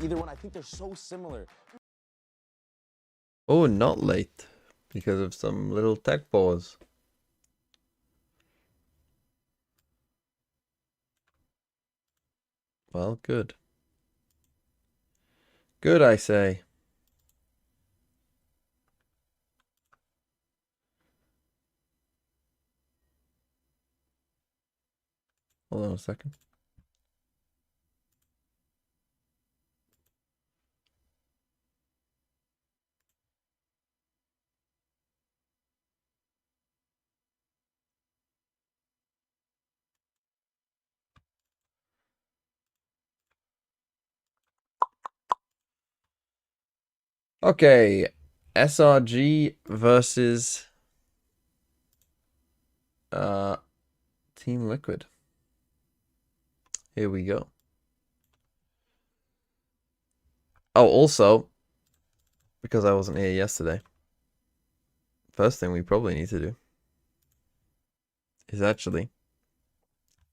either one. I think they're so similar. Oh, not late because of some little tech pause. Well, good. Good, I say. Hold on a second. Okay, SRG versus Team Liquid. Here we go. Oh, also, because I wasn't here yesterday, first thing we probably need to do is actually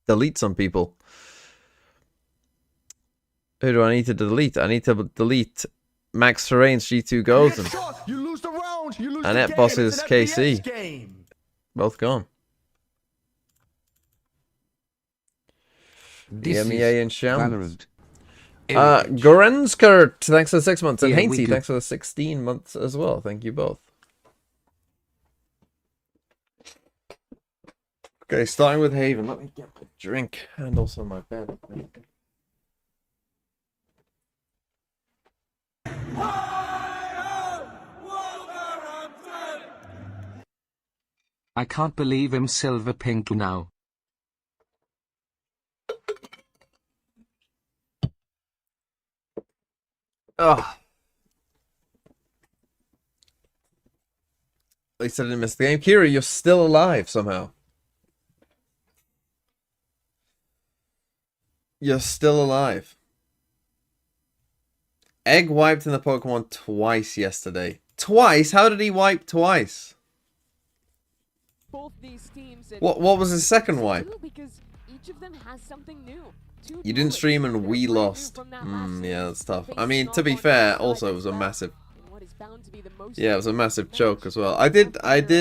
delete some people. Who do I need to delete? I need to delete Max Terrain's G2 Goes and Annette Boss's KC. Both gone. EMEA and Sham. Gorenskert, thanks for the 6 months. And Hainsey, thanks for the 16 months as well. Thank you both. Okay, starting with Haven. Let me get my drink and also my bed. I can't believe I'm silver pink now. Ugh. At least I didn't miss the game. Kira, you're still alive somehow. You're still alive. Egg wiped in the Pokemon twice yesterday. Twice? How did he wipe twice? Both these teams What was his second wipe? because each of them has something new. You didn't stream and we lost. Yeah, that's tough. I mean, to be fair, also it was a massive. Yeah, it was a massive choke as well. I did kind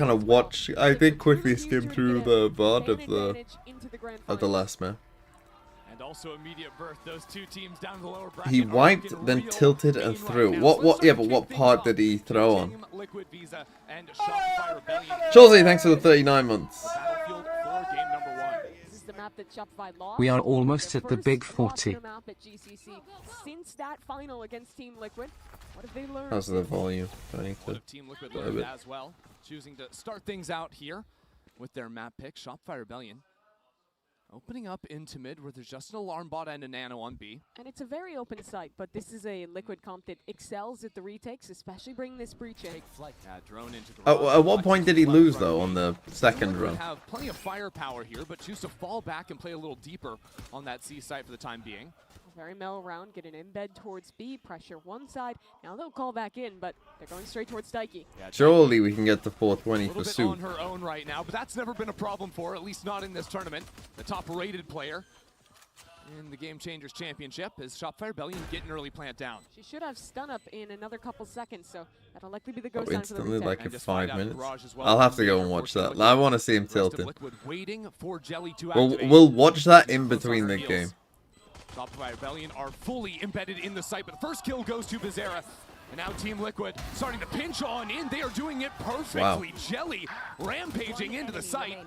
of watch. I did quickly skim through the VOD of the last man. Also immediate birth, those two teams down the lower He wiped, then tilted and threw. Yeah, but what part did he throw on? Chelsea, thanks for the 39 months. We are almost at the big 40. Since that final against Team Liquid, what have they learned? How's the volume? I need to Team Liquid learned as well, choosing to start things out here with their map pick, Shopify Rebellion. Opening up into mid where there's just an alarm bot and a nano on B. And it's a very open site, but this is a Liquid comp that excels at the retakes, especially bringing this breach in. Drone into at what point did he lose though on the second run? Have plenty of firepower here, but choose to fall back and play a little deeper on that C site for the time being. Very mellow round, get an embed towards B, pressure one side. Now they'll call back in, but they're going straight towards Dikey. Yeah, surely we can get to 420 for Sue. On her own right now, but that's never been a problem for her, at least not in this tournament. The top-rated player in the Game Changers Championship is Shopify Rebellion getting early plant down. She should have stun up in another couple seconds, so that'll likely be the ghost instantly, time for the like in 5 minutes. I'll have to go and watch that. I want to see him tilted. We'll watch that in between the game. Shopify Rebellion are fully embedded in the site, but the first kill goes to Bizarra. And now Team Liquid starting to pinch on in. They are doing it perfectly. Wow. Jelly rampaging into the site.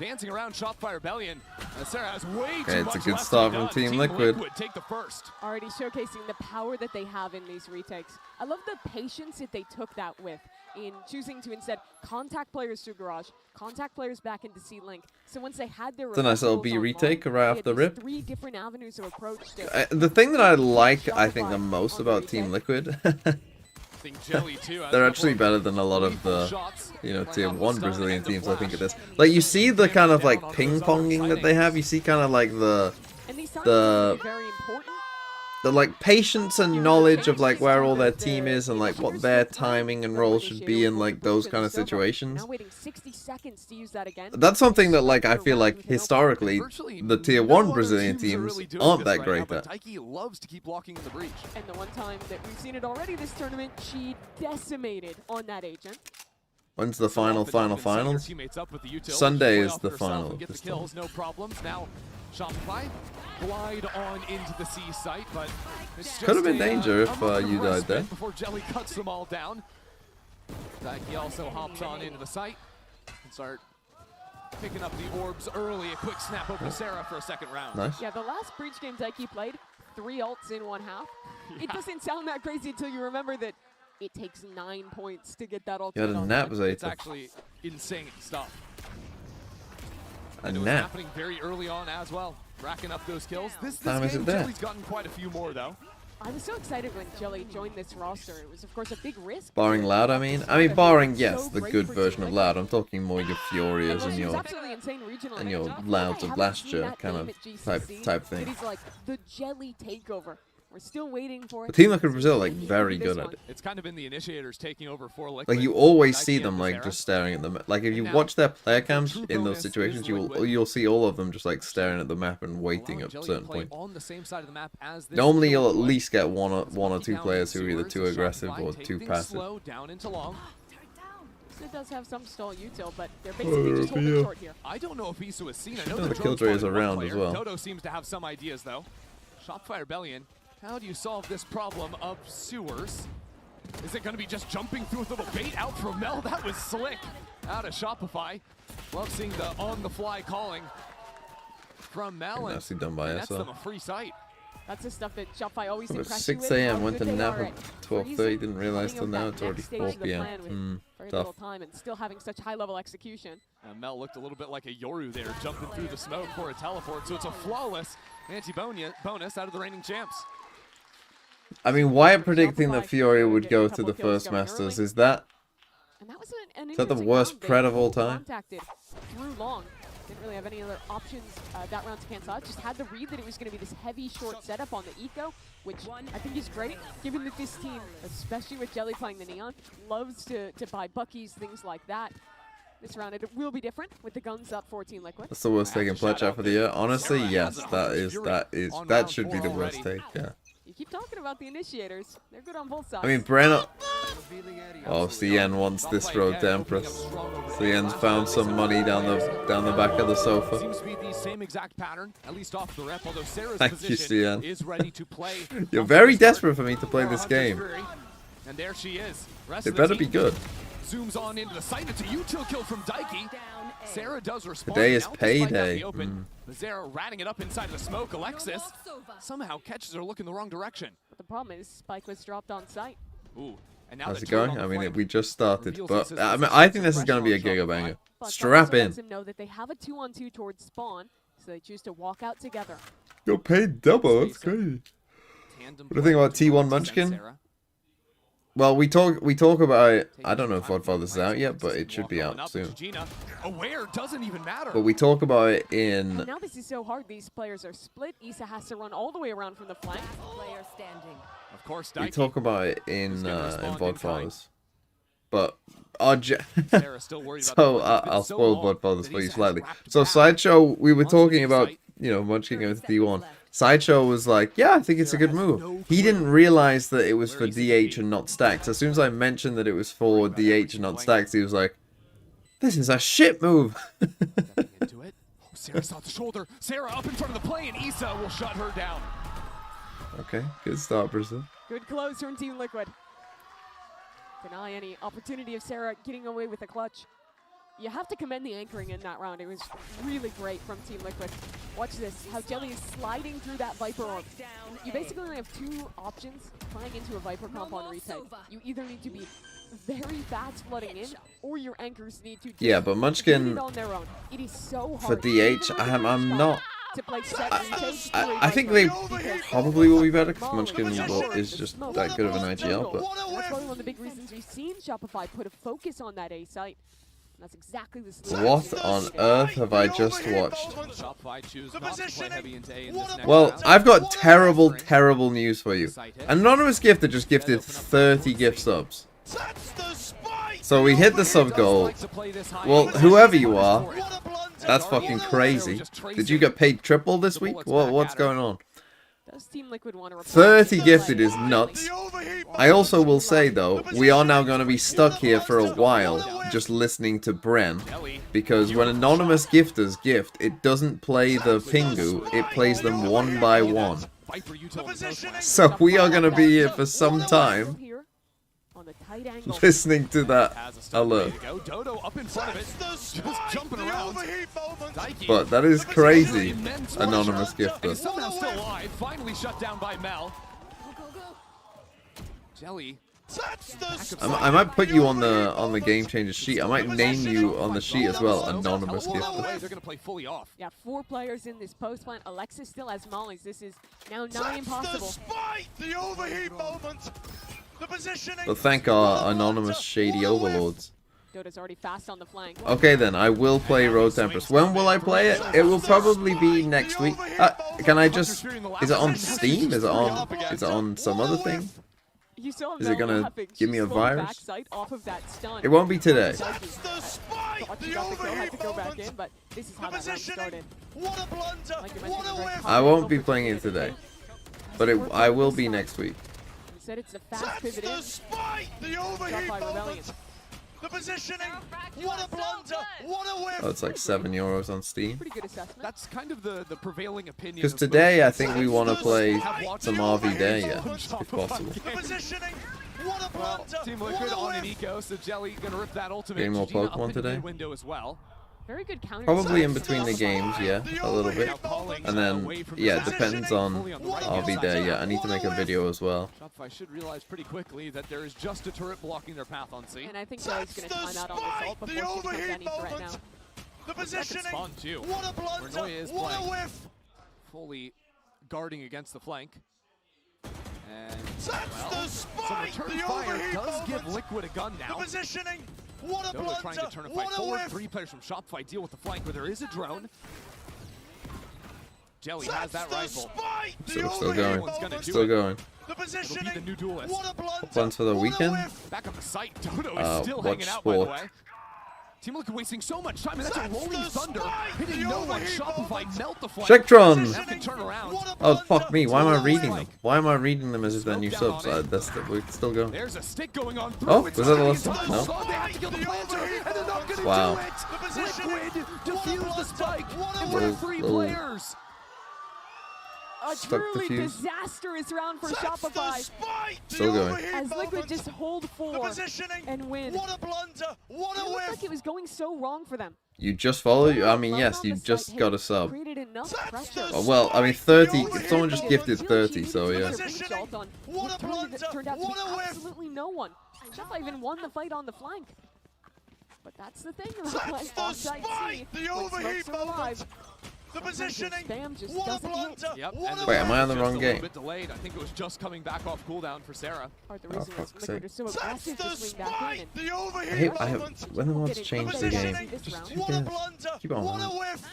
Dancing around Shopify Rebellion. Sarah has way too much. It's a good start from Team Liquid. Take the first. Already showcasing the power that they have in these retakes. I love the patience that they took that with in choosing to instead contact players through Garage, contact players back into C-Link. So once they had their it's a nice little B retake right off the rip. 3 different avenues of approach to the thing that I like, I think, the most about Team Liquid, they're actually better than a lot of the, you know, Tier 1 Brazilian teams, I think, at this. Like, you see the kind of, like, ping-ponging that they have. You see kind of, like, the... very important. like patience and knowledge of like where all their team is and like what their timing and role should be in like those kind of situations. That's something that like I feel like historically the tier 1 Brazilian teams aren't that great at. Taiki loves to keep blocking in the breach. And the one time that we've seen it already this tournament, she decimated on that agent. When's the finals? Sunday is the final. Get the kills, no problems. Now Shopify glide on into the C site, but could have been danger if you died there. Before Jelly cuts them all down. Taiki also hops on into the site and start picking up the orbs early. A quick snap over to Sarah for a second round. Nice. Yeah, the last breach game Taiki played, 3 ults in 1 half. Yeah. It doesn't sound that crazy until you remember that it takes 9 points to get that ultimate. Yeah, a nap was It's actually insane stuff. A and it was nap. happening very early on as well, racking up those kills. This Time is game, it there? Jelly's gotten quite a few more though. I was so excited when Jelly joined this roster. It was, of course, a big risk. Barring Loud, I mean barring, yes, the good version of Loud. I'm talking more your Furias and your Louds of last year kind of type thing. It is like the Jelly takeover. We're still waiting for it. The Team Liquid Brazil like very good at it. It's kind of been the initiators taking over for Liquid. Like you always see them like just staring at them. Like if you watch their player cams in those situations, you'll see all of them just like staring at the map and waiting at certain points. On the same side of the map as this Normally you'll at least get one or two players who are either too aggressive or too passive. Slow down into long. It does have some stall util, but they're basically just holding short here. I don't know if Isu has seen. I know the Killjoy is around as well. Dodo seems to have some ideas though. Shopify Rebellion. How do you solve this problem of sewers? Is it going to be just jumping through with a little bait out from Mel? That was slick out of Shopify. Love seeing the on-the-fly calling from Mel. And nicely done by that's SL. them a free sight. That's the stuff that Shopify always It was impresses 6 you a.m. with. went to nap at 12:30. Didn't realize till now it's already 4 p.m. Very Tough. little time and still having such high-level execution. Mel looked a little bit like a Yoru there, jumping through the smoke for a teleport. So it's a flawless anti-bonus out of the reigning champs. I mean, Wyatt predicting that Fury would go to the first Masters, is that the worst pred of all time? Through long. Didn't really have any other options that round to cancel out. Just had the read that it was going to be this heavy short setup on the eco, which I think is great, given that this team, especially with Jelly playing the Neon, loves to buy Buckies, things like that. This round it will be different with the guns up 14 Liquid. That's the worst take in Pledge out for the year. Honestly, yes, that should be the worst take. Yeah. You keep talking about the initiators. They're good on both sides. I mean, Brenna. Oh, CN wants this road to Empress. CN's found some money down the back of the sofa. Seems to be the same exact pattern, at least off the rep. Although Sarah's Thank you, position CN. is ready to play. You're very desperate for me to play this game. And there she is. It better be good. Zooms on into the site. It's a util kill from Daiki. Sarah does respond. Today is payday. Sarah ratting it up inside of the smoke. Alexis somehow catches her looking the wrong direction. But the problem is Spike was dropped on site. Ooh. And now how's it going? I mean, we just started, but I mean, I think this is going to be a giga banger. Strap in. Know that they have a 2-on-2 towards spawn, so they choose to walk out together. You're paid double. That's crazy. What do you think about T1 Munchkin? Well, we talk about it. I don't know if Godfather's out yet, but it should be out soon. Aware doesn't even matter. But we talk about it in. Now this is so hard. These players are split. Issa has to run all the way around from the flank. Player standing. Of course, we talk about it in Godfathers. But so I'll spoil Godfathers for you slightly. So Sideshow, we were talking about Munchkin going to D1. Sideshow was like, yeah, I think it's a good move. He didn't realize that it was for DH and not stacks. As soon as I mentioned that it was for DH and not stacks, he was like, this is a shit move. Into it. Sarah's off the shoulder. Sarah up in front of the play, and Issa will shut her down. Okay, good start, Brazil. Good close from Team Liquid. Deny any opportunity of Sarah getting away with a clutch. You have to commend the anchoring in that round. It was really great from Team Liquid. Watch this, how Jelly is sliding through that Viper orb. You basically only have 2 options flying into a Viper comp on retake. You either need to be very fast flooding in, or your anchors need to but Munchkin on their own. It is so hard for DH, I'm not. To play I think they probably will be better because Munchkin is just that good of an IGL. But that's probably one of the big reasons we've seen Shopify put a focus on that A site. That's exactly the solution. What on earth have I just watched? Shopify choose not to play heavy into A in this next Well, round. I've got terrible, terrible news for you. Anonymous Gifter just gifted 30 gift subs. So we hit the sub goal. Well, whoever you are, that's fucking crazy. Did you get paid triple this week? What's going on? Does Team Liquid want to reply? 30 gifted is nuts. I also will say though, we are now going to be stuck here for a while just listening to Bren, because when anonymous gifters gift, it doesn't play the Pingu, it plays them one by one. So we are going to be here for some time On the tight angle. listening to that alert. Dodo up in front of it, just jumping around. Daiki, But that is crazy, anonymous gifter. somehow still alive, finally shut down by Mel. Jelly. I might put you on the game changer sheet. I might name you on the sheet as well, anonymous gifter. They're gonna play fully off. Yeah, 4 players in this post plant. Alexis still has mollies. This is now nigh impossible. The overheat moment. The positioning. But thank our anonymous shady overlords. Dodo's already fast on the flank. Okay then, I will play Road Tempest. When will I play it? It will probably be next week. Can I just... Is it on Steam? Is it on some other thing? You saw Is it Mel gonna laughing. give She me a slowed virus? backside off of that stun. It won't be today. Thought she got the kill, had to go back in, but this is how that round started. What a blunder. Like you What mentioned, a very whiff. I won't be playing it today. But I will be next week. You said it's a fast pivot in. The spike. The Shot overheat by moment. Rebellion. The positioning. What a blunder. What a whiff. Oh, it's like €7 on Steam. Pretty good assessment. That's kind of the prevailing opinion. Because of today most I think we want to play some RV Day, yeah, on if Shopify possible. The game. positioning. What a Well, blunder. Team What Liquid a on an whiff. eco, so Jelly gonna rip that ultimate. Getting more Gina up Pokemon into today? mid-window as well. Very good counter. Probably in attack. between the games, yeah, a little bit. And then, yeah, it depends on RV Day, yeah. I need to make a video as well. Shopify should realize pretty quickly that there is just a turret blocking their path on C. And I think Jelly's going to time out on the assault before she becomes any threat now. The positioning. Spawn too. What a blunder. Renoya is What a playing. whiff. Fully guarding against the flank. And, That's well, the some spike. return The fire overheat does give moment. Liquid a gun The now. positioning. What a Dodo blunder. trying to turn a fight What a forward. whiff. 3 players from Shopify deal with the flank where there is a drone. Jelly has that rifle. Still going. One's gonna do Still it. going. The It'll be positioning. the new duelist. What a blunder. Plans for the What a weekend? whiff. Back on the site, Dodo is still hanging Watch out, by the sport. way. Team Liquid wasting so much time, and that's a That's rolling the thunder. spike. Hitting The no one. overheat Shopify moment. melt the flank. Checktron! Now can turn around. What a Oh, blunder. fuck me. Why am I What a reading whiff. them? Why am I reading them as if they're new subs? We're still going. There's a stick going on through. Oh, It's was that the not last the one? entire No. squad. They have to kill the planter, and they're not gonna Wow. do it. Liquid defuse the spike in front of 3 Little- players. A Stuck truly defuse. disastrous round for That's the Shopify spike. The Still going. overheat as Liquid moment. just hold The 4 positioning. and win. What a blunder. What It a looked whiff. like it was going so wrong for them. You just followed? I mean, Alone yes, on you the just site, got hey, a sub. created enough pressure. Oh, well, I mean, 30. Someone just gifted 30, so yeah. What a blunder. Turned out to What a be whiff. absolutely no one. Shopify even won the fight on the flank. But that's the thing about playing That's the offside C. spike. The When overheat smokes are alive, moment. The sometimes your positioning. spam just What a doesn't hit. blunder. Yep. What and a Wait, am I on the just wrong a little game? bit delayed. I think it was just coming back off cooldown for Sarah. Part of the reason is fuck's Liquid sake. is so aggressive to That's the swing back in. spike. The overheat I hate moment. when they want to Getting change the eliminated game. this Just round. who What a cares? blunder. Keep on. What a whiff.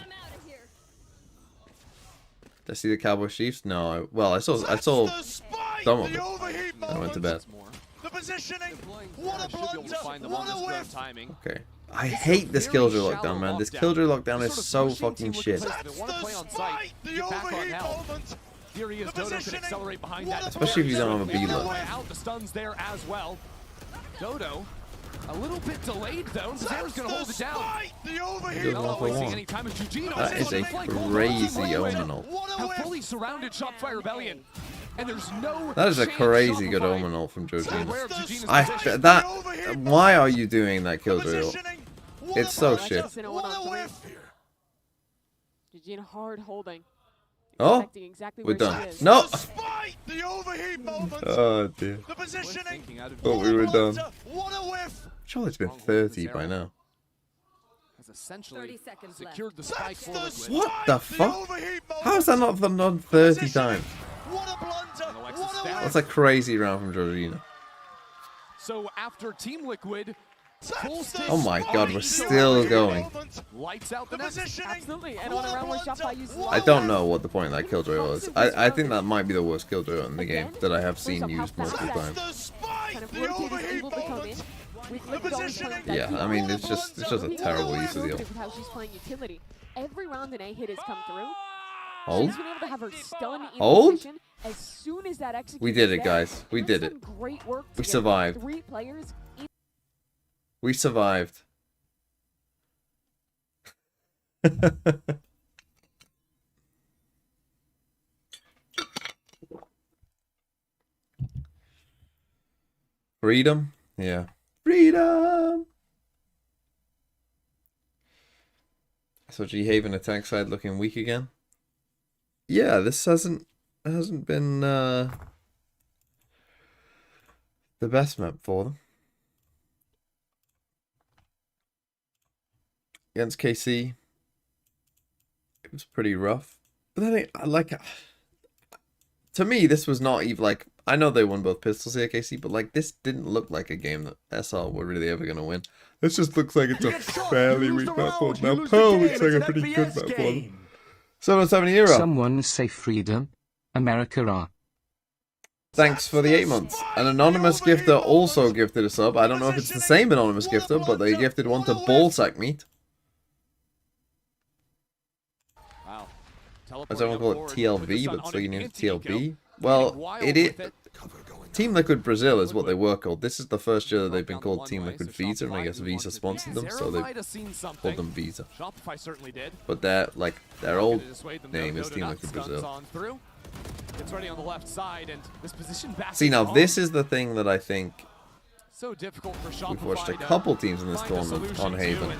Did I see the Cowboy Chiefs? No. Well, I saw That's some the spike. of it. The overheat and I went to moment. bed. More. The positioning. Deploying What a Sarah should be able to blunder. find them What on a this drone whiff. timing. Okay. I hate this Killjoy lockdown, man. This Killjoy lockdown is so fucking shit. They want to play on site. The Get back on overheat health. moment. Furious The Dodo can positioning. accelerate behind What that. a Especially if you don't have a They B-look. fly out, the stuns there as well. Dodo, a little bit delayed though. Sarah's gonna hold it down. Spike. The overheat Doesn't Not want for wasting long. any time as Eugene That is a crazy Omenal. What a have whiff. fully surrounded Shopify Rebellion. And there's no That is a chance crazy good Shopify Omenal from is aware Georgina. of Eugenia's I position. that. Why are you doing that, Killjoy? Positioning. What It's a so blunder. shit. Alexis in a What a 1-on-3. whiff. Eugene hard holding. Oh, Expecting exactly we're where she done. is. No. Spike. The overheat moment. Oh dear. The positioning. Thinking out of Thought What we a were done. blunder. What a whiff. Surely it's been 30 by now. has essentially 30 seconds left. secured the spike for Liquid. What the fuck? overheat moment. How is that not done 30 times? What a blunder. Alexis What a down. whiff. That's a crazy round from Georgina. So after Team Liquid Oh my god, we're still going. Lights out the net. Absolutely, and on a round where Shopify uses I don't know what the point of that killjoy was. I think that might be the worst killjoy in the game that I have seen used multiple times. kind of rotate is able to come in. With Liquid always playing that Yeah, I mean, it's just a terrible use of the ult. with how she's playing utility. Every round an A hit has come through. Hold? She's been able to have her stun in Hold? position as soon as that executes. We did it, there. guys. We And did that's it. some Great work to We get survived. 3 players in. We survived. Freedom? Yeah. Freedom! SRG Haven attack side looking weak again. Yeah, this hasn't been the best map for them. Against KC, it was pretty rough. But then to me, this was not even like, I know they won both pistols here, KC, but like this didn't look like a game that SR were really ever going to win. This just looks like it's a fairly weak map for them. Now Pearl looks like a pretty good map for them. 707 Euro. Someone say freedom. America are. Thanks for the 8 months. An anonymous gifter also gifted a sub. I don't know if it's the same anonymous gifter, but they gifted one to Ballsack Meat. Wow. As everyone call it TLB, but so you name it TLB. Well, it Team Liquid Brazil is what they were called. This is the first year that they've been called Team Liquid Visa, and I guess Visa sponsored them, so they called them Visa. But their old name is Team Liquid Brazil. It's ready on the left side, and this position back. See, now this is the thing that I think so difficult for Shopify. We've watched a couple teams in this tournament on Haven,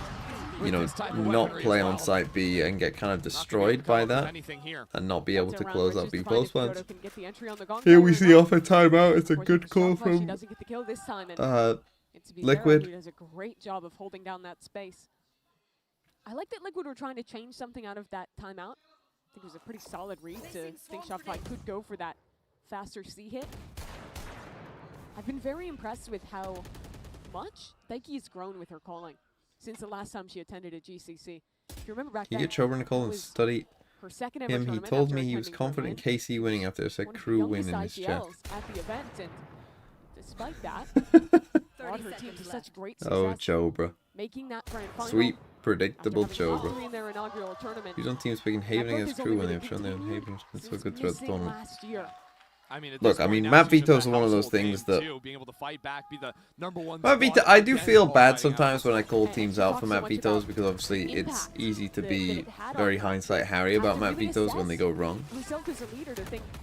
you know, not play on site B and get kind of destroyed by that, and not be able to close out B close plans. Here we see off a timeout. It's a good call from Liquid. Does a great job of holding down that space. I like that Liquid were trying to change something out of that timeout. I think it was a pretty solid read to think Shopify could go for that faster C hit. I've been very impressed with how much Thaiki has grown with her calling since the last time she attended a GCC. If you remember back then, You get Chobra Nicole and study her second ever him. He tournament told after me he was attending confident Berlin. KC winning after I said One of the crew win youngest in his chat. IGLs at the event, and despite that, brought her team to such great success. Oh, Chobra. Making that grand final. Sweet, predictable after having Chobra. victory in their inaugural tournament. He's on teams picking Haven against crew when they've shown their Haven has been so Since good throughout the missing tournament. last year. Look, I mean, map vetoes are one of those things that... Map veto, I do feel bad sometimes when I call teams out for map vetoes, because obviously it's easy to be very hindsight Harry about map vetoes when they go wrong.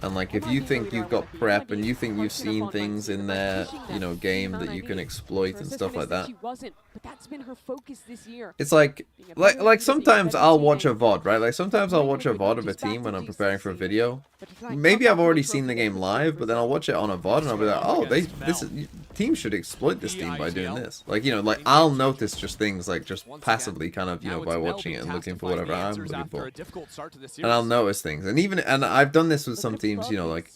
And like, if you think you've got prep and you think you've seen things in their, you know, game that you can exploit and stuff like that, it's like sometimes I'll watch a VOD, right? Like sometimes I'll watch a VOD of a team when I'm preparing for a video. Maybe I've already seen the game live, but then I'll watch it on a VOD and I'll be like, oh, team should exploit this team by doing this. Like, you know, like I'll notice just things like just passively kind of, you know, by watching it and looking for whatever I'm looking for. And I'll notice things. And I've done this with some teams, you know, like,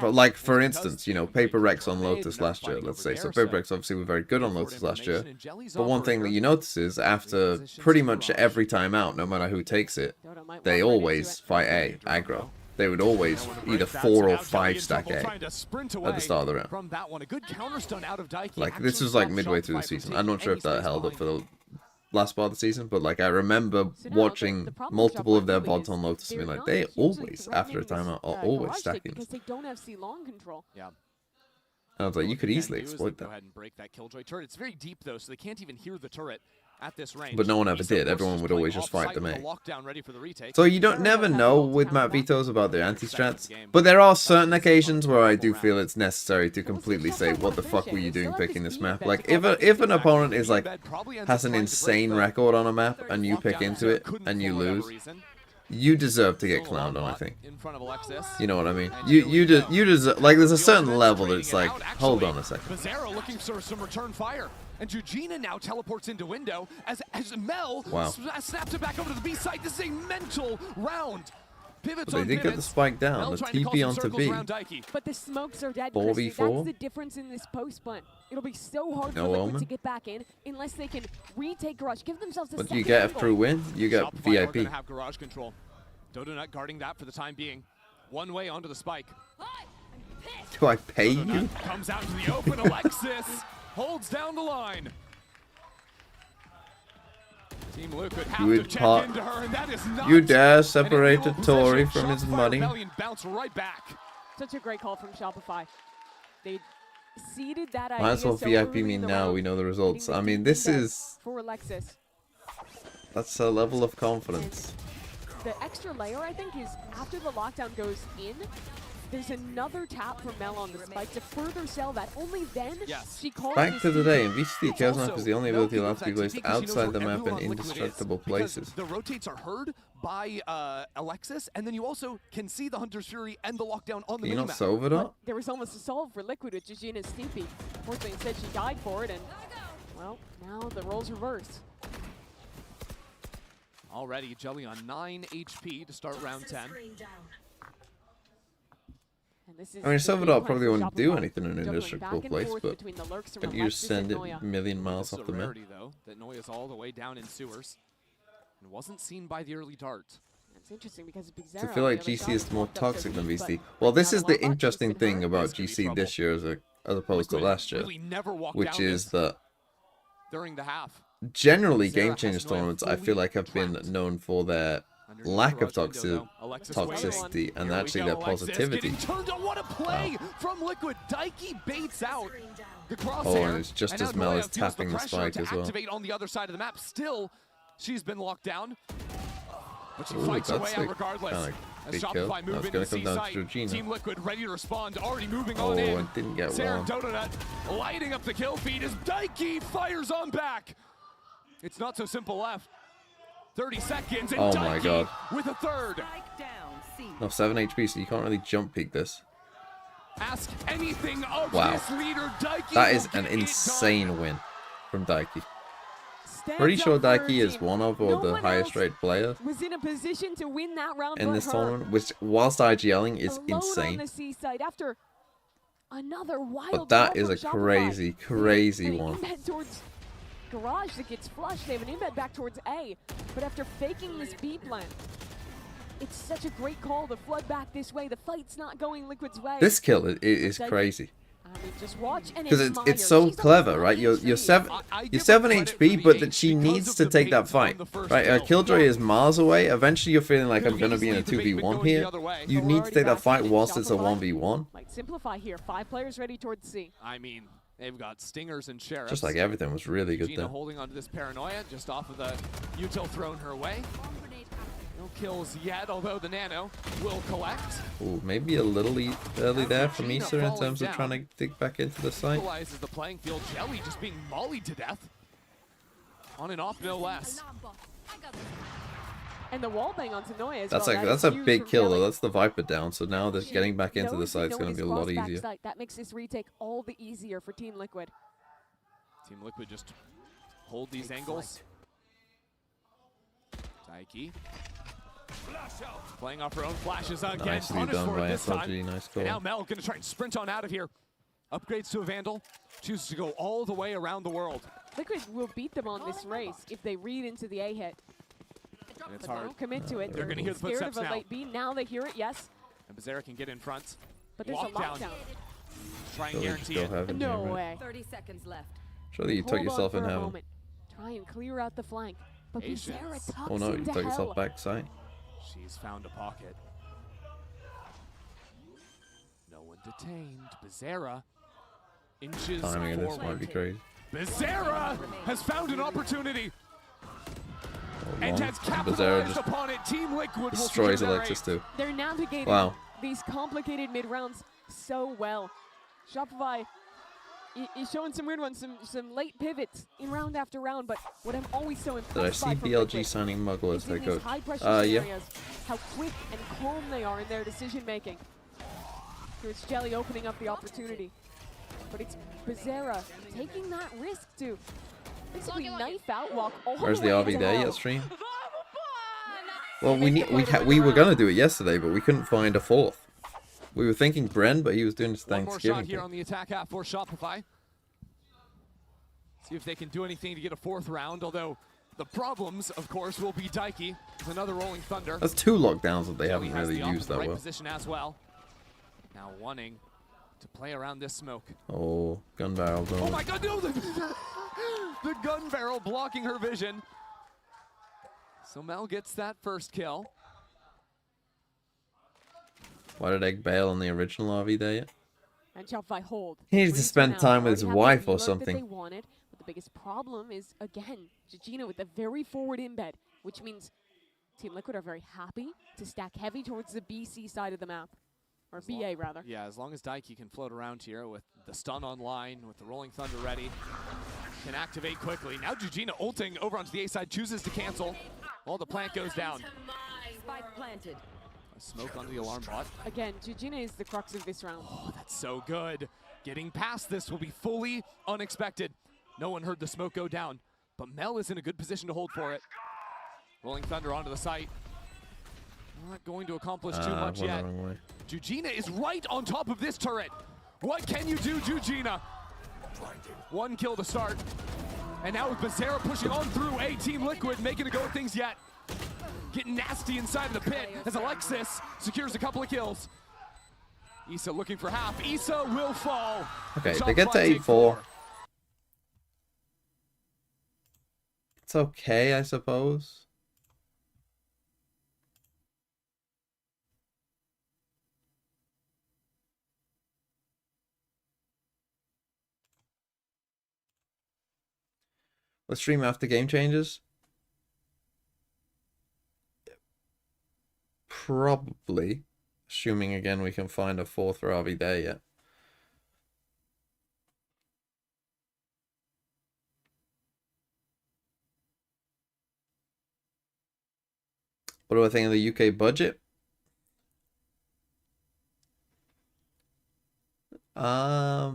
but like for instance, you know, Paper Rex on Lotus last year, let's say. So Paper Rex obviously were very good on Lotus last year. But one thing that you notice is after pretty much every time out, no matter who takes it, they always fight A, aggro. They would always either 4 or 5 stack A at the start of the round. Like, this was like midway through the season. I'm not sure if that held up for the last part of the season, but like I remember watching multiple of their VODs on Lotus and being like, they always, after a timeout, are always stacking. And I was like, you could easily exploit that. It's very deep though, so they can't even hear the turret at this range. But no one ever did. Everyone would always just fight the mate. So you don't never know with map vetoes about their anti-strats. But there are certain occasions where I do feel it's necessary to completely say, what the fuck were you doing picking this map? Like, if an opponent is like, has an insane record on a map, and you pick into it, and you lose, you deserve to get clowned on, I think. You know what I mean? You deserve, like, there's a certain level that it's like, hold on a second. Bizarro looking for some return fire. And Eugenia now teleports into window as Mel snaps it back over to the B side. This is a mental round. Pivots But on they did get the pivots. spike down. Mel The trying to cause TP some onto circles B. around Daiki. But the smokes are dead, 4v4? Christy. That's the difference in this post plant. It'll be so hard No for Liquid omen? to get back in unless they can retake Garage, give themselves a What do second you get angle. through win? You get Shopify are VIP. gonna have garage control. Dodonut guarding that for the time being. One way onto the spike. Do I pay you? Dodonut comes out to the open. Alexis holds down the line. Team Liquid have You to would check into her, and that is not. You dare an separate enviable Tori possession. from his Shopify money? Rebellion bounce right back. Such a great call from Shopify. They seeded that Might idea as well so VIP early me in the now. round, We know the getting results. the I mean, deep this embed is... for Alexis. That's a level of confidence. The extra layer, I think, is after the lockdown goes in, there's another tap from Mel on the spike to further sell that. Only then Yes. she calls Back this to the deep. day. In VCT, Chaos Map is the only Mel ability can allowed use to be that placed TP 'cause she knows outside the where map in everyone on Liquid is, indestructible because places. the rotates are heard by Alexis, and then you also can see the Hunter's Fury and the lockdown on the Can you not minimap. solve it But up? there was almost a solve for Liquid with Jajina's Steepy. Unfortunately, instead she died for it, and well, now the roles reverse. Already, Jelly on 9 HP to start round 10. And this is I mean, the solve it game up plan probably for wouldn't do Shopify. anything in an Juggling indestructible back and place, forth but between the lurks from couldn't you just Alexis and send it Noya. a million miles This is off a the map? rarity, though, that Noya's all the way down in sewers and wasn't seen by the early dart. It's interesting because So I feel like GC is more toxic than VCT. Well, this is the interesting thing about GC this year as opposed to Liquid last year, really never walked which down is this that during the half. generally Zera Game has Changers Noya tournaments, I fully feel like have been trapped. known for their Underneath lack the of garage window, though. Alexis waiting. toxicity and Here we actually go, their Alexis positivity. getting turned on. What a play from Liquid. Daiki baits out the crosshair. Oh, and it's just and as now Mel Noya is feels tapping the pressure spike to as well. activate on the other side of the map. Still, she's been locked down. But she Ooh, fights her that's way a out regardless. kinda As big Shopify kill. move That's into gonna the come C down to site. Georgina. Team Liquid ready to respond. Already moving Oh, on in. and didn't get Sarah one. Dodonut lighting up the kill feed as Daiki fires on back. It's not so simple left. 30 seconds and Oh Daiki my God. with a third. No, 7 HP, so you can't really jump peek this. Ask anything of Wow. this leader. Daiki That will is an get it insane win from Daiki. Stands Pretty up sure for her Daiki is team. one of or No the one highest else rated player was in a position to win that round in but this her. tournament, which whilst IGLing is Alone on insane. the seaside after another wild But that ball is a from Shopify. crazy, crazy An one. embed towards Garage that gets flushed. They have an embed back towards A, but after faking this B plant, it's such a great call to flood back this way. The fight's not going Liquid's way. This kill is Daiki- crazy. I mean, just watch and Because admire. it's so She's on clever, 7 right? You're HP. 7 I you're give her 7 credit HP, for but the that she because needs of to the take that bait on fight, the first right? kill. Killjoy is miles away. Eventually, you're feeling like I'm Could've gonna be in a easily the bait been 2v1 going here. the other way. You But need we're to already take that back fight in. whilst it's a Shopify 1v1. Might simplify here. 5 players ready towards C. I mean, they've got Stingers and Sheriffs. Just like everything was really good Gina there. holding onto this paranoia just off of the util thrown her way. No kills yet, although the Nano will collect. Ooh, maybe a little early there for Gina Misa in falling terms of down. trying to dig back into the site. Equalizes the playing field. Jelly just being mollied to death. On and off, no less. And the wall bang onto Noya as That's well. like That that's is a huge big from kill Jelly. though. That's the Viper down. So now that She getting back into the knows site is going Noya's to be a lot cross back easier. site. That makes this retake all the easier for Team Liquid. Team Liquid just hold these angles. Daiki. Playing off her own flashes again. Nicely Punished done for by it this time. SRG. Nice And now call. Mel gonna try and sprint on out of here. Upgrades to a Vandal. Chooses to go all the way around the world. Liquid will beat them on this race if they read into the A hit. And it's But they hard. don't commit to it. They're gonna hear the scared footsteps of a now. late B. Now they hear it, yes. And Becerra can get in front. But there's a Lockdown. lockdown. Try and So they guarantee still it. have it No here, right? way. 30 seconds left. Surely you Hold took on yourself for in a heaven. moment. Try and clear out the flank. But Patience. Becerra tucks Oh no, you into took hell. yourself back site. She's found a pocket. No one detained. Becerra inches Timing of this forward. might be crazy. Becerra has found an opportunity and Long. has Becerra capitalized just upon it. Team Liquid will destroys secure their Alexis eighth. too. They're navigating Wow. these complicated mid-rounds so well. Shopify is showing some weird ones, some late pivots in round after round, but what I'm always so impressed Did I by see from BLG Liquid signing Muggle as is in their these coach? high-pressure Yeah. scenarios, how quick and calm they are in their decision-making. Here's Jelly opening up the opportunity. But it's Becerra taking that risk to basically knife out, walk all Where's the the way RV into there hell. yet, stream? Well, we were gonna do it yesterday, but we couldn't find a fourth. We were thinking Bren, but he was doing his One more Thanksgiving shot here thing. on the attack half for Shopify. See if they can do anything to get a fourth round, although the problems, of course, will be Daiki with another Rolling Thunder. That's 2 lockdowns that they haven't Has really the off used the that right well. position as well. Now wanting to play around this smoke. Oh, gun barrel Oh though. my god, no! The gun barrel blocking her vision. So Mel gets that first kill. Why did Egg bail on the original RV there yet? And Shopify hold. He needs to spend time with his wife or That they something. wanted, but the biggest problem is, again, Gigina with a very forward embed, which means Team Liquid are very happy to stack heavy towards the BC side of the map. Or BA, rather. Yeah, as long as Daiki can float around here with the stun online, with the Rolling Thunder ready, can activate quickly. Now Gigina ulting over onto the A side, chooses to cancel. While the plant goes down. Spike planted. A smoke on the alarm bot. Again, Gigina is the crux of this round. Oh, that's so good. Getting past this will be fully unexpected. No one heard the smoke go down, but Mel is in a good position to hold for it. Rolling Thunder onto the site. Not going to accomplish too much yet. Gigina is right on top of this turret. What can you do, Gigina? 1 kill to start. And now with Becerra pushing on through A, Team Liquid making a go of things yet. Getting nasty inside of the pit as Alexis secures a couple of kills. Issa looking for half. Issa will fall. Okay, they get to 8-4. It's okay, I suppose. Let's stream after game changes. Probably. Assuming again we can find a fourth Ravi there yet. What do I think of the UK budget? Yeah.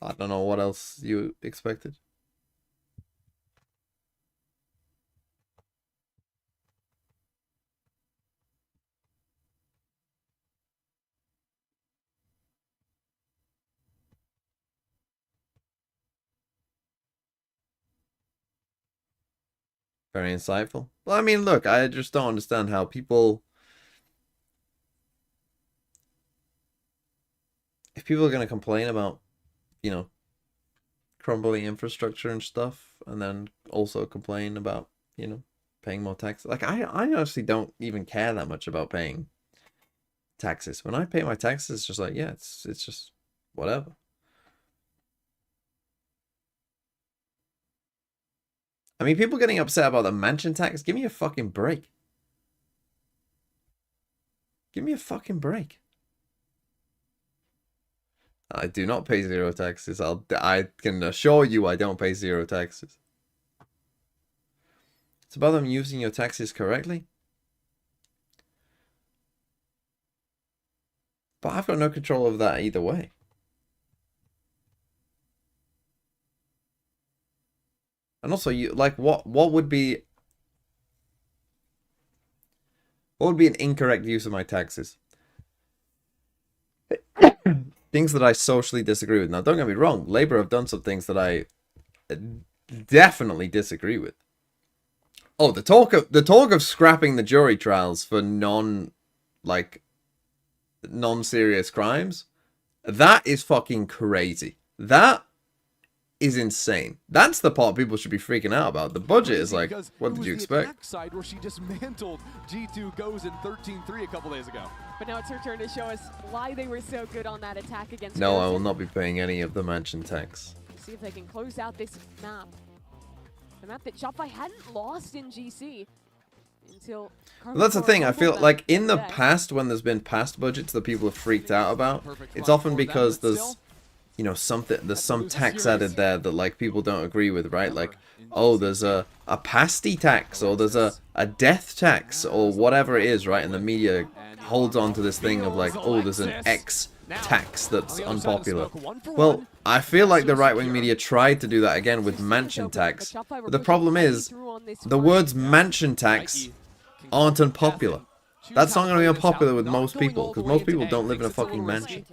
I don't know what else you expected. Very insightful. Well, I mean, look, I just don't understand how people... If people are going to complain about, you know, crumbling infrastructure and stuff, and then also complain about, you know, paying more taxes. Like, I honestly don't even care that much about paying taxes. When I pay my taxes, it's just like, yeah, it's just whatever. I mean, people getting upset about the mansion tax, give me a fucking break. Give me a fucking break. I do not pay 0 taxes. I can assure you I don't pay 0 taxes. It's about them using your taxes correctly. But I've got no control over that either way. And also, you like what would be an incorrect use of my taxes? Things that I socially disagree with. Now, don't get me wrong. Labour have done some things that I definitely disagree with. Oh, the talk of scrapping the jury trials for non-serious crimes. That is fucking crazy. That is insane. That's the part people should be freaking out about. The budget is like, what did you expect? Side where she dismantled G2 goes in 13-3 a couple days ago. But now it's her turn to show us why they were so good on that attack against No, I Frozen. will not be paying any of the mansion tax. See if they can close out this map. The map that Shopify hadn't lost in GC until... Well, that's the thing. I feel like in the past, when there's been past budgets that people have freaked out about, it's often because there's, you know, there's some tax added there that like people don't agree with, right? Like, oh, there's a pasty tax, or there's a death tax, or whatever it is, right? And the media holds on to this thing of like, oh, there's an X tax that's unpopular. Well, I feel like the right-wing media tried to do that again with mansion tax. But the problem is, the words mansion tax aren't unpopular. That's not going to be unpopular with most people, because most people don't live in a fucking mansion.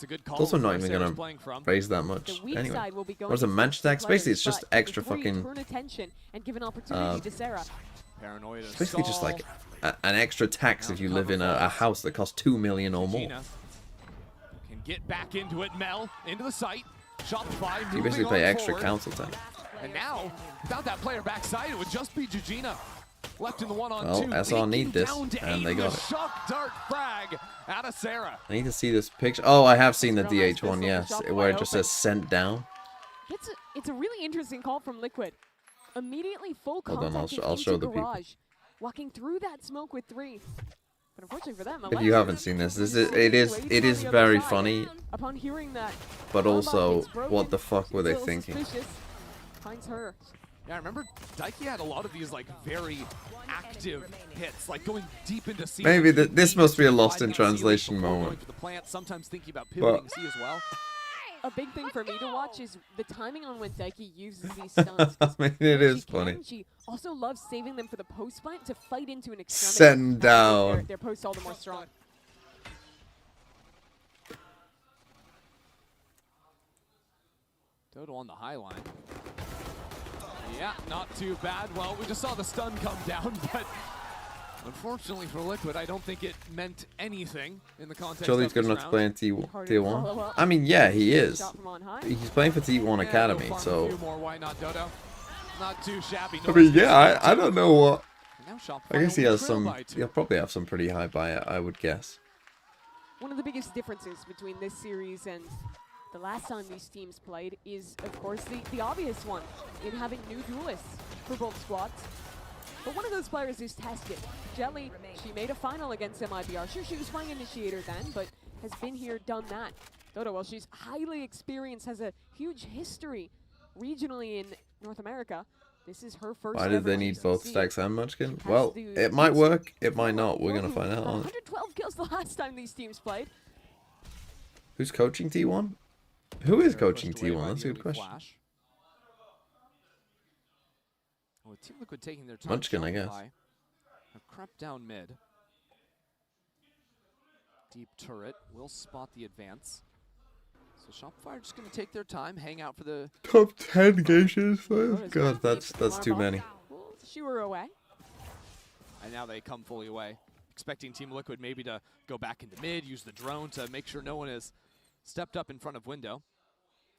It's also not even going to raise that much. Anyway, what's a mansion tax? Basically, it's just extra fucking... it's basically just like an extra tax if you live in a house that costs 2 million or more. Can get back into it, Mel, into the site. Shopify You basically pay extra council tax. And now, without that player backside, it would just be Jujina. Left in the 1-on-2. Well, SR need this, and they got it. Shock dart frag out of Sarah. I need to see this picture. Oh, I have seen the DH one, yes, where it just says sent down. It's a really interesting call from Liquid. Immediately full contact Hold on, I'll show the people. Walking through that smoke with 3. But unfortunately for them, If you haven't seen this, it is very funny. Upon hearing that, But also, what the fuck were they thinking? Finds her. Yeah, I remember Daiki had a lot of these like very active hits, like going deep into C. Maybe this must be a lost in translation moment. Sometimes thinking about pivoting C as well. A big thing for me to watch is the timing on when Daiki uses these stunts. I mean, it is funny. She also loves saving them for the post fight to fight into an extremity. Send down. Their post all the more strong. Dodo on the high line. Yeah, not too bad. Well, we just saw the stun come down, but unfortunately for Liquid, I don't think it meant anything in the context Surely of he's good this enough to play in round. Tier 1. I mean, yeah, he is. He's playing for T1 Academy, so... Why not Dodo? Not too shabby. I mean, yeah, I don't know what... Now I guess he has some... He'll probably have some pretty high buy, I would guess. One of the biggest differences between this series and the last time these teams played is, of course, the obvious one in having new duelists for both squads. But one of those players is tested. Jelly, she made a final against MIBR. Sure, she was playing Initiator then, but has been here, done that. Dodo, well, she's highly experienced, has a huge history regionally in North America. This is her first. Why did they need both Stacks and Munchkin? Well, it might work, it might not. We're going to find out. 112 kills the last time these teams played. Who's coaching T1? Who is coaching T1? That's a good question. Well, Team Liquid taking their time. Munchkin, I guess. Have crept down mid. Deep turret will spot the advance. So Shopify are just going to take their time, hang out for the top 10 games. God, that's too many. She were away. And now they come fully away, expecting Team Liquid maybe to go back into mid, use the drone to make sure no one has stepped up in front of window.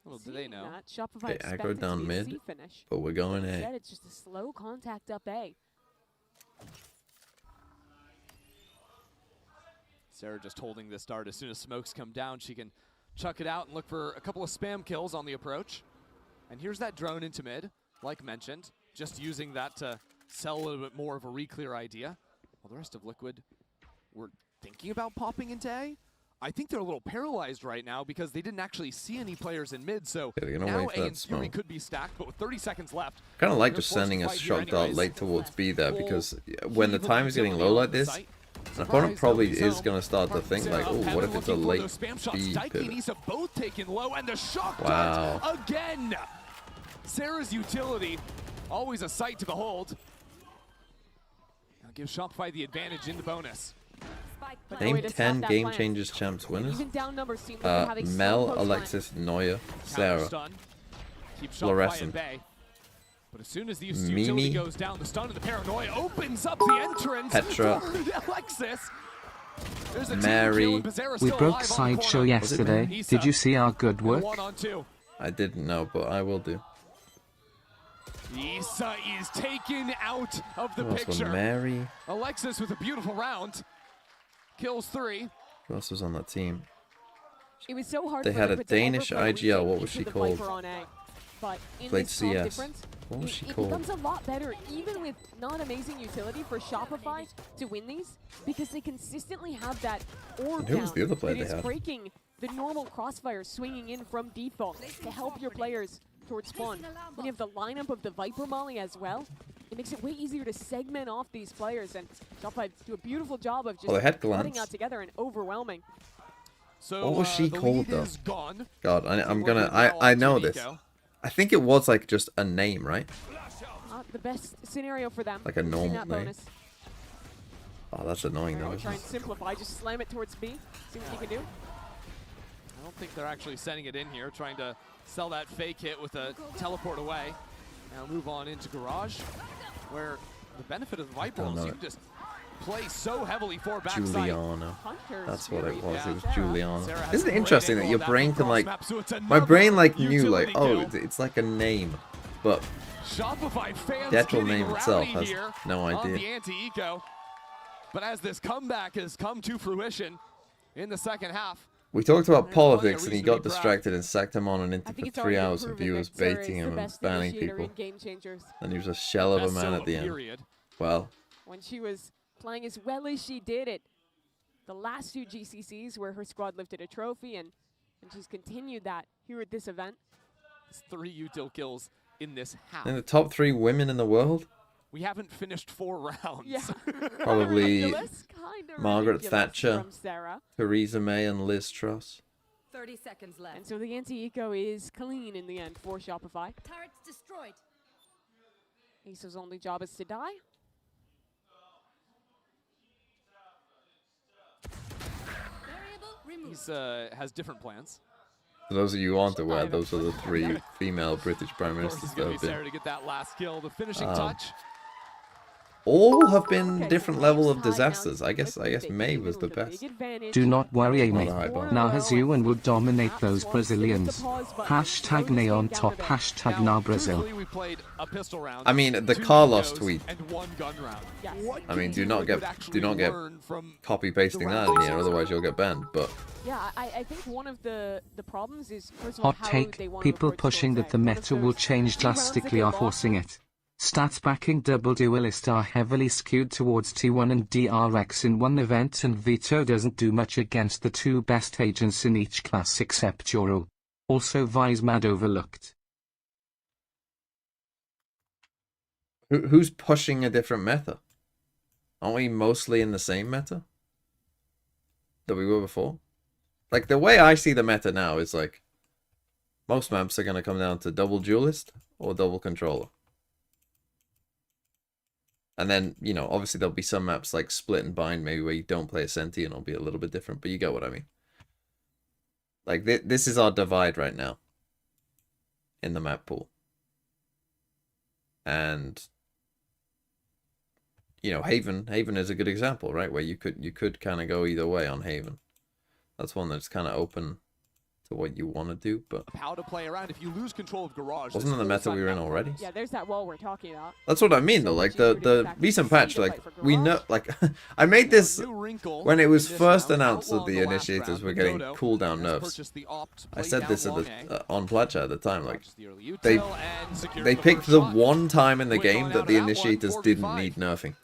Little do they know. They aggro down mid, but we're going A. Instead, it's just a slow contact up A. Sarah just holding this dart. As soon as smokes come down, she can chuck it out and look for a couple of spam kills on the approach. And here's that drone into mid, like mentioned, just using that to sell a little bit more of a re-clear idea. While the rest of Liquid were thinking about popping into A. I think they're a little paralyzed right now because they didn't actually see any players in mid, so now A in theory could be stacked, but with 30 seconds left. Kind of like just sending a shock dart late towards B there, because when the time is getting low like this, an opponent probably is going to start to think like, oh, what if it's a late B pivot? Both taken low, and the shock wow. dart again. Sarah's utility, always a sight to behold. Now give Shopify the advantage in the bonus. Name 10 Game Changers Champs winners. Mel, Alexis, Neuer, Sarah, Fluorescent, but as soon as the utility goes down, the stun and the paranoia opens up the entrance. Petra, Alexis. Mary. We broke Sideshow yesterday. Did you see our good work? I didn't know, but I will do. Issa is taken out of the picture. Mary. Alexis with a beautiful round. Kills 3. Who else was on that team? It was so hard. They had a Danish IGL. What was she called? But in played this CS. What was she called? It becomes a lot better, even with not amazing utility, for Shopify to win these, because they consistently have that orb who was the other player that they had? is breaking the normal crossfire, swinging in from default to help your players towards spawn. When you have the lineup of the Viper Molly as well, it makes it way easier to segment off these players, and Shopify do a beautiful job of just they had putting glance. out together and overwhelming. So, What was she the called lead though? is gone. God, I'm Working gonna. well I onto know this. Nico. I think it was like just a name, right? Not the best scenario for them. Like a losing normal that name. bonus. Oh, that's annoying though. Alright, Isn't try it? and simplify. Just slam it towards B. See what you can do. I don't think they're actually sending it in here, trying to sell that fake hit with a teleport away. Now move on into Garage, where the benefit of the Viper don't is know you it. can just play so heavily for backside. Juliana. Hunter's That's what it really was. good. It was Sarah. Juliana. Sarah has Isn't a it great interesting that angle your on brain that can like, cross map, so it's my brain another like knew like, utility oh, kill. it's like a name, but Shopify fans the actual getting name itself rowdy has here no on idea. the anti-eco. But as this comeback has come to fruition in the second half, We talked about There's plenty of politics and he reason to got be proud. distracted and sacked him on and I into think for it's 3 already been hours of proven viewers that Sarah baiting is him the and best banning initiator people. in Game Changers. And he was a shell of a best man solo at the end. period. Well, When she was playing as well as she did it, the last two GCCs where her squad lifted a trophy, and she's continued that here at this event. It's 3 util kills in this half. in the top 3 women in the world, We haven't finished 4 rounds. Yeah. Probably Ridiculous, kinda Margaret ridiculous Thatcher. from Sarah. Theresa May and Liz Truss. 30 seconds left. And so the anti-eco is clean in the end for Shopify. Turrets destroyed. Asa's only job is to die. Variable removed. He's has different plans. For those of you who aren't aware, those are the 3 female British Prime Of course, Ministers it's that going to have be been. Sarah to get that last kill, the finishing Um, touch. All have been Okay, different so level Waves of tied now. disasters. I guess They May came in was the with a big best. advantage. Do not worry, Amy. Not a high bar. Now has you and would dominate those Perhaps Brazilians. wants to pause, but Hashtag slow this neon game down top, a bit. hashtag Now, now Brazil. truthfully, we played a pistol round. I mean, the 2 Carlos Ecos, tweet. and 1 gun round. Yes. What I mean, can do Team not Liquid get actually learn from copy pasting the that round in here, otherwise you'll get banned. But Yeah, I think one of the problems is, first of all, Hot how take, they want to people approach pushing Bullseye. that the One of meta will those change 2 rounds that drastically get are lost. forcing it. Stats backing double duelist are heavily skewed towards T1 and DRX in one event, and Veto doesn't do much against the 2 best agents in each class except Joro. Also Vismad overlooked. who's pushing a different meta? Aren't we mostly in the same meta that we were before? Like, the way I see the meta now is like, most maps are going to come down to double duelist or double controller. And then, you know, obviously there'll be some maps like Split and Bind, maybe where you don't play a Senti and it'll be a little bit different, but you get what I mean. Like, this is our divide right now in the map pool. And, you know, Haven is a good example, right? Where you could kind of go either way on Haven. That's one that's kind of open to what you want to do, but how to play around. If you lose control of Garage, wasn't this in the meta full we were in side map already? runs. Yeah, there's that wall we're talking about. That's what I mean, though. Like, the recent patch, like, we know, like, I made this New wrinkle when it was in this first round, announced that outlaw in the last initiators round, were but getting Dodo cooldown has nerfs. purchased the opt, I played said down this at long the on Platcha at the time. Like, Watches the early util they and secures they the picked first the shot. one time in the Quick game on that out the of that one, initiators didn't 4v5. need nerfing.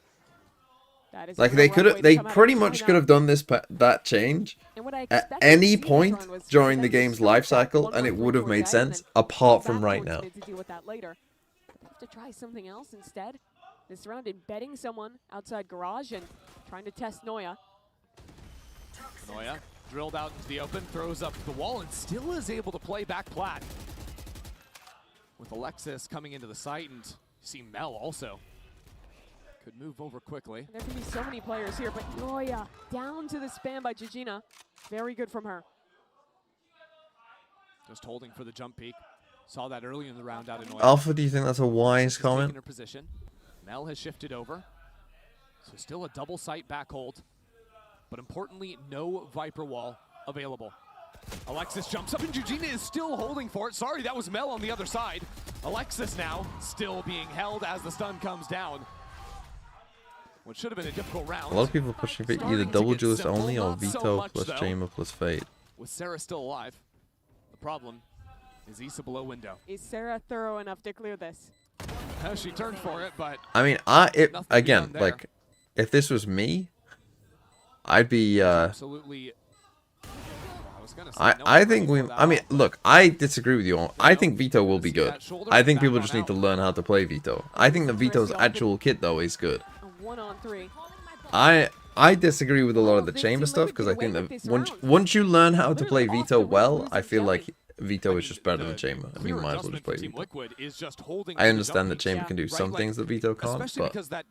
That is Like, a they rough could way have, to they come out of pretty the much timeout. could have done this that change And what I at expected any to see point this run was during for the them to game's start life that cycle, 1-1-3 and it would have made towards A and sense, then apart come from back right towards now. mid to deal with that later. They have to try something else instead. This round embedding someone outside Garage and trying to test Noya. Noya drilled out into the open, throws up the wall, and still is able to play back plat. With Alexis coming into the site, and you see Mel also could move over quickly. There can be so many players here, but Noya down to the spam by Gigina. Very good from her. Just holding for the jump peak. Saw that early in the round out in Noya. Alpha, do you think that's a wise She's taken comment? her position. Mel has shifted over. So still a double site back hold. But importantly, no Viper wall available. Alexis jumps up and Gigina is still holding for it. Sorry, that was Mel on the other side. Alexis now still being held as the stun comes down. What should have been a difficult round. A lot of people pushing for either Starting to double get duelist simple, only or not so Veto much, plus though. Jamer plus Fade. With Sarah still alive. The problem is Issa below window. Is Sarah thorough enough to clear this? She turned for it, but I mean, Nothing to be again, done there. like, if this was me, I'd be, absolutely. I was gonna say no I one think ready we, for that I mean, off. look, I disagree with you on, I think Veto will be See good. that shoulder? I think Back people on just need out. to learn how to play Veto. I think that Veto's actual kit, though, is good. A 1-on-3. I disagree with a lot of the chamber stuff because I think that once you learn how to play Vito well, I feel like Vito is just better than chamber, and you might as well just play Vito. I understand that chamber can do some things that Vito can't, especially but because that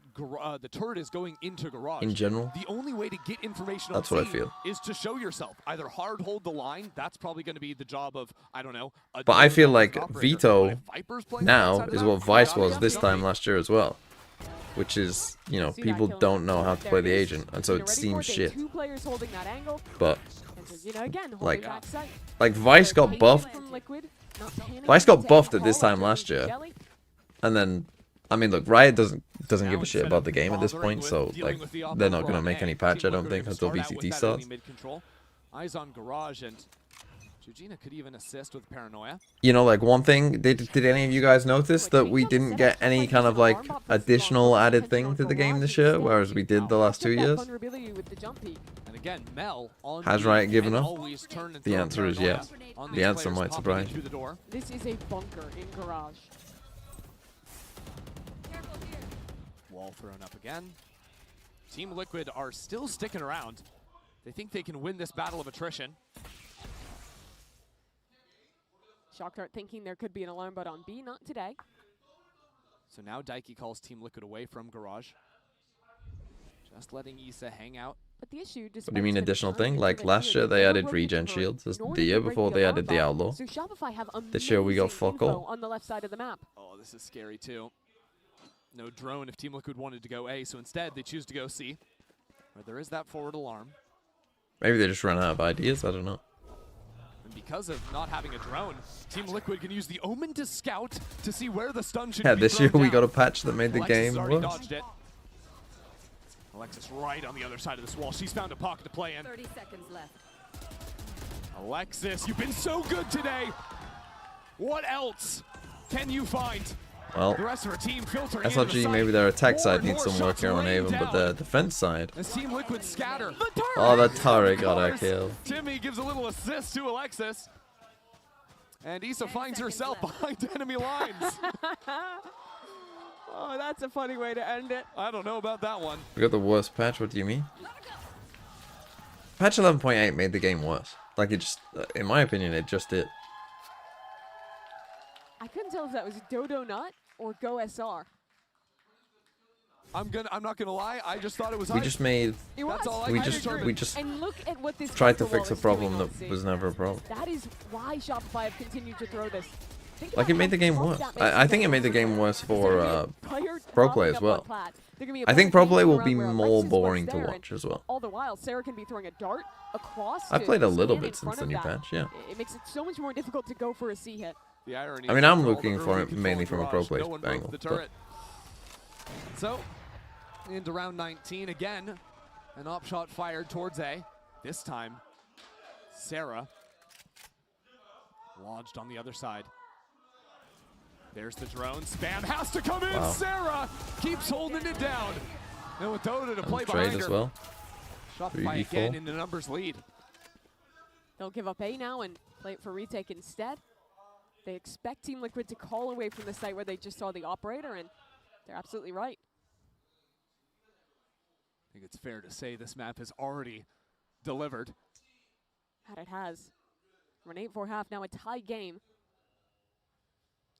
the turret is going into garage. in general, the only way to get information that's on what I feel. is to show yourself. Either hard hold the line. That's probably going to be the job of, I don't know. But I feel like Vito Vito now is what Vice was this time last year as well, which is, you know, people don't know how to play the agent, and so it seems shit. But like Vice got buffed. Vice got buffed at this time last year, and then I mean, look, Riot doesn't give a shit about the game at this point, so like they're not gonna make any patch, I don't think, until VCT starts. Eyes on garage, and Georgina could even assist with paranoia. You know, like one thing, did any of you guys notice that we didn't get any kind of like additional added thing to the game this year, whereas we did the last 2 years? And again, Mel on Has Riot given up? always turn and The throw answer is paranoia yes. on The these answer players might popping surprise in through you. the door. This is a bunker in garage. Wall thrown up again. Team Liquid are still sticking around. They think they can win this battle of attrition. Shocktart thinking there could be an alarm bot on B, not today. So now Daiki calls Team Liquid away from garage. Just letting Issa hang out. But the issue, What do you mean additional thing? Like last year they added regen shields. The year before they added the Outlaw. So Shopify have This year we got amazing fuck all. info on the left side of the map. Oh, this is scary too. No drone if Team Liquid wanted to go A, so instead they choose to go C. Where there is that forward alarm. Maybe they just ran out of ideas, I don't know. And because of not having a drone, Team Liquid can use the Omen to scout to see where the stun should Yeah, be this year thrown we got down. a patch that made the Alexis game already worse. dodged it. Alexis right on the other side of this wall. She's found a pocket to play in. 30 seconds left. Alexis, you've been so good today. What else can you find? Well, The rest of her team filtering into the SRG, site. maybe their attack More side and needs more some work shots here on rained Avon, but down. the defense side. As Team Liquid scatter. Oh, the turret got our kill. Timmy gives a little assist to Alexis. And Issa finds herself behind enemy lines. Oh, that's a funny way to end it. I don't know about that one. We got the worst patch, what do you mean? Patch 11.8 made the game worse. Like, it just, in my opinion, it just did. I couldn't tell if that was Dodo Nut or Go SR. I'm not gonna lie, I just thought it was We hype. just made, It was. That's all I we can just, determine. we just And look at what this tried to buffer fix a wall is problem doing on that C. was never a problem. That is why Shopify have continued to throw this. Think Like, about it made how the game tough worse. that makes I think it the made the game worse for player pro play popping as up well. on plat. They're gonna be a I think better pro play game will around be where more Alexis was boring to there, and watch as well. all the while, Sarah can be throwing a dart across. I've to played a little stand in bit since front the of new that. patch, yeah. It makes it so much more difficult to go for a C hit. The irony I mean, is I'm all the looking for early it control mainly from a pro garage, play no one broke angle, the but- turret. So, into round 19 again. An op shot fired towards A. This time, Sarah lodged on the other side. There's the drone. Spam has to come in. Wow. Sarah keeps holding it down. And with Dodo to play Trade behind as her. well. Shopify 3v4. again in the numbers lead. They'll give up A now and play it for retake instead. They expect Team Liquid to call away from the site where they just saw the operator, and they're absolutely right. I think it's fair to say this map has already delivered. That it has. We're an 8-4 half, now a tie game.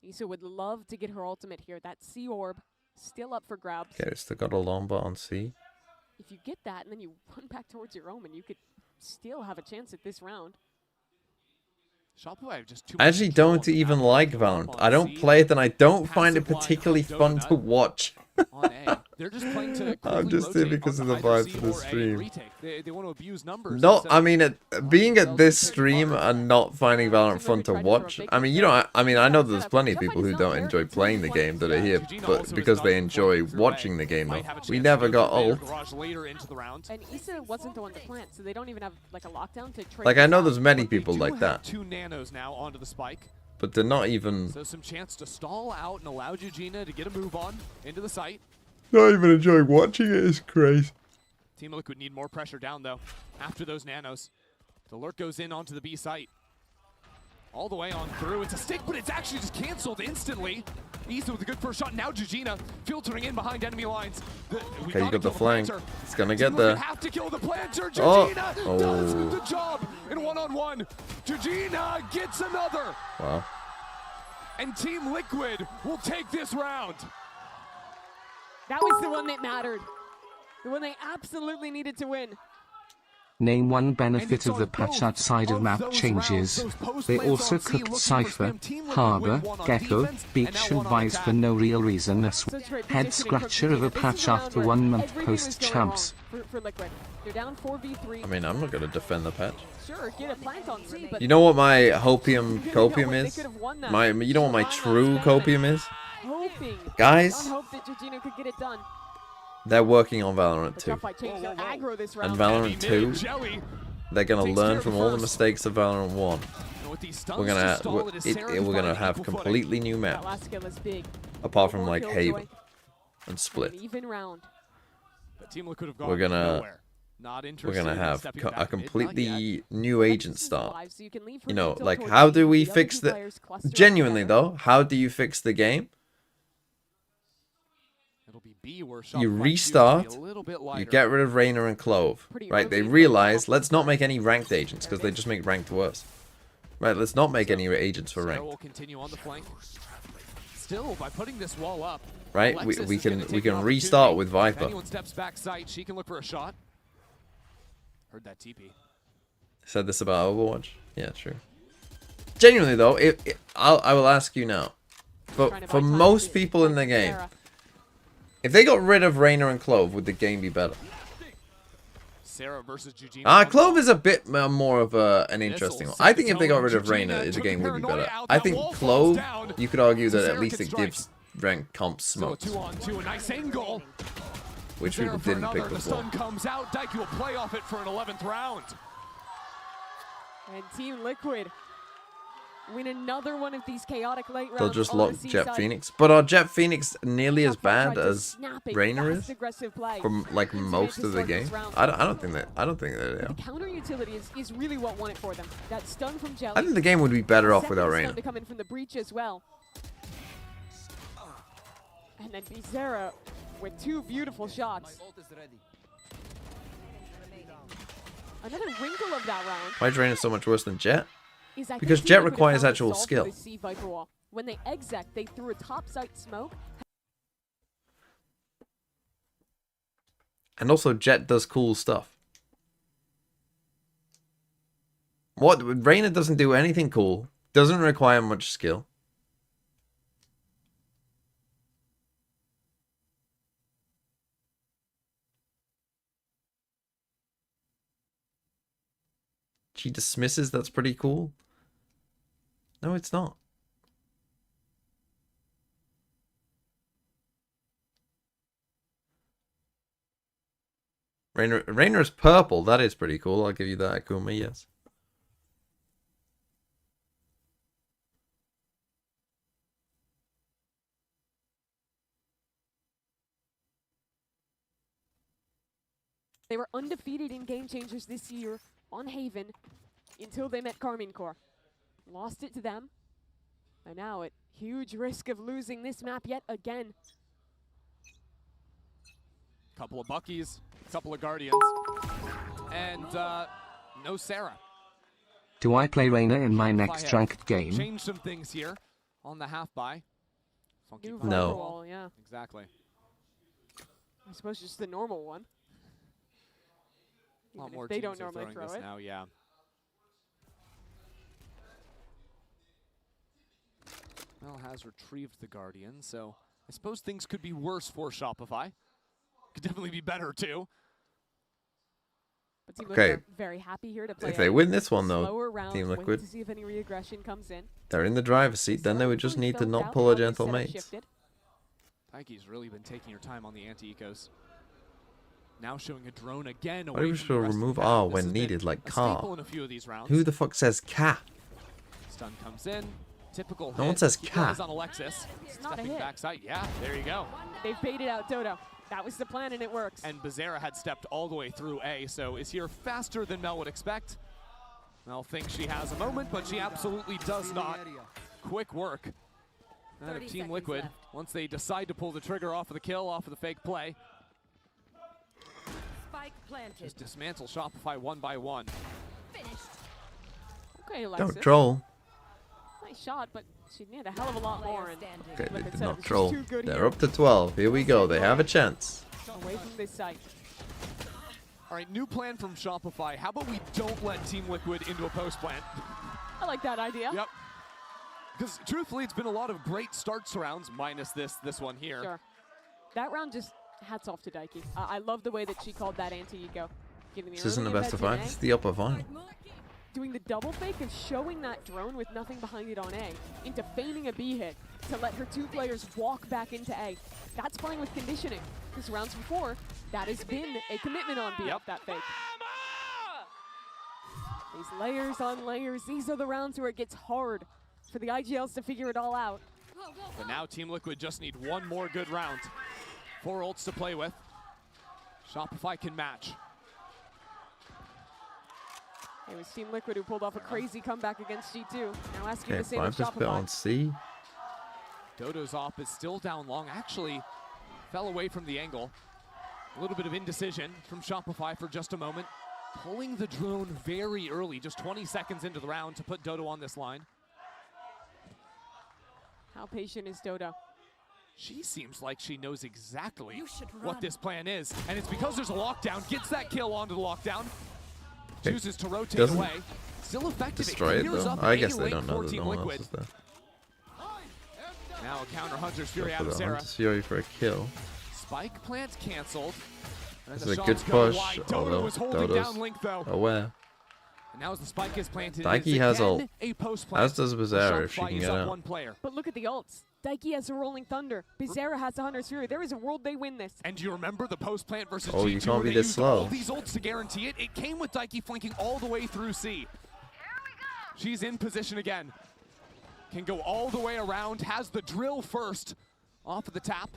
Issa would love to get her ultimate here. That C orb still up for grabs. Okay, still got a Lombard on C. If you get that and then you run back towards your Omen, you could still have a chance at this round. Shopify have just too I much actually control don't on the even map. like They're Valorant. up I on don't C, play it and I don't find it passive line particularly from fun Donut. to watch. on A. They're just playing to I'm quickly just here rotate because of onto the either vibes C of the or A and stream. retake. They want to abuse numbers. No, instead I of mean, being at this stream and not finding Valorant fun to watch. I mean, you know, I mean, I know there's plenty of people who don't enjoy playing the game that are here, but because they enjoy watching the game, though. We never got old. Garage later into the round. And Issa wasn't the one to plant, so they don't even have like a lockdown to trade. Like, I this know out. there's many But they people do like have that, 2 nanos now onto the spike. but they're not even, So some chance to stall out and allow Georgina to get a move on into the site. not even enjoying watching it. It's crazy. Team Liquid need more pressure down, though, after those nanos. The lurk goes in onto the B site. All the way on through. It's a stick, but it's actually just canceled instantly. Issa with a good first shot. Now Jujina filtering in behind enemy lines. Okay, you got the flank. planter. It's gonna get Team there. Liquid have to kill the planter. Oh. Jujina does the job in one-on-one. Jujina gets another. Wow. And Team Liquid will take this round. That was the one that mattered. The one they absolutely needed to win. Name one And benefit it's of the on patch both outside of of map those changes. rounds. Those post They plays also on C cooked looking for Cypher, spam. Team Liquid Harbor, win one on Gecko, defense, and Beach now and one on Vice attack. for no real reason. A Such great head positioning from scratcher of a Jujina. This is patch the round after where 1 month everything was post going champs. wrong for Liquid. They're down 4v3. I mean, I'm not gonna defend the patch. Sure, get a plant on C, but You know what my hopium you know copium what, they is? could have won that. You know what my Should've true run that spam copium is? hoping Guys, on hope that Jujina could get it done. they're working on Valorant But 2. Tough Fight changed their aggro this round. And Valorant Heavy 2, mid, Jelly. they're gonna takes learn care from of all the first. mistakes of Valorant 1. And with these stuns We're to gonna stall it, is Sarah we're gonna finding have equal footing. completely new That maps, last skill is big. apart from More like killjoy Haven and and Split. an even round. But Team Liquid have gone We're gonna nowhere. Not we're interested gonna in have stepping a back mid, not yet. completely new agent Alexis is start. alive, so you can leave her You know, until like towards how the do end. we The other fix two the players cluster up genuinely together. though? How do you fix the game? It'll be B where You Shopify chooses to be restart, a little bit You lighter. get rid of Reyna and Clove. Pretty Right? They early, but realize now- let's not make any ranked agents because they just make ranked worse. Right? Let's not make any agents for Sarah ranked. will continue on the flank. Still, by putting this wall up, Right? Alexis We is gonna can take we the can restart opportunity. with If Viper. anyone steps back sight, she can look for a shot. Heard that TP. Said this about Overwatch. Yeah, true. Genuinely though, I will ask you now. Trying to For buy time most to people in the find game, Sarah. if they got rid of Reyna and Clove, would the game be better? Sarah versus Eugene. Clove is a bit more of an interesting one. I think if they got rid of Reyna, the game would be better. I think Clove, you could argue that at least it gives ranked comps So a smokes, 2-on-2, a nice angle. which Sarah people for didn't pick another. The before. stun comes out. Daiki will play off it for an 11th round. And Team Liquid win another one of these chaotic late rounds. They'll just on the lock C Jet side. Phoenix. But are Jet Phoenix nearly as Tough Fight bad tried to as snap a Reyna fast, is? aggressive play From like into most it to of the start this game? round. I don't think that they are. The counter utility is really what won it for them. That stun from Jelly. I think the game would be better off without Second Reyna. stun to come in from the breach as well. And then Bizarra with two beautiful shots. Another wrinkle of that round Why is Reyna so much worse than Jet? is I think Because Team Jet Liquid have requires found the actual solve for skill. the C Viper wall. When they exec, they threw a top site smoke. And also Jet does cool stuff. What? Reyna doesn't do anything cool. Doesn't require much skill. She dismisses, that's pretty cool. No, it's not. Reyna is purple, that is pretty cool, I'll give you that, Akuma, yes. They were undefeated in Game Changers this year on Haven until they met Carmine Corps. Lost it to them. And now at huge risk of losing this map yet again. Couple of Buckies, couple of Guardians, and no Sarah. Do I play Reyna in my next Shopify ranked have game? changed some things here on the half buy. Funky New Viper No. Viper wall. wall, yeah. Exactly. I suppose just the normal one. A lot Even more if they teams don't are normally throwing throw this it. now, yeah. Mel has retrieved the Guardian, so I suppose things could be worse for Shopify. Could definitely be better too. But Team Okay. Liquid are very happy here to play If they a win this one though, slower round, Team wait Liquid, to see if any reaggression comes in. they're in the driver's seat, then they would just need to not pull a gentle mate. Pike's really been taking her time on the anti-ecos. Now showing a drone again. Why do we away from the should rest of remove the R map. This when has been needed, like a car? staple in a few of these rounds. Who the fuck says cat? Stun comes in. Typical No one hit. says Keep cat. eyes on Alexis. It's not a Stepping hit. backside. Yeah, there you go. They've baited out Dodo. That was the plan and it works. And Bizarra had stepped all the way through A, so is here faster than Mel would expect. Mel thinks she has a moment, but she absolutely does not. Quick work Out of 30 Team seconds Liquid, left. once they decide to pull the trigger off of the kill, off of the fake play, Spike planted. just dismantle Shopify one by one. Finished. Okay, Alexis. Don't troll. Nice shot, but she needed a hell of a lot more. Player And standing. Okay, they Like I did said, not she's troll. too good They're here. up to 12. Here we go. They have a chance. away from this site. All right, new plan from Shopify. How about we don't let Team Liquid into a post plant? I like that idea. Yep. Because truthfully, it's been a lot of great starts rounds, minus this one here. Sure. That round just hats off to Daiki. I love the way that she called that anti-eco. Giving the This isn't the early best of investment five. It's A, the upper final. doing the double fake of showing that drone with nothing behind it on A into feigning a B hit to let her two players walk back into A. That's playing with conditioning. Because rounds before, that has been a commitment on B off that fake. These layers on layers, these are the rounds where it gets hard for the IGLs to figure it all out. But now Team Liquid just need one more good round. 4 ults to play with. Shopify can match. It was Team Liquid who pulled off a crazy comeback against G2. Now asking Okay, the same of 5 to spit on Shopify. C. Dodo's op is still down long. Actually, fell away from the angle. A little bit of indecision from Shopify for just a moment. Pulling the drone very early, just 20 seconds into the round to put Dodo on this line. How patient is Dodo? She seems like she knows exactly You should what run. this plan is. And it's because there's a lockdown. Gets that kill onto the lockdown. Okay. Chooses to rotate Doesn't away. Still effective. Destroy it clears though. up I A guess they lane don't know for that Team no one else Liquid. is there. Now a counter Hunter's Fury Go out for of the Sarah. Hunter's Fury for a kill. Spike plant canceled. And This the is a shots good go push, wide. Dodo although was holding Dodo's down Link though. aware. And now as the spike is planted, Daiki it is has again ult. a post plant. As does Bizarre if she Shopify can is get up out. one player. But look at the ults. Daiki has a Rolling Thunder. Bizarra has a Hunter's Fury. There is a world they win this. And do you remember the post plant versus Oh, G2 you can't where be they this used slow. all these ults to guarantee it? It came with Daiki flanking all the way through C. She's in position again. Can go all the way around. Has the drill first off of the tap.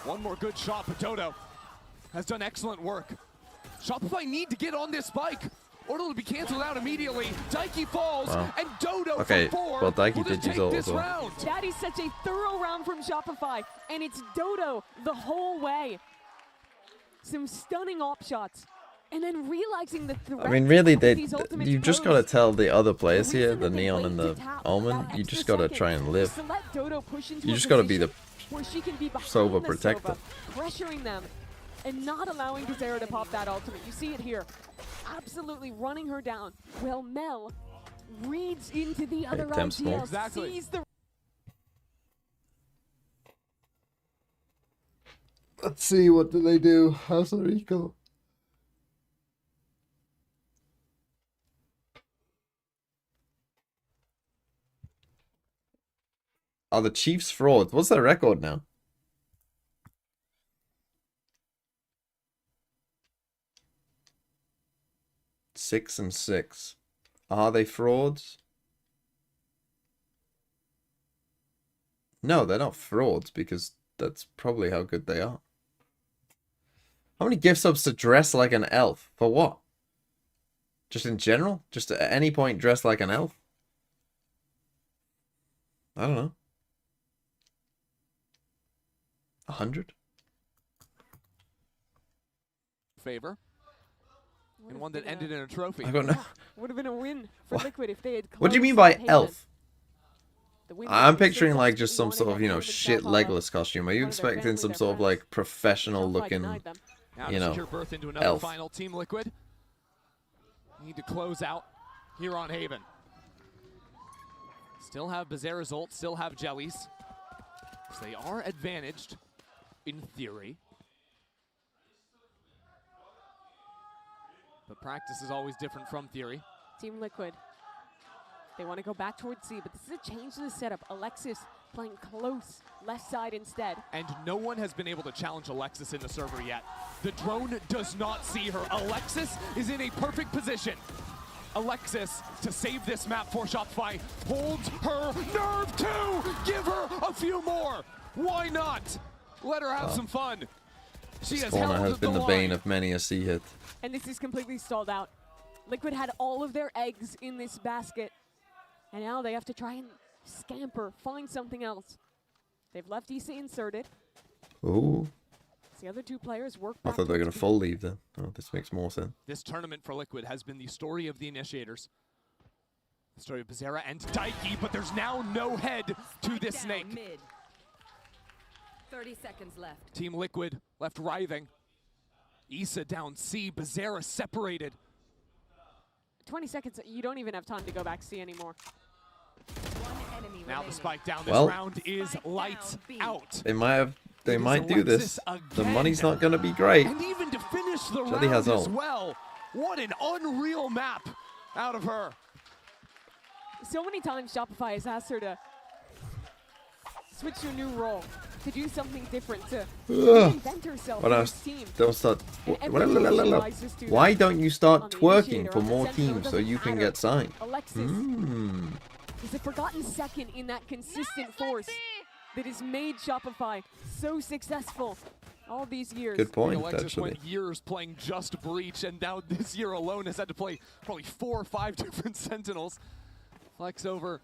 One more good shot, but Dodo has done excellent work. Shopify need to get on this spike or it'll be canceled out immediately. Daiki falls, Wow. and Dodo Okay, for 4 well, Daiki will did just use take ult this as well. round. That is such a thorough round from Shopify, and it's Dodo the whole way. Some stunning op shots, and then realizing the threat. I mean, really, of these ultimates you just gotta pose. tell the other players The here, reason the that they Neon wait and to the tap Almond, that you extra just gotta second try and is live. to let Dodo push into You a just gotta be position the where she can be behind Sova the protector. Sova, pressuring them and not allowing Bizarra to pop that ultimate. You see it here. Absolutely running her down. Well, Mel reads into the other Temp smoke. IGL, Exactly. sees the Let's see, what do they do? How's the Rico? Are the Chiefs frauds? What's their record now? Six and 6. Are they frauds? No, they're not frauds because that's probably how good they are. How many gift subs to dress like an elf? For what? Just in general? Just at any point dress like an elf? I don't know. 100? Favor. And one that ended in a trophy. I don't know. would have been a win for What? Liquid if they had. What do you mean closed by that elf? The win I'm was the picturing six like ups, just some one sort in of, that you know, tournament shit Valhalla. Legolas costume. Are you One of their expecting family, some their sort of friends. like professional Shopify looking, denied them. Now you to know, secure berth into another elf? final. Team Liquid need to close out here on Haven. Still have Bizarre's ult, still have Jellies. So they are advantaged in theory. But practice is always different from theory. Team Liquid. They want to go back towards C, but this is a change to the setup. Alexis playing close left side instead. And no one has been able to challenge Alexis in the server yet. The drone does not see her. Alexis is in a perfect position. Alexis, to save this map for Shopify, holds her nerve too! Give her a few more! Why not? Let her have some fun. She This has corner held has been the line. bane of many a C hit. And this is completely stalled out. Liquid had all of their eggs in this basket. And now they have to try and scamper, find something else. They've left EC inserted. Ooh. The other two players work I back thought they were going towards to full leave then. Oh, this makes more sense. This tournament for Liquid has been the story of the initiators. The story of Bizarra and Daiki, but there's now no head to this snake. Mid. 30 seconds left. Team Liquid left writhing. Issa down C, Bizarra separated. 20 seconds, you don't even have time to go back C anymore. One enemy Now the remaining. spike down. This Well, round is Spike lights down, B. out. They It is might do this. Alexis The again. money's not going to be great. And even to finish the Shelly round has as ult. well. What an unreal map out of her. So many times Shopify has asked her to switch to a new role, to do something different, to reinvent herself What for else? this team. Don't start. And every time she rises to Why that don't you on start the twerking initiator, for on the more sentinel, teams so doesn't you can matter. get signed? Alexis Hmm. is a forgotten second in that consistent force that has made Shopify so successful all these years. Good point, Alexis actually. went years playing just Breach, and now this year alone has had to play probably 4 or 5 different Sentinels. Flex over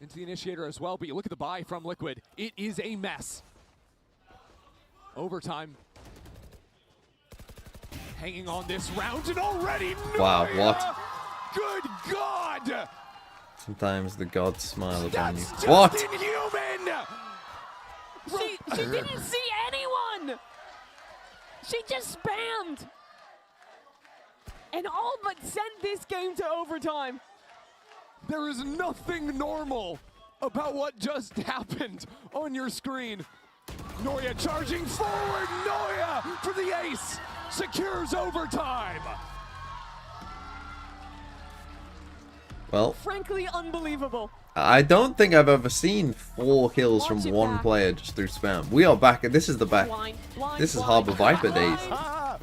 into the initiator as well, but you look at the buy from Liquid. It is a mess. Overtime. Hanging on this round, and already Wow, Noya! what? Good God! Sometimes the gods smile upon you. That's just What? inhuman! She didn't see anyone! She just spammed! And all but sent this game to overtime. There is nothing normal about what just happened on your screen. Noya charging forward. Noya for the ace. Secures overtime. Well, Frankly, unbelievable. I don't think I've ever seen 4 kills from Watch it one back. player just through spam. We are back. This is the back. Blind, blind, This is blind, Harbor Viper days. blind.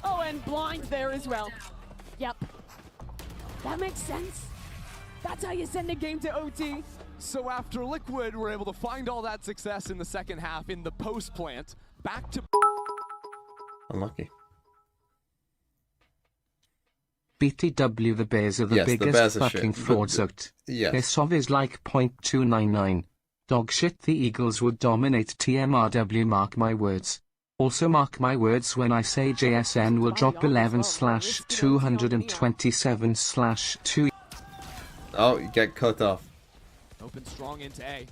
Oh, and blind there as well. Yep. That makes sense. That's how you send a game to OT. So after Liquid were able to find all that success in the second half in the post plant, back to Unlucky. BTW, the Bears are the Yes, the biggest Bears are fucking shit. frauds out. Yes. Their SOV is like .299. Dog shit, the Eagles would dominate TMRW, mark my words. Also mark my words when I say JSN will drop 11/227/2. Oh, you get cut off. open strong into A.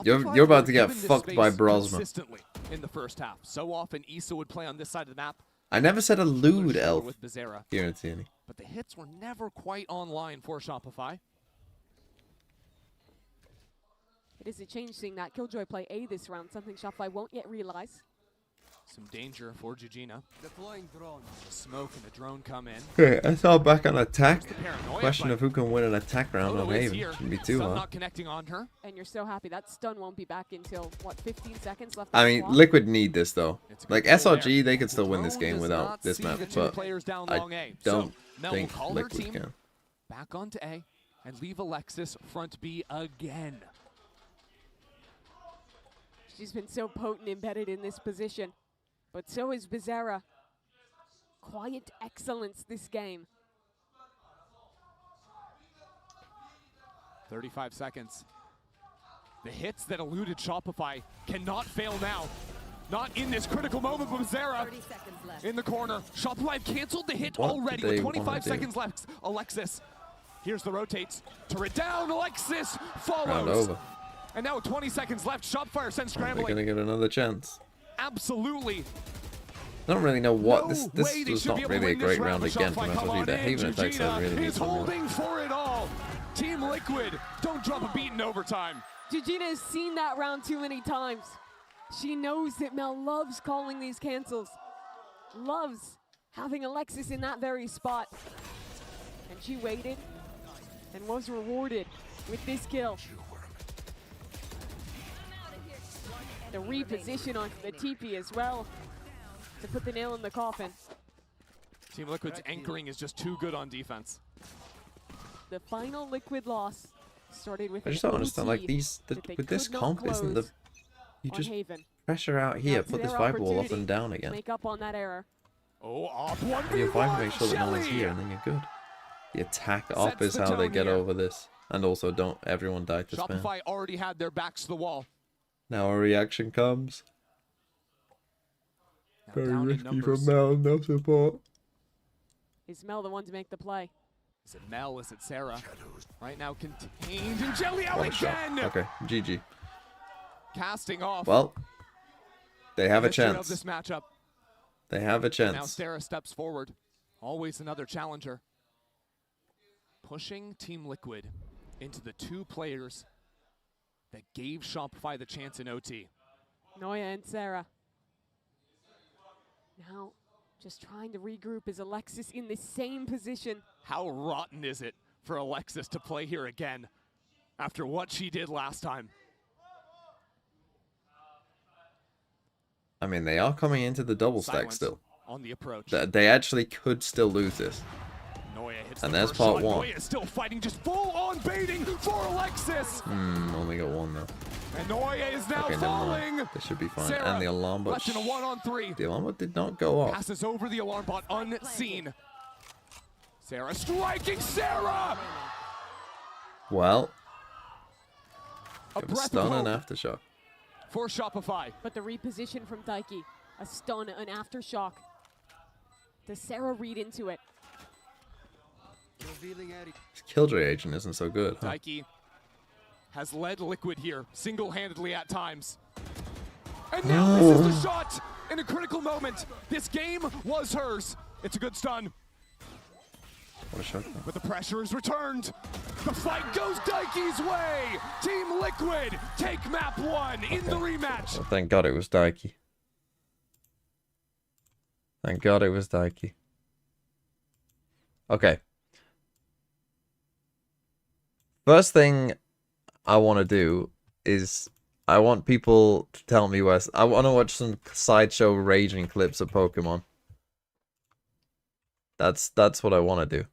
You're about to get Given this fucked by space Brosma. consistently in the first half. So often Issa would play on this side of the map. I never said a lewd Sure elf with Bizarra, here in TNE. but the hits were never quite online for Shopify. It is a change seeing that Killjoy play A this round, something Shopify won't yet realize. Some danger for Jujina. Deploying drone. The smoke and the drone come in. Okay, I saw back on attack. The paranoia, Question but of who can win an attack round on Odo is Haven. here. Shouldn't be too Stun hard. not connecting on her. And you're so happy that stun won't be back until, what, 15 seconds left? I on the mean, clock? Liquid need this though. It's a Like good goal SRG, there. they could still win this Drone game does without not this see map, the two but players down I long A. don't So, Mel think will call her Liquid team can. back onto A and leave Alexis front B again. She's been so potent embedded in this position. But so is Bizarra. Quiet excellence this game. 35 seconds. The hits that eluded Shopify cannot fail now. Not in this critical moment, but Bizarra 30 seconds left. in the corner. Shopify canceled the hit What already did they with 25 wanna do? seconds left. Alexis, here's the rotates. Turret down, Alexis Round follows. over. And now with 20 seconds left, Shopify sends They're scrambling. gonna get another chance. Absolutely. I don't really know what No this way this they was should not be able to really a win this great round, round but again from Shopify, come SRG. on The in. Haven attacks Jujina are really is decent. holding for it all. Team Liquid, don't drop a beat in overtime. Jujina has seen that round too many times. She knows that Mel loves calling these cancels. Loves having Alexis in that very spot. And she waited and was rewarded with this kill. The reposition onto the TP as well to put the nail in the coffin. Team Liquid's anchoring is just too good on defense. The final Liquid loss started with I just an don't understand. OT Like these, that they with this could not comp, isn't the close you on just Haven. pressure out here, That's put this their Viper wall up opportunity and down to again. make up on that error. Oh, off one And your Viper v1, makes sure that no one's Shelly! here, and then you're good. The attack op Sets is the how they tone get here. over this. And also, don't everyone die to spam. Shopify already had their backs to the wall. Now a reaction comes. Now Very down in risky numbers. from Mel, no support. Is Mel the one to make the play? Is it Mel? Is it Sarah? Right now contained in Jelly out What a shot. again. Okay, GG. Casting off. Well, they have a history of chance. this matchup. They have a Now chance. Sarah steps forward. Always another challenger. Pushing Team Liquid into the 2 players that gave Shopify the chance in OT. Noya and Sarah. Now, just trying to regroup. Is Alexis in the same position? How rotten is it for Alexis to play here again after what she did last time? I mean, they are coming into the double stack Silence still. on the approach. They actually could still lose this. Noya hits And the there's first part shot. one. Noya is still fighting, just full on baiting for Alexis. Only got one though. And Noya is now Okay, never falling. mind. This should be fine. Sarah And the alarm bot. left in a 1-on-3. The alarm bot did not go off. Passes over the alarm bot unseen. Sarah striking Sarah. Well, A it was breath stun of and hope aftershock. for Shopify. But the reposition from Daiki. A stun, an aftershock. Does Sarah read into it? This Killjoy agent isn't so good. Huh? Daiki has led Liquid here single-handedly at times. And now this is the shot in a critical moment. This game was hers. It's a good stun, What a shot. but the pressure is returned. The fight goes Daiki's way. Team Liquid take map 1 in the rematch. Well, thank God it was Daiki. Thank God it was Daiki. Okay. First thing I want to do is I want people to tell me where... I want to watch some sideshow raging clips of Pokemon. That's what I want to do.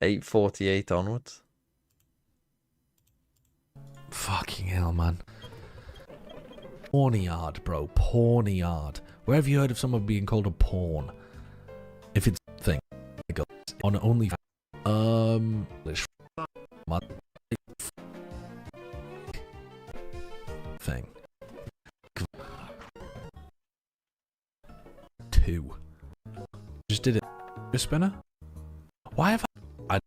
$8.48 onwards. Fucking hell, man. Pornyard, bro. Pornyard. Where have you heard of someone being called a porn? If it's a thing, it goes on OnlyFans. Thing. 2. Just did it. A spinner? Why have I'm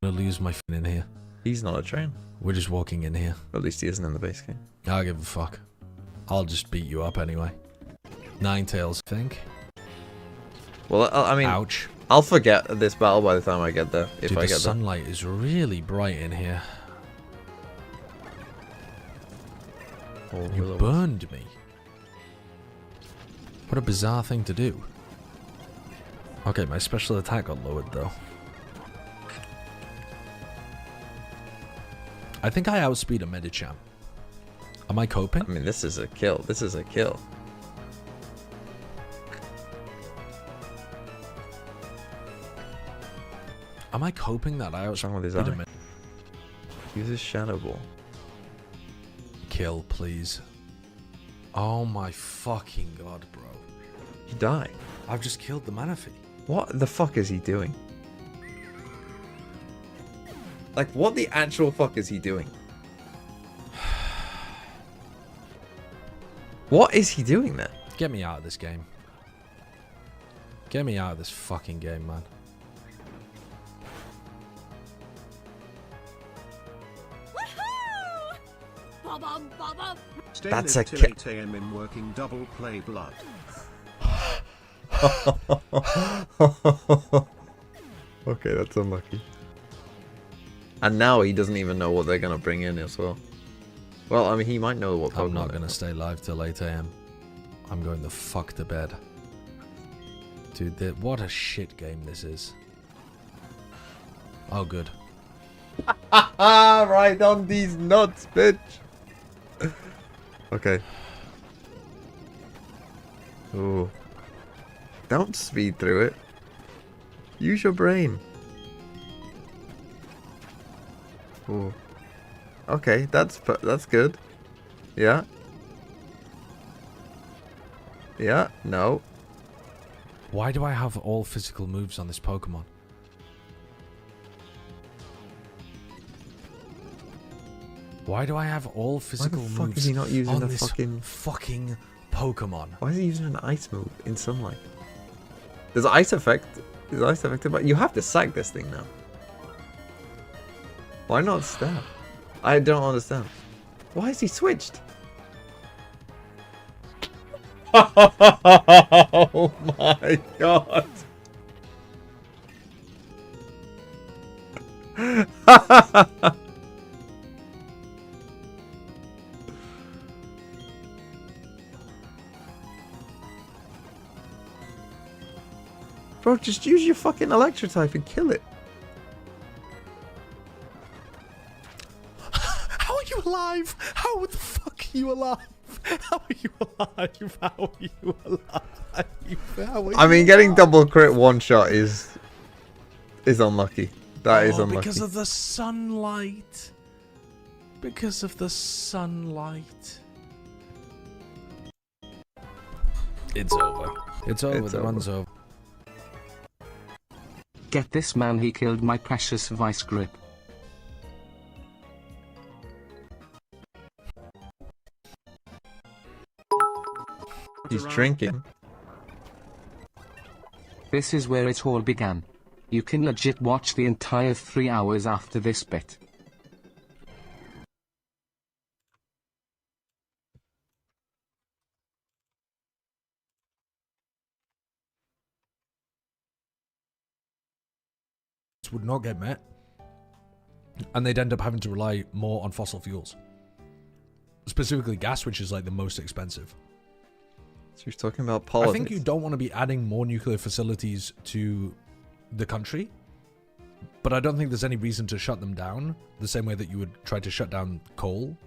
gonna lose my fin in here. He's not a train. We're just walking in here. At least he isn't in the base game. I don't give a fuck. I'll just beat you up anyway. Ninetales, I think. Well, I mean, Ouch. I'll forget this battle by the time I get there. If Dude, I the get there. sunlight is really bright in here. Oh, You Willow. burned me. What a bizarre thing to do. Okay, my special attack got lowered though. I think I outspeed a Medicham. Am I coping? I mean, this is a kill. This is a kill. Am I coping that I What's wrong with his outspeed a eye? Med- Use his Shadow Ball. Kill, please. Oh my fucking god, bro. He died. I've just killed the Manaphy. What the fuck is he doing? Like, what the actual fuck is he doing? What is he doing there? Get me out of this game. Get me out of this fucking game, man. That's a till 8 a.m. in working double play blood. Okay, that's unlucky. And now he doesn't even know what they're gonna bring in as well. Well, I mean, he might know what Pokemon. I'm not they're gonna stay live till 8 a.m. I'm going the fuck to bed. Dude, what a shit game this is. Oh, good. Ah, right on these nuts, bitch. Okay. Ooh. Don't speed through it. Use your brain. Ooh. Okay, that's good. Yeah. Yeah. No. Why do I have all physical moves on this Pokemon? Why do I have all physical moves? Why the fuck is he not using on a this fucking Pokemon? Why is he using an ice move in sunlight? There's ice effect. Is ice affected? But you have to sack this thing now. Why not stab? I don't understand. Why is he switched? Oh my god. Bro, just use your fucking Electrotype and kill it. How are you alive? How the fuck are you alive? How are you alive? How are you alive? I mean, getting double crit one shot is unlucky. That is unlucky. Because of the sunlight. Because of the sunlight. It's over. It's over. The run's over. Get this man, he killed my precious vice grip. He's drinking. This is where it all began. You can legit watch the entire 3 hours after this bit. Would not get met, and they'd end up having to rely more on fossil fuels, specifically gas, which is like the most expensive. So you're talking about politics. I think you don't want to be adding more nuclear facilities to the country, but I don't think there's any reason to shut them down the same way that you would try to shut down coal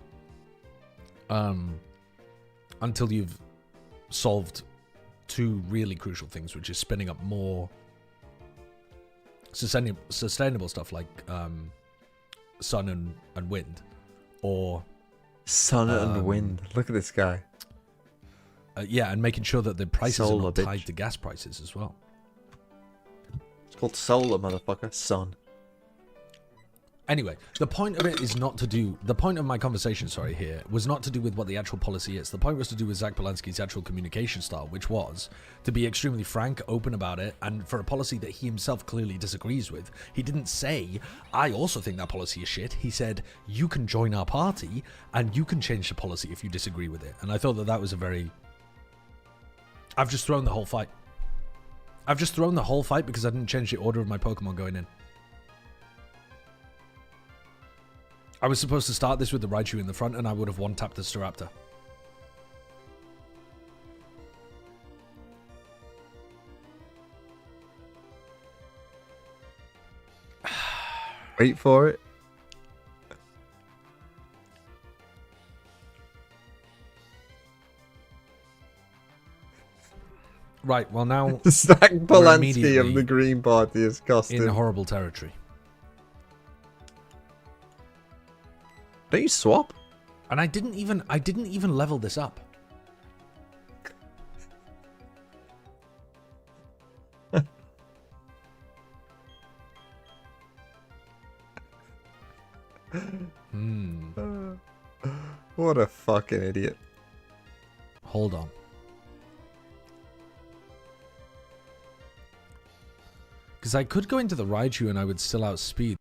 until you've solved two really crucial things, which is spinning up more sustainable stuff like sun and wind, or sun and wind. Look at this guy. Yeah, and making sure that the prices Solar, are not bitch. tied to gas prices as well. It's called solar, motherfucker. Sun. Anyway, the point of it is not to do... The point of my conversation, here, was not to do with what the actual policy is. The point was to do with Zach Polanski's actual communication style, which was to be extremely frank, open about it, and for a policy that he himself clearly disagrees with. He didn't say, I also think that policy is shit. He said, you can join our party, and you can change the policy if you disagree with it. And I thought that that was a very... I've just thrown the whole fight. I've just thrown the whole fight because I didn't change the order of my Pokemon going in. I was supposed to start this with the Raichu in the front, and I would have one-tapped the Staraptor. Wait for it. Right, well now... Zach Polanski of the Green Party is costed. in horrible territory. Don't you swap? And I didn't even level this up. What a fucking idiot. Hold on. Because I could go into the Raichu and I would still outspeed.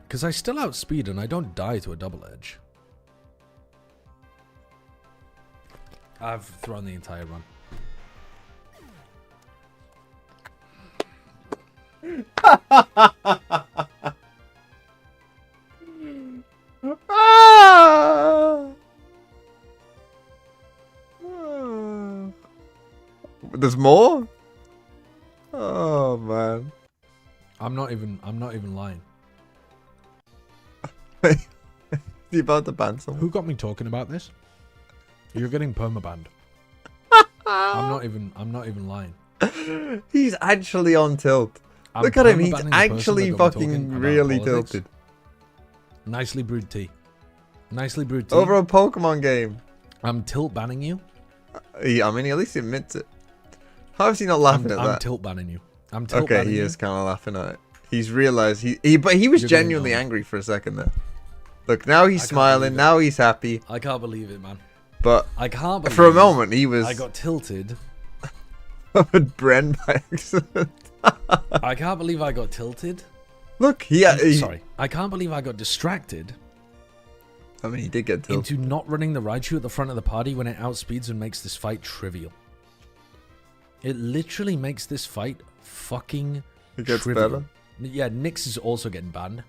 Because I still outspeed and I don't die to a double edge. I've thrown the entire run. There's more? Oh man. I'm not even lying. You about to ban someone? Who got me talking about this? You're getting permabanned. I'm not even lying. He's actually on tilt. Look at him, he's actually fucking really tilted. Nicely brewed tea. Nicely brewed tea. Over a Pokemon game. I'm tilt banning you. Yeah, I mean, at least he admits it. How is he not laughing at that? I'm tilt banning you. I'm tilt banning you. Okay, he is kind of laughing at it. He's realized but he was You're genuinely angry for a second there. Look, now he's smiling. Now he's happy. I can't believe it, man. But I can't believe for a moment he was. I got tilted. Bren by accident. I can't believe I got tilted. Look, sorry. I can't believe I got distracted. I mean, he did get tilted. Into not running the Raichu at the front of the party when it outspeeds and makes this fight trivial. It literally makes this fight fucking It gets trivial. better. Yeah, Nyx is also getting banned.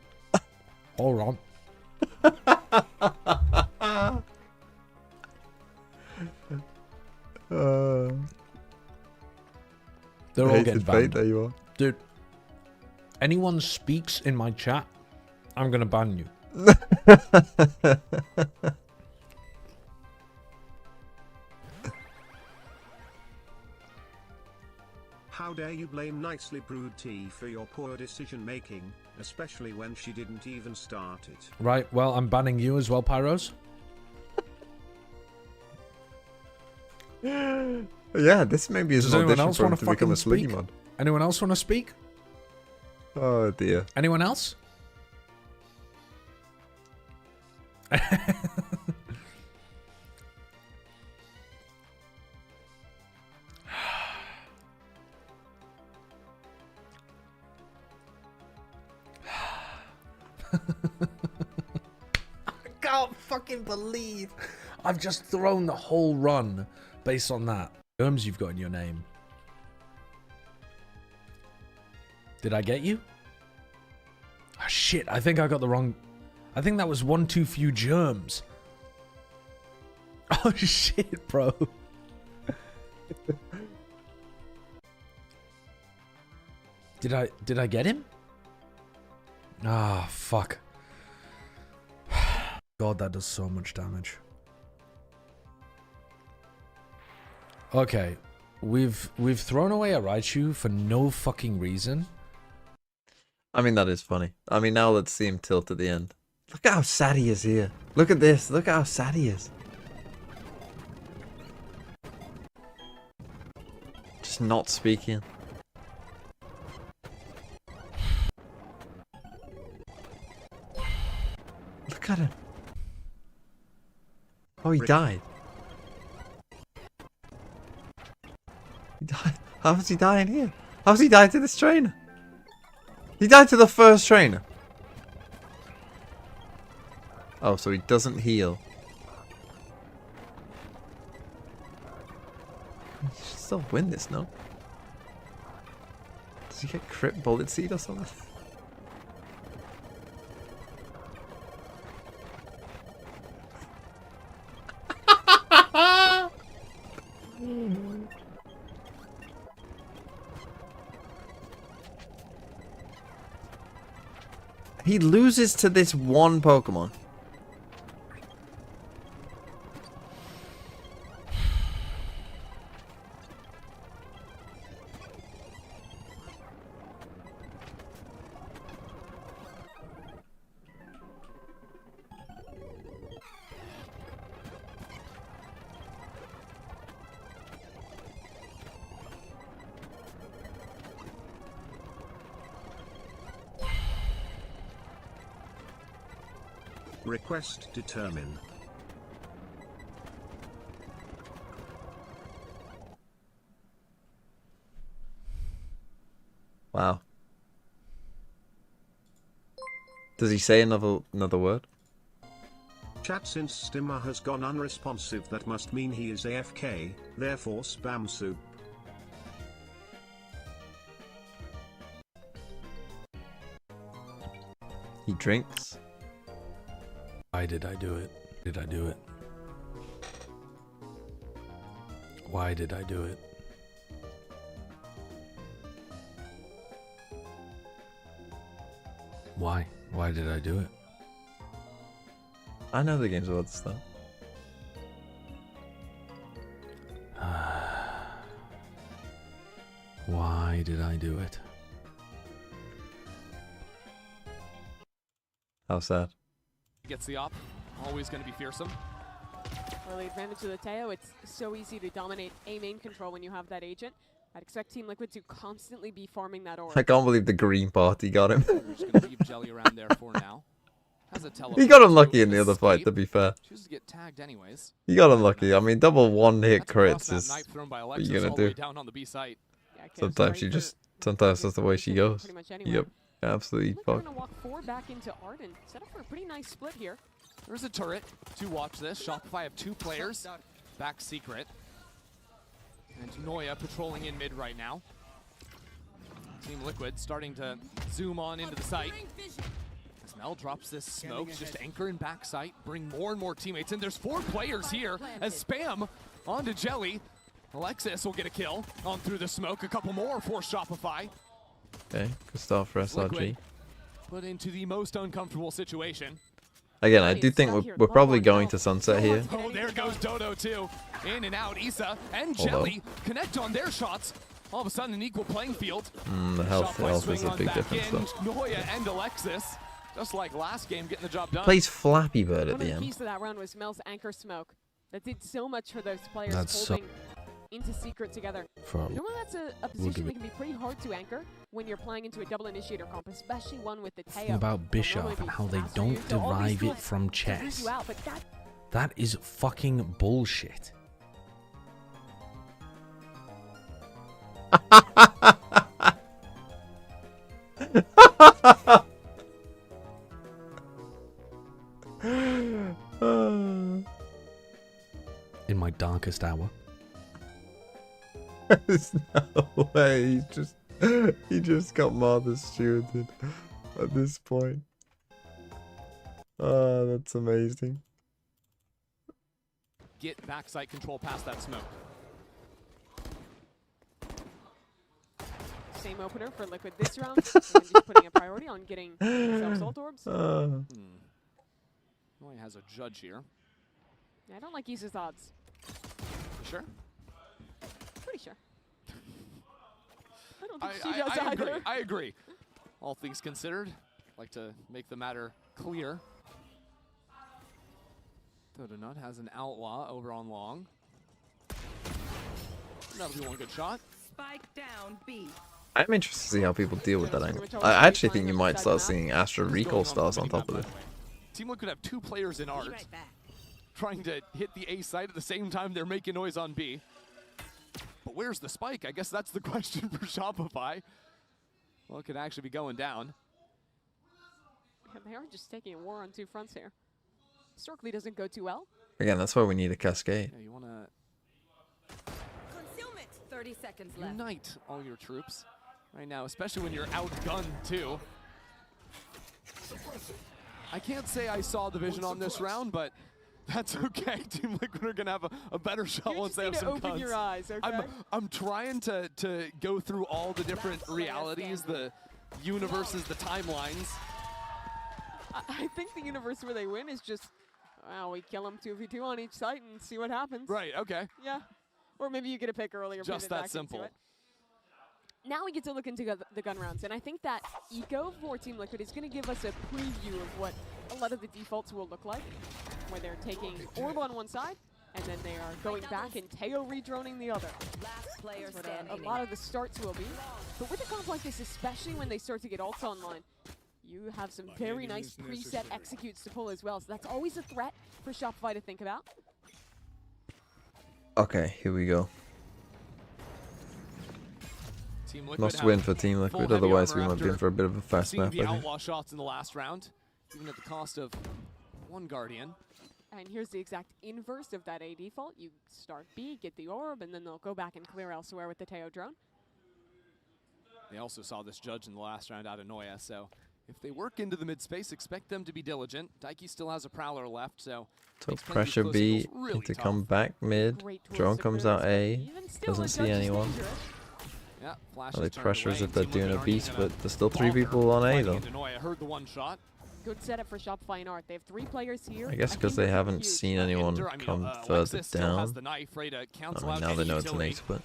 All wrong. They're all getting banned. There you are. Dude, anyone speaks in my chat, I'm gonna ban you. How dare you blame nicely brewed tea for your poor decision making, especially when she didn't even start it. Right, well, I'm banning you as well, Pyros. Yeah, this maybe is Does an anyone audition else for him want to to become a fucking Sliggy speak? mod. Anyone else want to speak? Oh dear. Anyone else? I can't fucking believe I've just thrown the whole run based on that. Terms you've got in your name. Did I get you? Oh, shit, I think I got the wrong... I think that was one too few germs. Oh, shit, bro. Did I get him? Ah, fuck. God, that does so much damage. Okay. We've thrown away a Raichu for no fucking reason. I mean, that is funny. I mean, now let's see him tilt at the end. Look at how sad he is here. Look at this. Look at how sad he is. Just not speaking. Look at him. Oh, he died. He died. How's he dying here? How's he died to this trainer? He died to the first trainer. Oh, so he doesn't heal. He should still win this, no? Does he get crit bullet seed or something? He loses to this one Pokemon. Request determine. Wow. Does he say another word? Chat, since Stimmer has gone unresponsive, that must mean he is AFK, therefore spam soup. He drinks. Why did I do it? Did I do it? Why did I do it? Why? Why did I do it? I know the game's about to start. Why did I do it? How sad. gets the op. Always going to be fearsome. Early advantage of the Teo. It's so easy to dominate A main control when you have that agent. I'd expect Team Liquid to constantly be farming that aura. I can't believe the green party got him. We're just going to leave Jelly around there for now. Has a He got unlucky in the other fight, to be fair. Chooses to get tagged anyways. He got unlucky. I mean, double one-hit That's across crits that is knife thrown by what you Alexis gonna all the way do. down on the B site. Yeah, KRUB's Sometimes ready you for just, sometimes that's the way she goes. pretty much You anywhere. get absolutely Look, they're fucked. gonna walk 4 back into Arden. Set up for a pretty nice split here. There's a turret to watch this. Shopify have 2 players. Back secret. And Noya patrolling in mid right now. Team Liquid starting to zoom on into the site. As Mel drops this smoke, just anchor in back sight, bring more and more teammates in. There's 4 players here as Spam onto Jelly. Alexis will get a kill on through the smoke. A couple more for Shopify. Okay, good start for SRG. Liquid put into the most uncomfortable situation. Again, I do think we're probably going to sunset here. Oh, there goes Dodo too. In and out, Issa and Hold Jelly connect on their shots. All of a sudden, an equal playing field. The health Shopify is swinging a on big back difference, in. though. Noya and Alexis, just like last game, getting the job done. Plays Flappy Bird at One of the the end. keys to that round was Mel's anchor smoke. That did so much for those players That's so- holding into secret together. For Normally that's a give position that it- can be pretty hard to anchor when you're playing into a double initiator comp, especially one with the thing Teo. about They'll Bishop normally and be how they faster than you, don't so all these derive it tools from to root chess. you out, but that That is fucking bullshit. In my darkest hour. There's no way. He just got Martha Stewarded at this point. Oh, that's amazing. Get backside control past that smoke. same opener for Liquid this round. And just putting a priority on getting self-salt orbs. Noya has a judge here. Yeah, I don't like Isa's odds. You sure? Pretty sure. I don't think she does I either. agree. I agree. All things considered, I'd like to make the matter clear. Nut has an outlaw over on long. That'll be one good shot. Spike down B. I'm interested to see how people deal with that angle. I actually think you might start seeing Astra recall stars on top of it. Team Liquid have two players in art trying to hit the A side at the same time they're making noise on B. But where's the spike? I guess that's the question for Shopify. Well, it could actually be going down. Yeah, they are just taking a war on two fronts here. Historically doesn't go too well. Again, that's why we need a cascade. Yeah, you want to Concealment. 30 seconds left. unite all your troops right now, especially when you're outgunned too. I can't say I saw the vision on this round, but that's okay. Team Liquid are gonna have a better shot You once just they have need to some open guns. your eyes, okay? I'm trying to go through all the different realities, the universes, the timelines. I think the universe where they win is just, well, we kill them 2v2 on each site and see what happens. Right, okay. Yeah. Or maybe you get a pick earlier. Just that simple. Now we get to look into the gun rounds, and I think that eco for Team Liquid is going to give us a preview of what a lot of the defaults will look like, where they're taking Orb on one side, and then they are going back and Teo redroning the other. Last player That's what standing. a lot of the starts will be. But with a comp like this, especially when they start to get ults online, you have some very nice preset executes to pull as well. So that's always a threat for Shopify to think about. Okay, here we go. Team Liquid Must have win for Team Liquid, full heavy otherwise we armor might be in after for a bit of a fast seeing map, the I think. outlaw shots in the last round, even at the cost of one Guardian. And here's the exact inverse of that A default. You start B, get the orb, and then they'll go back and clear elsewhere with the Teo drone. They also saw this judge in the last round out of Noya, so if they work into the mid space, expect them to be diligent. Daiki still has a prowler left, so So makes playing these pressure close B equals really to tough. come back mid. Great tools Drone to comes clear out this, but A. even still, Doesn't the see judge is anyone. dangerous. Yeah, Flash Well, is they turned pressure away, as if and they're Team doing a Liquid beast, aren't even but there's still 3 gonna people on A fighting though. into Noya. Heard the one shot. Good setup for Shopify and Art. They have 3 players here. I guess think because they this is haven't huge. seen anyone Ender, I mean, come further Alexis still has down. the knife, ready to I cancel mean, out now they any know it's an utility. ace, but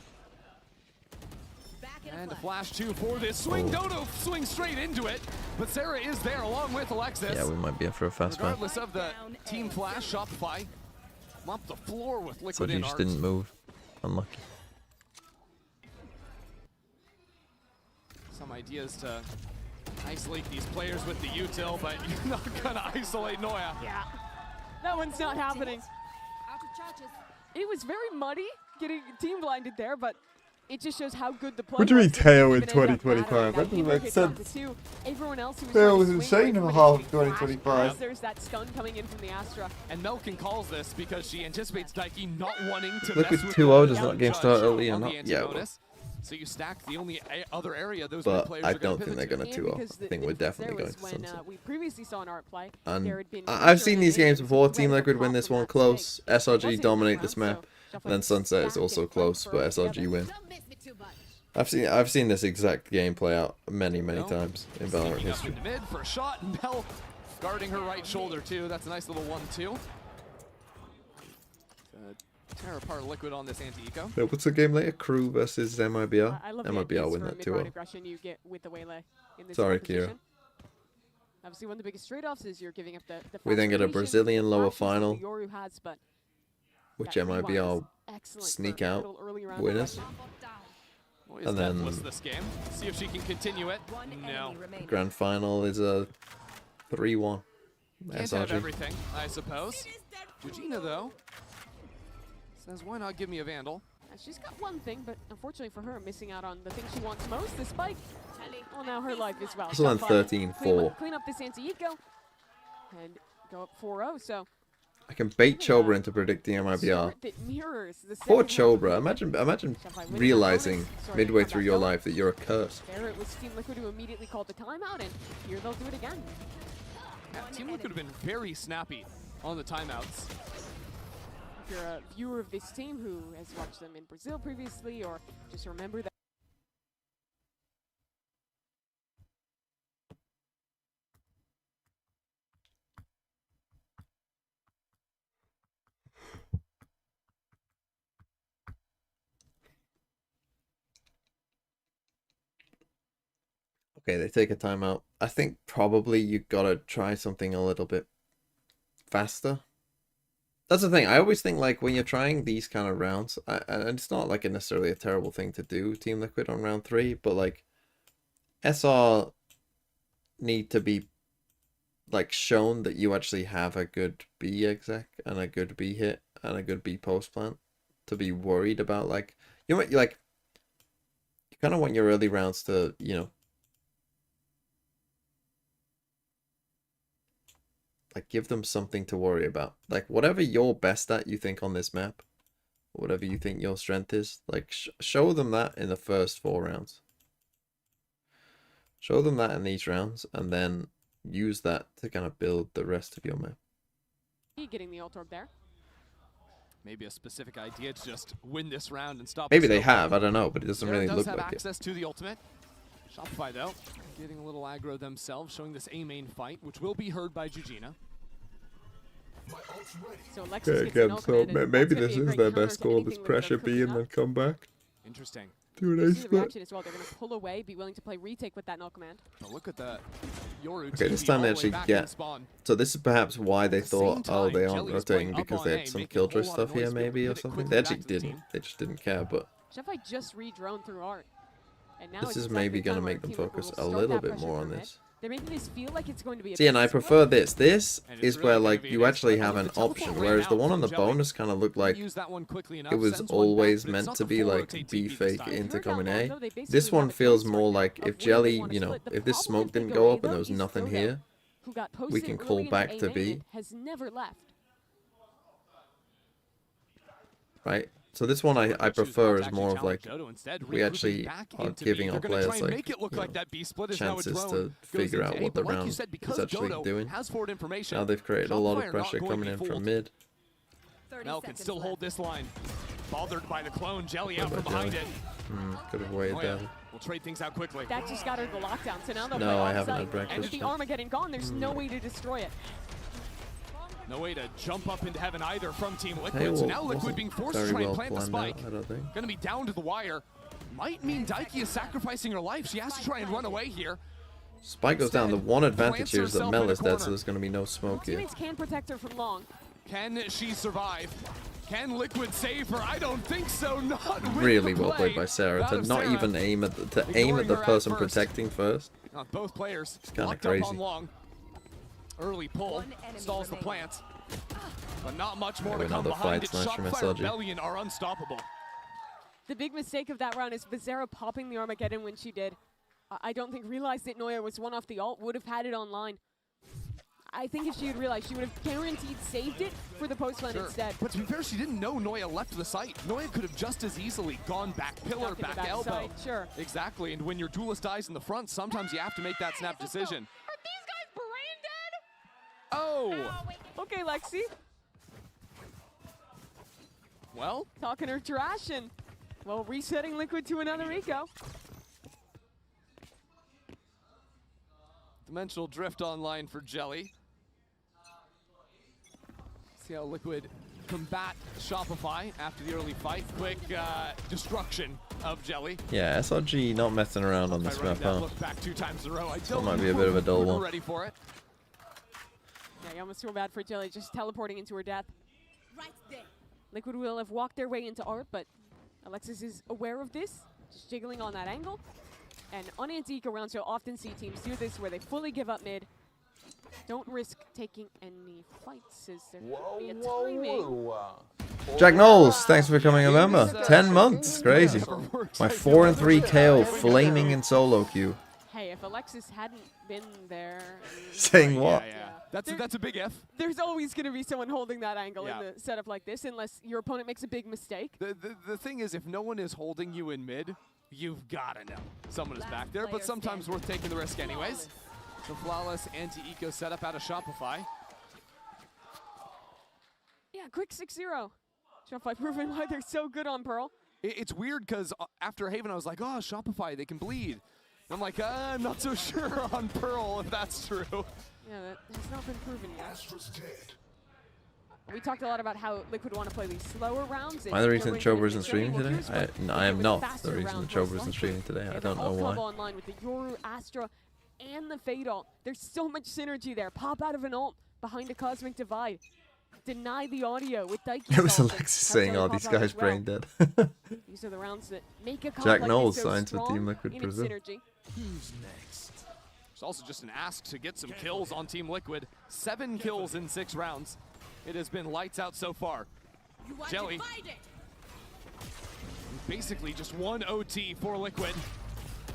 Back And a flash two for this swing. Dodo swings straight into it, but Sarah is there along with Alexis. Yeah, we might be in for a fast match. Regardless of the team flash, Shopify mopped the floor with So Liquid he in just art. didn't move. Unlucky. Some ideas to isolate these players with the util, but you're not gonna isolate Noya. Yeah, that one's not happening. It was very muddy getting team blinded there, but it just shows how good the play What do you mean was. Teo in Even ended up 2025? That mattering. doesn't make Hit down to sense. two. Everyone else who was Teo trying was to swing insane away in from it, half getting flashed 2025. as there's that stun coming in from the Astra. And Melkin calls this because she anticipates Daiki not wanting to Liquid mess with 2-0 the does not young game judge start early or on the not? Yeah, anti-bonus. So you stack the only other area those But players I are gonna don't think pivot they're to. going to And 2-0. because I think the we're difference definitely there going was to when, sunset. we previously saw an art play. And there had been I've pressure seen in these the games mid, before. so Team right Liquid at the win top this from one that close. stake. SRG Wasn't dominate around, this so map. Shopify And then Sunset is stacked also and close, fight but for SRG together. win. I've seen this exact game play out many times in Valorant Sneaking up history. into mid for a shot, and Mel guarding her right shoulder too. That's a nice little 1-2. Tear apart Liquid on this anti-eco. Yeah, what's the game later? KRUB versus MIBR. I love the MIBR ideas win for that mid-round 2-0. aggression you get with the Waylay in this Sorry, competition. Kira. Obviously, one of the biggest trade-offs is you're giving up the We then get a fast Brazilian rotation, lower flashes that final, Yoru has, but which that rewind is MIBR excellent sneak for out little early round winners. aggression. Noya's And then- deathless this game. See if she can continue it. No. Grand final is a 3-1. Can't have SRG. everything, I suppose. Regina, though, says, why not give me a Vandal? She's got one thing, but unfortunately for her, missing out on the thing she wants most, the spike. Well, now her life as well. This one Shopify 13-4. Clean up this anti-eco and go up 4-0. So I can bait Chobra into predicting MIBR. start that mirrors the Poor second half of the Chobra. game. Imagine Shopify winning that realizing bonus. Sorry, midway come through back your up. life that you're a curse. There it was Team Liquid who immediately called the timeout, and here they'll do it again. Yeah, Team Liquid have been very snappy on the timeouts. If you're a viewer of this team who has watched them in Brazil previously, or just remember that. Okay, they take a timeout. I think probably you gotta try something a little bit faster. That's the thing. I always think like when you're trying these kind of rounds, and it's not like necessarily a terrible thing to do, Team Liquid on round 3, but like SR need to be like shown that you actually have a good B exec and a good B hit and a good B post plant to be worried about. Like you kind of want your early rounds to, you know, like give them something to worry about. Like whatever you're best at, you think on this map, whatever you think your strength is, like show them that in the first 4 rounds. Show them that in these rounds, and then use that to kind of build the rest of your map. Getting the ult orb there. Maybe a specific idea to just win this round and stop. Maybe the they snowball. have, I don't know, but it doesn't Sarah really does look have like it. access to the ultimate. Shopify though, getting a little aggro themselves, showing this A main fight, which will be heard by Jujina. So Alexis Okay, gets an again, so ultimate, and maybe that's this gonna be a is great their counter best to call, anything this Liquid are pressure B cooking and up. then come back. Interesting. Do an You ace see the split. reaction as well. They're going to pull away, be willing to play retake with that null command. But look at the Yoru Okay, this TV time all they the way actually back get- in spawn. So this is perhaps why they At the same thought, oh, they time, aren't Jelly is rotating playing up because on they A, had some making a killjoy whole lot of stuff here noise, maybe being or able to something. quickly They back actually to the didn't. team. They just didn't care, but Shopify just re-drone through art. And now this it's is exactly maybe the going to time make them where Team Liquid focus will a start little that bit pressure more on from mid. this. They're making this feel like it's going to be a See, and I big split. prefer this. This And is it's where really like gonna be you an actually extra. have Look, an the teleport option, right whereas the now one on from the Jelly. bonus kind of looked like Use that one quickly enough, it was sends one back, always but it's meant not to the be full like rotate B TP this fake time. into Third coming round, A. though, they basically This one have a feels choice more right like now if of where they Jelly, wanna you know, split. The if this problem smoke if they didn't go go A, up and there though, was is nothing Dodo, here, who got we posted can early call into back A to main B. and has never left. right? So this one I Choose not prefer to is actually more of challenge like Dodo, instead we regrouping actually back are into giving B. our They're gonna try players and like make it look you like know, that B split is now a chances drone to goes figure into out A, what but the like you round said, is because actually Dodo doing. has forward information. Now they've created a lot Shopify of are pressure not going coming to in be from fooled. mid. 30 Mel can seconds still left. hold this line. Bothered by the clone, Jelly out What from about behind Jelly? it. Could have waited Oh, there. yeah. We'll trade things out quickly. That just got her the lockdown. So now they'll No, play I off haven't site. had breakfast And with the yet. Armageddon gone, there's no way to destroy it. No way to jump up into heaven either from Team Liquid. Hey, So well, now Liquid wasn't being forced to very try and well plant the planned spike. out, I don't think. Gonna be down to the wire. might mean Daiki is sacrificing her life. She has to try and run away here. Spike goes down. The one advantage plants here is that herself Mel in a is dead, so corner. there's going to be no smoke here. Teammates can protect her from long. Can she survive? Can Liquid save her? I don't think so. Not with Really the well play played by Sarah to out of not Sarah. even aim at the her person at first. protecting first. Both players kinda locked crazy. up on long. Early pull One enemy stalls the remaining. plant, but not much more Yeah, to come another behind fight it. snatch from Shopfire SRG. Rebellion are unstoppable. The big mistake of that round is Vizera popping the Armageddon when she did. I don't think realized that Noya was one off the ult, would have had it online. I think if she had realized, she would have guaranteed saved it for the post lane instead. But to be fair, she didn't know Noya left the site. Noya could have just as easily gone back pillar, Knocked in the back elbow. backside, sure. Exactly, and when your duelist dies in the front, sometimes you have to make that snap decision. Are these guys brain dead? Oh! Okay, Lexi. Well, Talking her trash and, well, resetting Liquid to another eco. Dimensional Drift online for Jelly. See how Liquid combat Shopify after the early fight. Quick destruction of Jelly. Yeah, SRG not messing around on this By running map, that huh? look back 2 times in a row. I That don't might be a know bit of a if dull we're one. ready for it. Yeah, you almost feel bad for Jelly just teleporting into her death. Right there. Liquid will have walked their way into art, but Alexis is aware of this, just jiggling on that angle. And on anti-eco rounds, you'll often see teams do this where they fully give up mid. Don't risk taking any fights, as there could be a timing. Jack Knowles, thanks for becoming a member. 10 months, crazy. My 4 and 3 KO flaming in solo queue. Hey, if Alexis hadn't been there... Saying what? Yeah. That's a big F. There's always going to be someone holding that angle Yeah. in the setup like this, unless your opponent makes a big mistake. The thing is, if no one is holding you in mid, you've got to know someone is back there, but player sometimes standing. worth taking the risk anyways. So flawless anti-eco setup out of Shopify. Yeah, quick 6-0. Shopify proving why they're so good on Pearl. It's weird because after Haven, I was like, oh, Shopify, they can bleed. I'm like, I'm not so sure on Pearl if that's true. Yeah, that has not been proven yet. We talked a lot about how Liquid want to play these slower rounds. Am I the reason Chober isn't streaming Well, today? here's what No, I am with not faster the reason rounds Chober versus isn't streaming today. I They don't have know the ult combo why. online with the Yoru, Astra, and the Fatal. There's so much synergy there. Pop out of an ult behind a Cosmic Divide. Deny the audio with Daiki. It was Salts, and Alexis have saying, Jelly oh, pop these out guys as well. brain dead. These are the rounds that make a comp Jack like Knowles this so signs with strong Team Liquid in its Brazil. synergy. Who's next? It's also just an ask to get some kills on Team Liquid. 7 kills in 6 rounds. It has been lights out so far. Jelly. Basically just 1 OT for Liquid.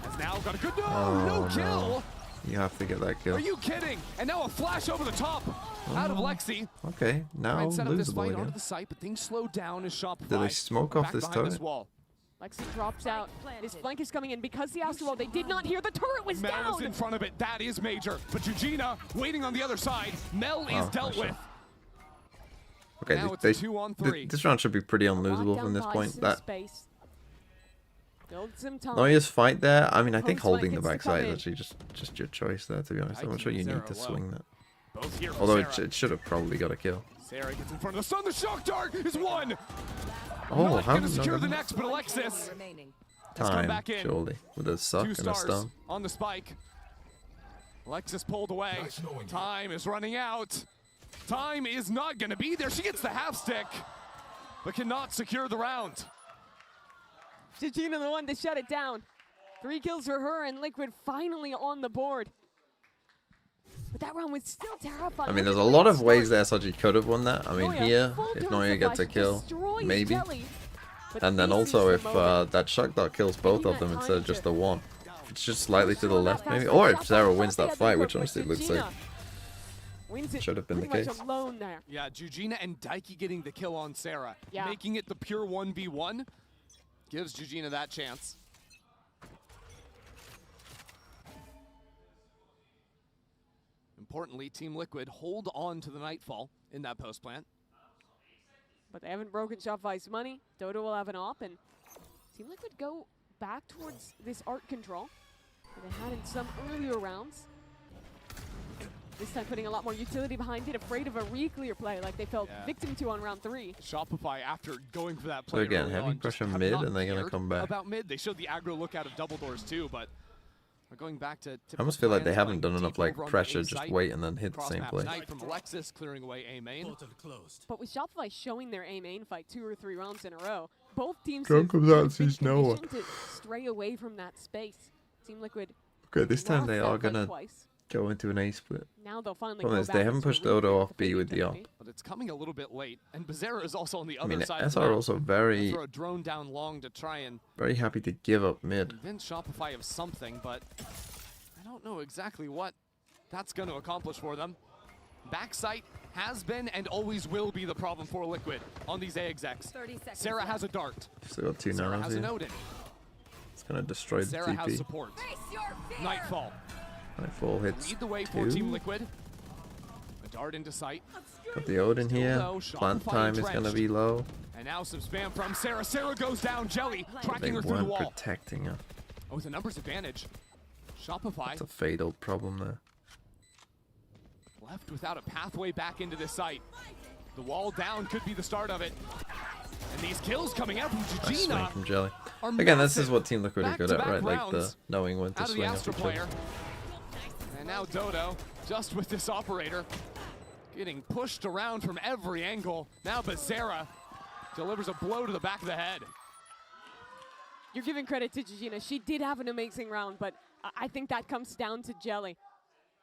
Has now got a good no kill. You have to get that kill. Are you kidding? And now a flash over the top out of Lexi. Okay, now Try and set up this losable fight again. onto the site, but things slow down as Shopify. Did they smoke off back this behind turret? wall. Lexi drops out. This flank is coming in because the Astro Wall. They did not hear the turret was Mel is down. in front of it. That is major. But Eugenia waiting on the other side. Mel is dealt nice with. Okay, Now it's a 2-on-3. this round should be pretty unlosable Lockdown from this buys point. some That space. Build some time. Noya's fight there. I mean, I think Post flank holding the gets to come backside is in. actually just your choice there. To be honest, I'm not Daiki sure you and need Sarah to low. swing that. Both here for Although Sarah. it should have probably got a kill. Sarah gets in front of the sun. The shock dart is won. Oh, Not how going to did secure not the get next, but Alexis Remaining. has come time? back in. Surely with a suck 2 and a stars stun. on the spike. Alexis pulled away. Time is running out. Time is not going to be there. She gets the half stick, but cannot secure the round. Gigina the one to shut it down. 3 kills for her, and Liquid finally on the board. But that round was still terrifying. I mean, Look there's at a the lot way of it ways starts. that SRG could have won that. I mean, Noya, here, full if turret Noya gets a flash, kill, destroys maybe. Jelly. But And then this also is the if moment. that shock dart kills both of them instead of just the one. If it's just slightly to the left maybe. Fast Or shot if Sarah by wins that Shopify, fight, but which honestly looks like Gigina wins it should have been the pretty much case. alone there. Yeah, Eugenia and Daiki getting the kill on Sarah. Yeah. Making it the pure 1v1 gives Eugenia that chance. Importantly, Team Liquid hold on to the Nightfall in that post plant. But they haven't broken Shopify's money. Dodo will have an op, and Team Liquid go back towards this art control that they had in some earlier rounds. This time putting a lot more utility behind it, afraid of a re-clear play like they fell victim to on round 3. Shopify, after going for that So play again, early heavy on, just pressure have mid, not and they're gonna cared come back. about mid. They showed the aggro look out of double doors too, but we're going back to I almost feel like they plans, haven't going done enough deep like over on the pressure, A just site. wait and then hit the same Cross-map place. Knight from Alexis clearing away A main. But with Shopify showing their A main fight 2 or 3 rounds in a row, both teams Drunk have comes out been and sees no one. conditioned to stray away from that space. Team Liquid Okay, this time lost they that are fight gonna twice. go into an A split. Now they'll finally Problem go is, back they haven't into pushed re-clear Odo off with B the with the op. TLB. But it's coming a little bit late, and Becerra is also on the I other mean, side of the SR map. also very, Throw a drone down long to try and very happy to give up mid. convince Shopify of something, but I don't know exactly what that's going to accomplish for them. Backside has been and always will be the problem for Liquid on these A execs. 30 seconds Sarah left. has a dart. Still got 2 Sarah nanos has an here. Odin. It's gonna destroy the Sarah has TP. support. Face your fear. Nightfall. Nightfall hits Lead the way for 2. Team Liquid. A dart into sight. Got the Odin Still here. though, Plant Shopify time is gonna entrenched. be low. And now some spam from Sarah. Sarah goes down. Jelly They tracking her through the weren't wall. protecting her. Oh, with a numbers advantage. Shopify It's a fatal problem there. left without a pathway back into this site. The wall down could be the start of it. And these kills coming out from Nice swing Jujina from Jelly. are Again, this massive. is what Team Liquid are good at, Back-to-back right? Like the rounds knowing when to out of the swing up Astra each player. other. And now Dodo, just with this operator, getting pushed around from every angle. Now Becerra delivers a blow to the back of the head. You're giving credit to Jujina. She did have an amazing round, but I think that comes down to Jelly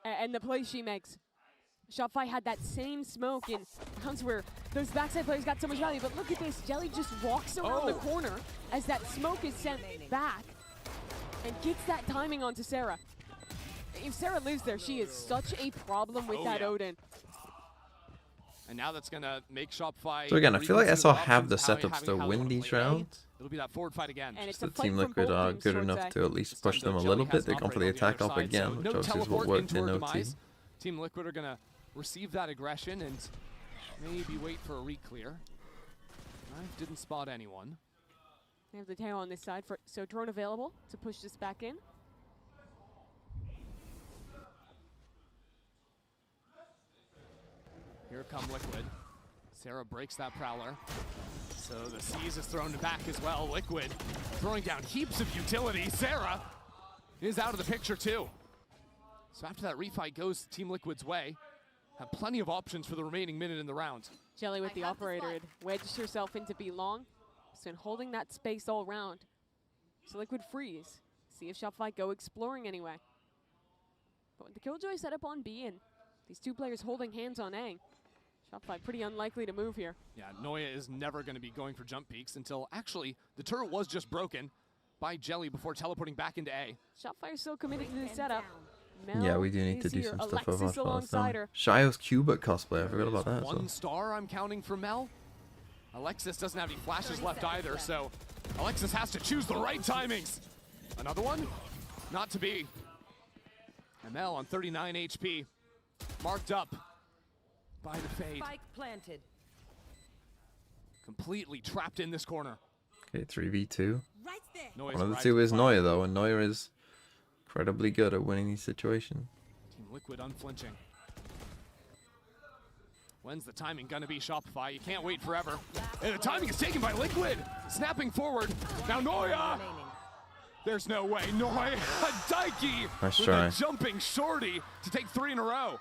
and the play she makes. Shopify had that same smoke in rounds where those backside players got so much value, but look at this. Jelly just walks around the corner as that smoke is sent back and gets that timing onto Sarah. If Sarah lives there, she is such a problem with that Odin. And now that's gonna make Shopify. So again, I feel like reconsider SR have the options, how setups they to wanna win play these A. rounds. It'll be that forward fight again. And it's The a fight Team from Liquid both are teams good towards enough A. to at least This time, push though, them a Jelly little has bit. an They've gone for the operator on attack other up side, again, so which no obviously is what teleport worked into in her OT. demise. Team Liquid are gonna receive that aggression and maybe wait for a re-clear. Knife didn't spot anyone. They have the tail on this side, so drone available to push this back in. Here come Liquid. Sarah breaks that Prowler. So the Seize is thrown back as well. Liquid throwing down heaps of utility. Sarah is out of the picture too. So after that refight goes Team Liquid's way, have plenty of options for the remaining minute in the round. Jelly with the operator had wedged herself into B long, so holding that space all round. So Liquid freeze. See if Shopify go exploring anyway. But with the Killjoy set up on B and these two players holding hands on A, Shopify pretty unlikely to move here. Yeah, Noya is never going to be going for jump peaks until actually the turret was just broken by Jelly before teleporting back into A. Shopify is still committed to this setup. Mel Yeah, we do need to is do here. some stuff Alexis with alongside her. Shios Cubit cosplay, I forgot about There's that. One So. star I'm counting for Mel. Alexis doesn't have any flashes left either, so Alexis has to choose the right timings. Another one? Not to be. And Mel on 39 HP, marked up by the fade. Spike planted. Completely trapped in this corner. Okay, 3v2. Right there. Noya's One of the arrived two at is the Noya though, and Noya is incredibly good at winning these situations. Team Liquid unflinching. When's the timing gonna be, Shopify? You can't wait forever. And the timing is taken by Liquid. Snapping forward. Now Noya! Remaining. There's no way. Noya, Daiki Nice with try. a jumping shorty to take 3 in a row.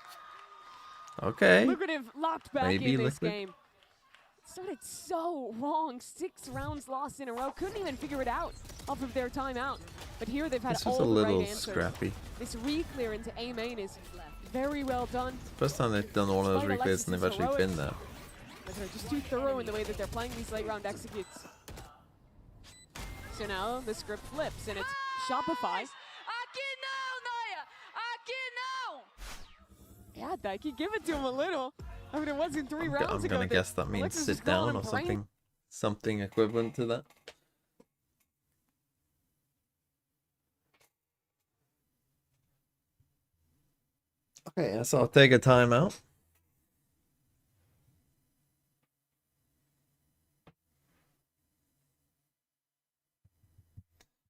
Okay. Lucrative locked back Maybe in this Liquid. game. It started so wrong. 6 rounds lost in a row. Couldn't even figure it out off of their timeout. But here they've had This was all a the little right answers. scrappy. This re-clear into A main is very well done. First time they've done one of those Despite reclays and they've Alexis's actually been there. But they're just too thorough in the way that they're playing these late round executes. So now the script flips and it's Shopify. Yeah, Daiki, give it to him a little. I mean, it wasn't 3 rounds I'm ago. gonna guess that means Alexis sit was calling down him or brain. something equivalent to that. Okay, so I'll take a timeout.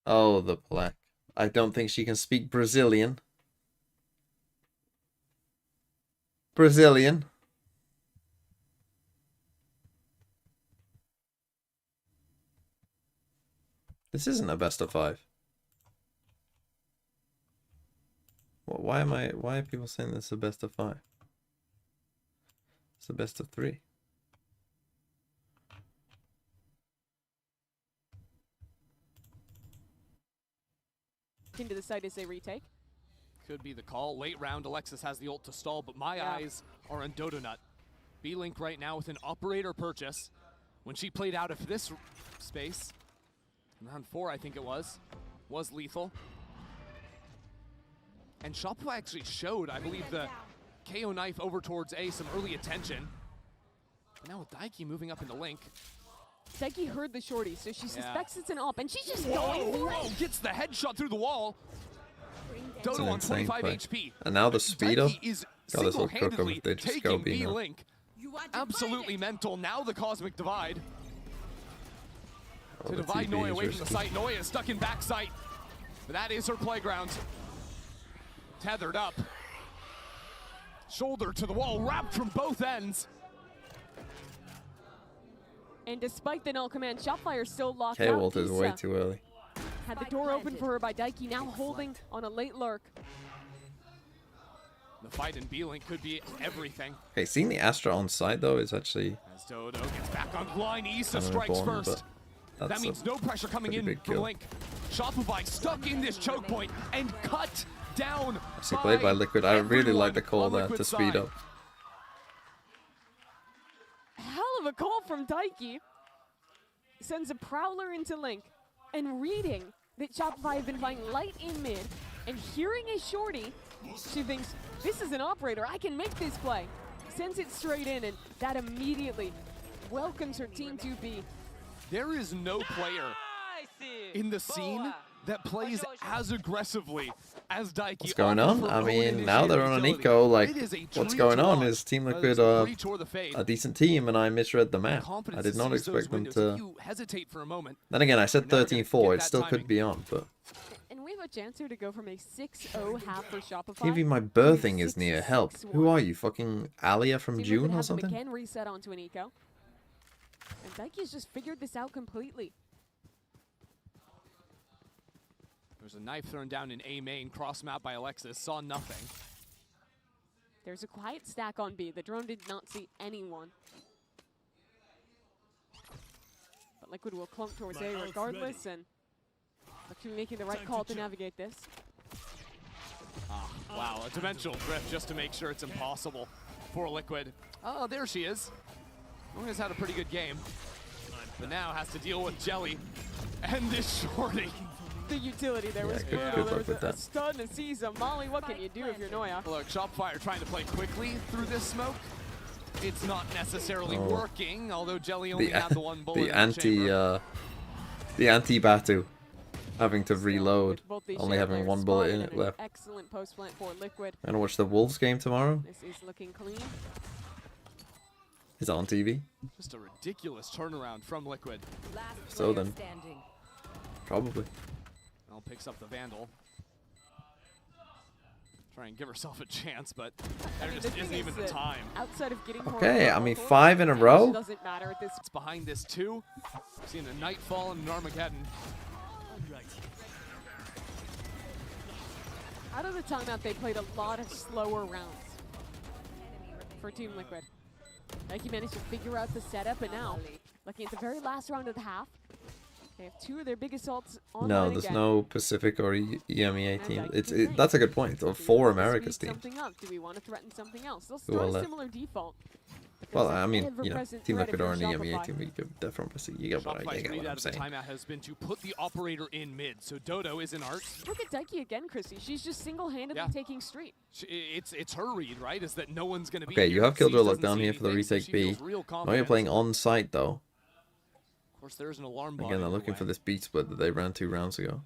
Oh, the plaque. I don't think she can speak Brazilian. Brazilian. This isn't a best of 5. Well, why are people saying this is a best of 5? It's a best of 3. Into the site as they retake. Could be the call. Late round, Alexis has the ult to stall, but my eyes are on Dodonut. B-Link right now with an operator purchase. When she played out of this space, round 4 I think it was lethal. And Shopify actually showed, I believe, the KO knife over towards A, some early attention. Now with Daiki moving up into Link. Daiki heard the shorty, so she suspects it's an op, and she's just going for it. Gets the headshot through the wall. It's Dodo an on insane 25 play. HP. And now the speed up. Daiki is God, this will cook up single-handedly if they just go taking B now. B-Link. Absolutely mental. Now the Cosmic Divide. Oh, To the divide TB Noya is away from the risky. site. Noya is stuck in backside. But that is her playground. Tethered up. Shoulder to the wall, wrapped from both ends. And despite the null command, Shopfire still locked out. K-Walt is way Issa too early. had the door open for her by Daiki, now holding on a late lurk. The fight in B-Link could be everything. Okay, seeing the Astra on site though is actually As Dodo gets back on line, Issa kind of strikes important, first. but That that's means a no pressure coming pretty in big from kill. Link. Shopify stuck in this choke point and cut down. Actually played by Liquid. I really like the call on there Liquid's to speed side. up. Hell of a call from Daiki. Sends a Prowler into Link, and reading that Shopify have been playing light in mid, and hearing a shorty, she thinks, this is an operator, I can make this play. Sends it straight in, and that immediately welcomes her team to B. There is no player in the scene that plays as aggressively as Daiki. What's going on? I mean, now they're on an eco. Like, what's going on is Team Liquid a decent team, and I misread the map. I did not expect them to. Hesitate for a moment. Then again, I said You're never gonna 13-4. get It that still timing. could be on, but And we have a chance here to go from a 6-0 half for Shopify. maybe my birthing is near. Help. Who are you? Fucking Alia from Team June Liquid or has them something? again reset onto an eco. And Daiki's just figured this out completely. There's a knife thrown down in A main, cross map by Alexis, saw nothing. There's a quiet stack on B. The drone did not see anyone. But Liquid will clunk towards A regardless, and actually making the right call to navigate this. Wow, a dimensional drift just to make sure it's impossible for Liquid. Oh, there she is. Noya's had a pretty good game, but now has to deal with Jelly and this shorty. The utility there was good- brutal. good There luck was with a that. stun, a seize, a molly. What can you do if you're Noya? Look, Shopify trying to play quickly through this smoke. It's not necessarily working, although Jelly only had the one bullet in the chamber. The anti-Batu having to reload, With both these only shared having players one bullet in spotted it and an left. Excellent post plant for Liquid. I'm gonna watch the Wolves game tomorrow. This is looking clean. Is it on TV? Just a ridiculous turnaround from Liquid. Last So player then. standing. Probably. Mel picks up the Vandal. Try and give herself a chance, but there I mean, just the isn't thing even is the that time. Outside of getting Okay, I mean, horizontal, 5 in a damage row? doesn't matter at this. It's behind this too. Seeing a Nightfall and an Armageddon. Out of the timeout, they played a lot of slower rounds for Team Liquid. Nike managed to figure out the setup, and now, looking at the very last round of the half, they have two of their biggest ults online No, there's again. no Pacific or EMEA And team. Daiki's That's a good point. Do we Four want to Americas speed teams. something up? Do we want to threaten something else? They'll Who start are a left? similar default. but Well, there's I an mean, ever-present Team threat Liquid if or an you're EMEA Shopify. team, you get different Pacific. You get what Shopify's I'm read out of the saying. timeout has been to put the operator in mid. So Dodo is in art. Look at Daiki again, Chrissy. She's just single-handedly Yeah. taking street. It's her read, right? Is that no one's going to be Okay, here. you have Killjoy Seas locked doesn't down see here for the anything, so retake she B. feels real Now you're confident. playing on site though. Of course, there's an alarm bot Again, they're in her looking way. for this beat split that they ran 2 rounds ago.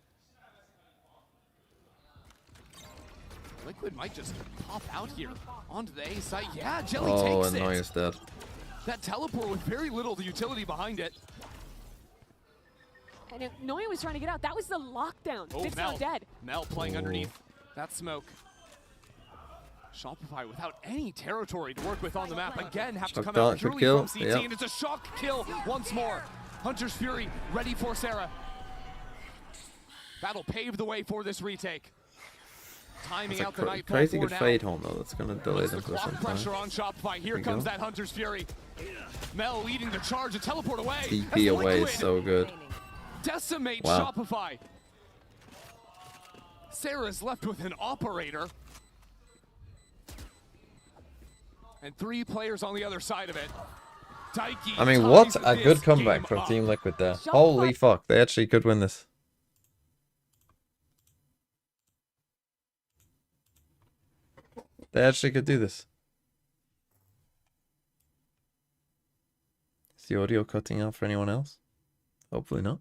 Liquid might just pop out here onto the A site. Yeah, Jelly Oh, takes and it. Noya's dead. That teleport with very little utility behind it. And if Noya was trying to get out, that was the lockdown. Oh, It's Mel. now dead. Mel playing underneath that smoke. Shopify without any territory to work with on the map. Again, have to Shock come dart, out good purely kill. from CT, Yep. and it's a shock kill once more. Hunter's Fury ready for Sarah. That'll pave the way for this retake. Timing That's out a the Nightfall crazy for good now. fade home though. That's gonna delay Puts them the for some clock time. pressure on Shopify. Here we comes go. that Hunter's Fury. Mel leading the charge, a teleport away. TP as away Liquid is so good. decimate Wow. Shopify. Sarah's left with an operator. And 3 players on the other side of it. Daiki I mean, ties what a this good comeback game from up. Team Liquid there. Holy fuck, they actually could win this. They actually could do this. Is the audio cutting out for anyone else? Hopefully not.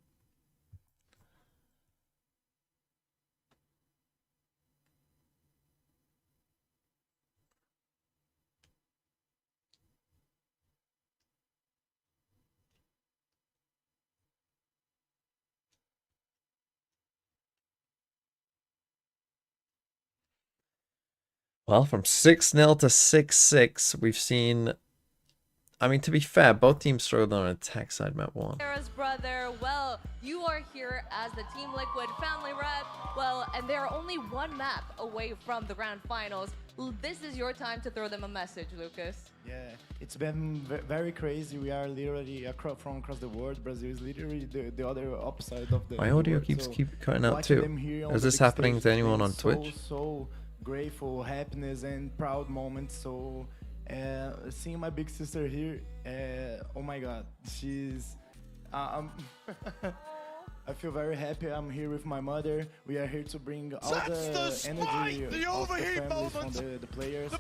Well, from 6-0 to 6-6, we've seen... I mean, to be fair, both teams struggled on attack side map 1. Sarah's brother, well, you are here as the Team Liquid family rep. Well, and they're only one map away from the grand finals. This is your time to throw them a message, Lucas. Yeah, it's been very crazy. We are literally from across the world. Brazil is literally the other upside of the My audio world. keeps So cutting out watching too. them here on Is the this big happening stage to has anyone been on Twitch? So grateful, happiness, and proud moments. So seeing my big sister here, oh my God, she's. I feel very happy. I'm here with my mother. We are here to bring all the energy of the families from the players.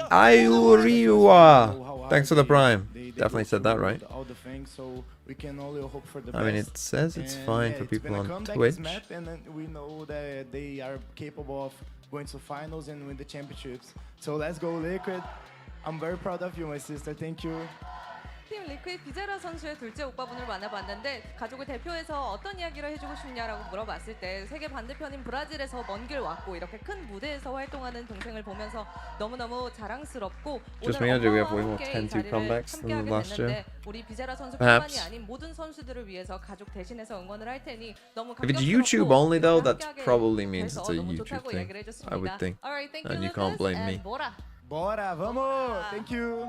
Ayuriwa. Thanks for the prime. Definitely said that right. All the things, so we can only hope for the I mean, best. it says it's And fine yeah, for it's people been a on comeback Twitch. map, and then we know that they are capable of going to finals and win the championships. So let's go, Liquid. I'm very proud of you, my sister. Thank you. 팀 리퀴드 비제라 선수의 둘째 오빠분을 만나봤는데 가족을 대표해서 어떤 이야기를 해주고 싶냐라고 물어봤을 때 세계 반대편인 브라질에서 먼 길 왔고 이렇게 큰 무대에서 활동하는 동생을 보면서 너무너무 자랑스럽고 Just 오늘 imagine we 엄마와 have way more 함께 이 10-2 자리를 comebacks than 함께하게 last year. 됐는데 우리 비제라 선수뿐만이 Perhaps. 아닌 모든 선수들을 위해서 가족 대신해서 응원을 할 테니 너무 If it's YouTube 감격스럽고 only though, that 함께하게 probably means 돼서 it's a 너무 YouTube 좋다고 thing. 얘기를 해줬습니다. I would think. Alright, thank And you Lucas, can't blame and me. Bora. Bora, vamos! Thank you.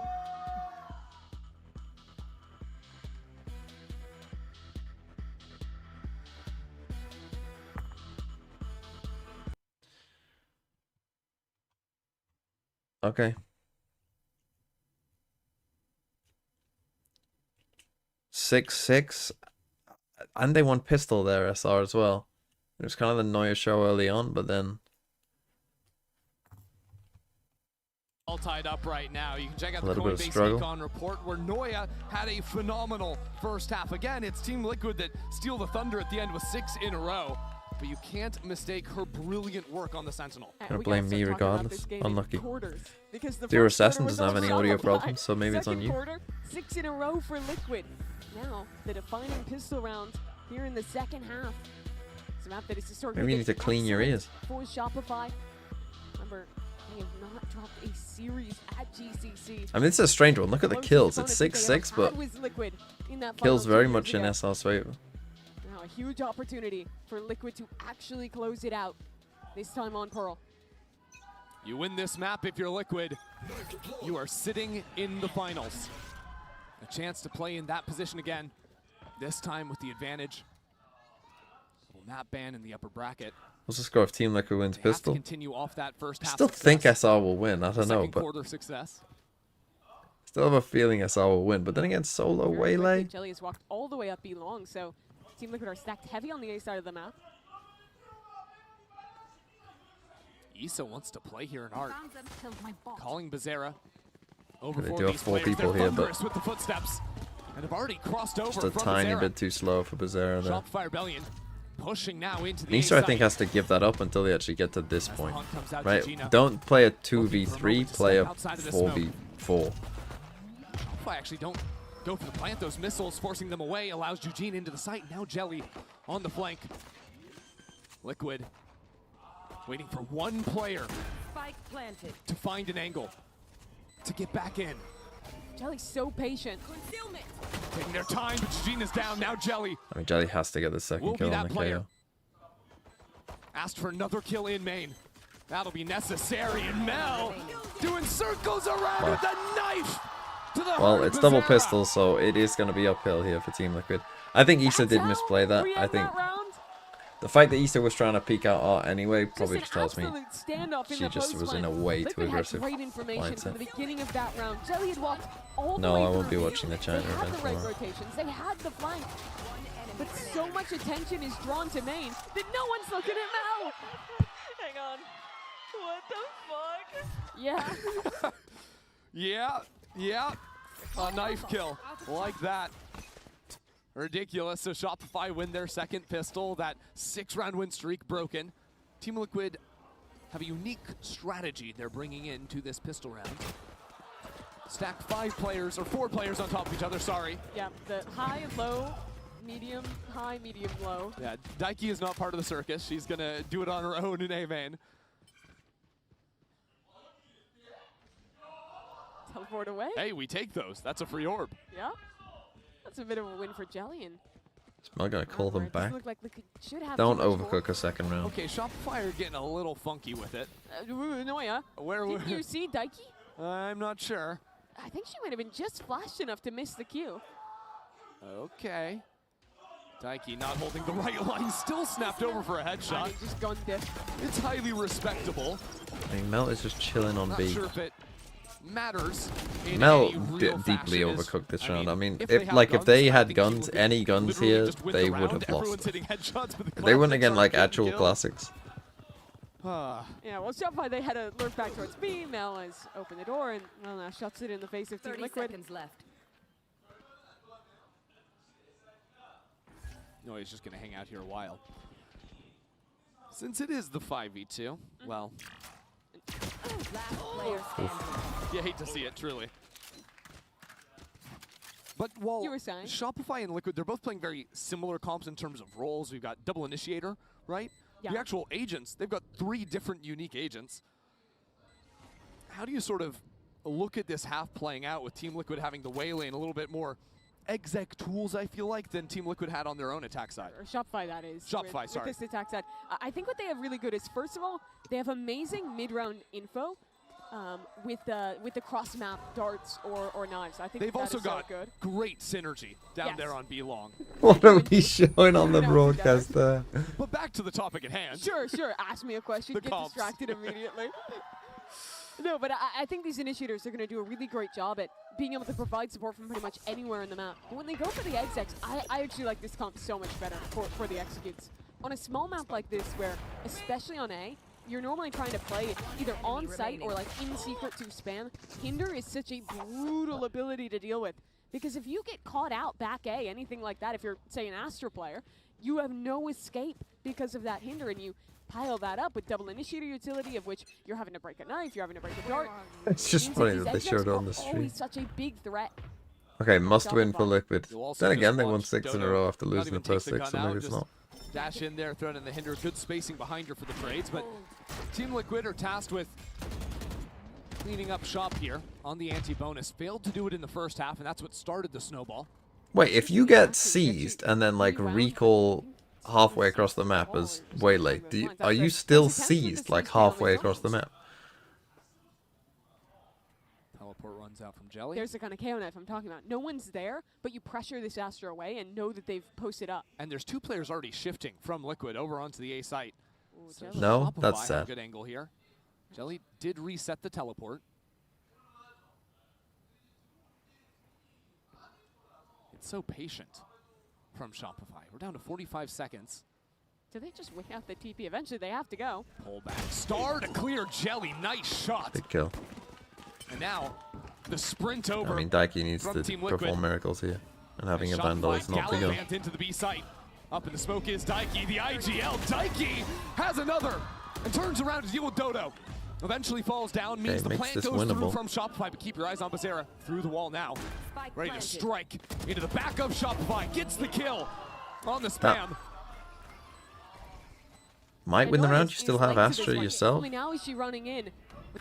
Okay. 6-6. And they won pistol there, SR as well. It was kind of the Neuer show early on, but then... All tied up right now. You can check out A the little bit of Coinbase struggle. Econ report where Noya had a phenomenal first half. Again, it's Team Liquid that steal the thunder at the end with 6 in a row. But you can't mistake her brilliant work on the Sentinel. Gonna blame me regardless. Unlucky. The Zero first quarter Assassin was doesn't have all any audio Shopify. problems, so maybe it's on Second you. quarter, 6 in a row for Liquid. Now, the defining pistol round here in the second half. It's a map that is historically Maybe you need to clean your ears. for Shopify. Remember, they have not dropped a series at GCC. I mean, it's a strange one. Look at the kills. It's 6-6, but kills very much in SR's favor. Now a huge opportunity for Liquid to actually close it out. This time on Pearl. You win this map if you're Liquid. You are sitting in the finals. A chance to play in that position again. This time with the advantage. Little map ban in the upper bracket. What's the score if Team Liquid wins They have to pistol? continue off that first I half still think SR will win. I don't know, Second but quarter success. still have a feeling SR will win. But then again, solo Very Waylay. quickly, Jelly has walked all the way up B long, so Team Liquid are stacked heavy on the A side of the map. Issa wants to play here in art. Calling Bazera over They for do have these 4 players. people They're here, but thunderous with the footsteps and have already crossed over just a from tiny Bazera. bit too slow for Bazera there. Shopify Rebellion pushing now into the Nisa, I think, A has to give that up until they actually get to this point. hunt comes out, Right? Gina Don't play a looking for a 2v3, moment to play a step outside of the smoke. 4v4. Shopify actually don't go for the plant. Those missiles forcing them away allows Eugene into the site. Now Jelly on the flank. Liquid waiting for one player Spike planted. to find an angle, to get back in. Jelly's so patient. Concealment. Taking their time, but Gina's down. Now Jelly I mean, Jelly has to get the second will be kill on that the player. KO. Asked for another kill in main. That'll be necessary. And Mel doing circles around with a knife to the Well, heart it's of double Bizarra. pistol, so it is going to be uphill here for Team Liquid. I think Issa did misplay that. I think the fact that Issa was trying to peek out art anyway probably just tells me she just was in a way too aggressive Great information from the mindset. beginning of that round. Jelly had walked all the No, way I won't through. be watching the China They had event the right tomorrow. rotations. They had the flank. But so much attention is drawn to main that no one's looking at Mel. Hang on. What the fuck? Yeah. Yeah. A knife kill like that. Ridiculous. So Shopify win their second pistol. That 6-round win streak broken. Team Liquid have a unique strategy they're bringing into this pistol round. Stack 4 players on top of each other, sorry. Yeah, the high, low, medium, high, medium, low. Yeah, Daiki is not part of the circus. She's gonna do it on her own in A main. Teleport away. Hey, we take those. That's a free orb. Yeah. That's a bit of a win for Jelly. And Is Mel going to call them it doesn't back? look like Liquid should have Don't too much overcook a second round. Okay, Shopify are getting a little funky with it. No, yeah. Didn't you see Daiki? I'm not sure. I think she might have been just flashed enough to miss the cue. Okay. Daiki not holding the right line, still snapped over for a headshot. And he just gunned it. It's highly respectable. I mean, Mel is just chilling on Not B. sure if it matters. In Mel any real deeply fashion is- overcooked this round. I mean, if if had like if they guns, I had think guns, TLB any guns literally here, just win they the would round. have Everyone's lost. hitting headshots, but the They wouldn't classics again like aren't actual getting classics. kills. Yeah, well, Shopify, they had to lurk back towards B. Mel has opened the door and, well, now shuts it in the face of Team 30 Liquid. seconds left. No, he's just going to hang out here a while. Since it is the 5v2, well, Last player standing. you hate to see it, truly. But while You were saying? Shopify and Liquid, they're both playing very similar comps in terms of roles. We've got double initiator, right? Yeah. The actual agents, they've got 3 different unique agents. How do you sort of look at this half playing out with Team Liquid having the waylay and a little bit more exec tools, I feel like, than Team Liquid had on their own attack side? Or Shopify, that is. Shopify, with sorry. this attack side. I think what they have really good is, first of all, they have amazing mid-round info with the cross-map darts or knives. I think They've that also is so got good. great synergy down Yes. there on B-Long. What are we showing on the broadcast there? But back to the topic at hand. Sure. Ask me a question, The get comps. distracted immediately. No, but I think these initiators are going to do a really great job at being able to provide support from pretty much anywhere in the map. But when they go for the execs, I actually like this comp so much better for the executes. On a small map like this, where, especially on A, you're normally trying to play it either on site or like in secret to spam. Hinder is such a brutal ability to deal with. Because if you get caught out back A, anything like that, if you're, say, an Astra player, you have no escape because of that Hinder, and you pile that up with double initiator utility, of which you're having to break a knife, you're having to break a dart. It's just Means funny these that they execs showed it on are the stream. always such a big threat. Okay, must win for Liquid. You'll also Then just again, they won watch 6 in a Dodo row after not losing the even take first the 6, gun so out, maybe it's just not. Dash in there, thrown in the Hinder. Good spacing behind her for the trades, but Team Liquid are tasked with cleaning up shop here on the anti-bonus. Failed to do it in the first half, and that's what started the snowball. Wait, if you get seized and then like recall halfway across the map as waylay, are you still seized like halfway across the map? Teleport runs out from Jelly. There's the kind of KO knife I'm talking about. No one's there, but you pressure this Astra away and know that they've posted up. And there's 2 players already shifting from Liquid over onto the A site. Ooh, So Jelly. No, Shopify that's had sad. a good angle here. Jelly did reset the teleport. It's so patient from Shopify. We're down to 45 seconds. Do they just win out the TP? Eventually they have to go. Pull back. Star to clear Jelly. Nice shot. Big kill. And now the sprint over. I mean, Daiki needs from to Team Liquid. perform miracles here. And having a And Vandal Shopify is not the go. gallivant into the B site. Up in the smoke is Daiki. The IGL. Daiki has another and turns around to deal with Dodo. Eventually falls down, means the makes plant this goes through winnable. from Shopify, but keep your eyes on Bizarra. Through the wall now. Spike Ready to planted. strike into the back of Shopify. Gets the kill on the spam. Might And win the Nora round, you is still have late to this Astra one. yourself. Only now is she running in.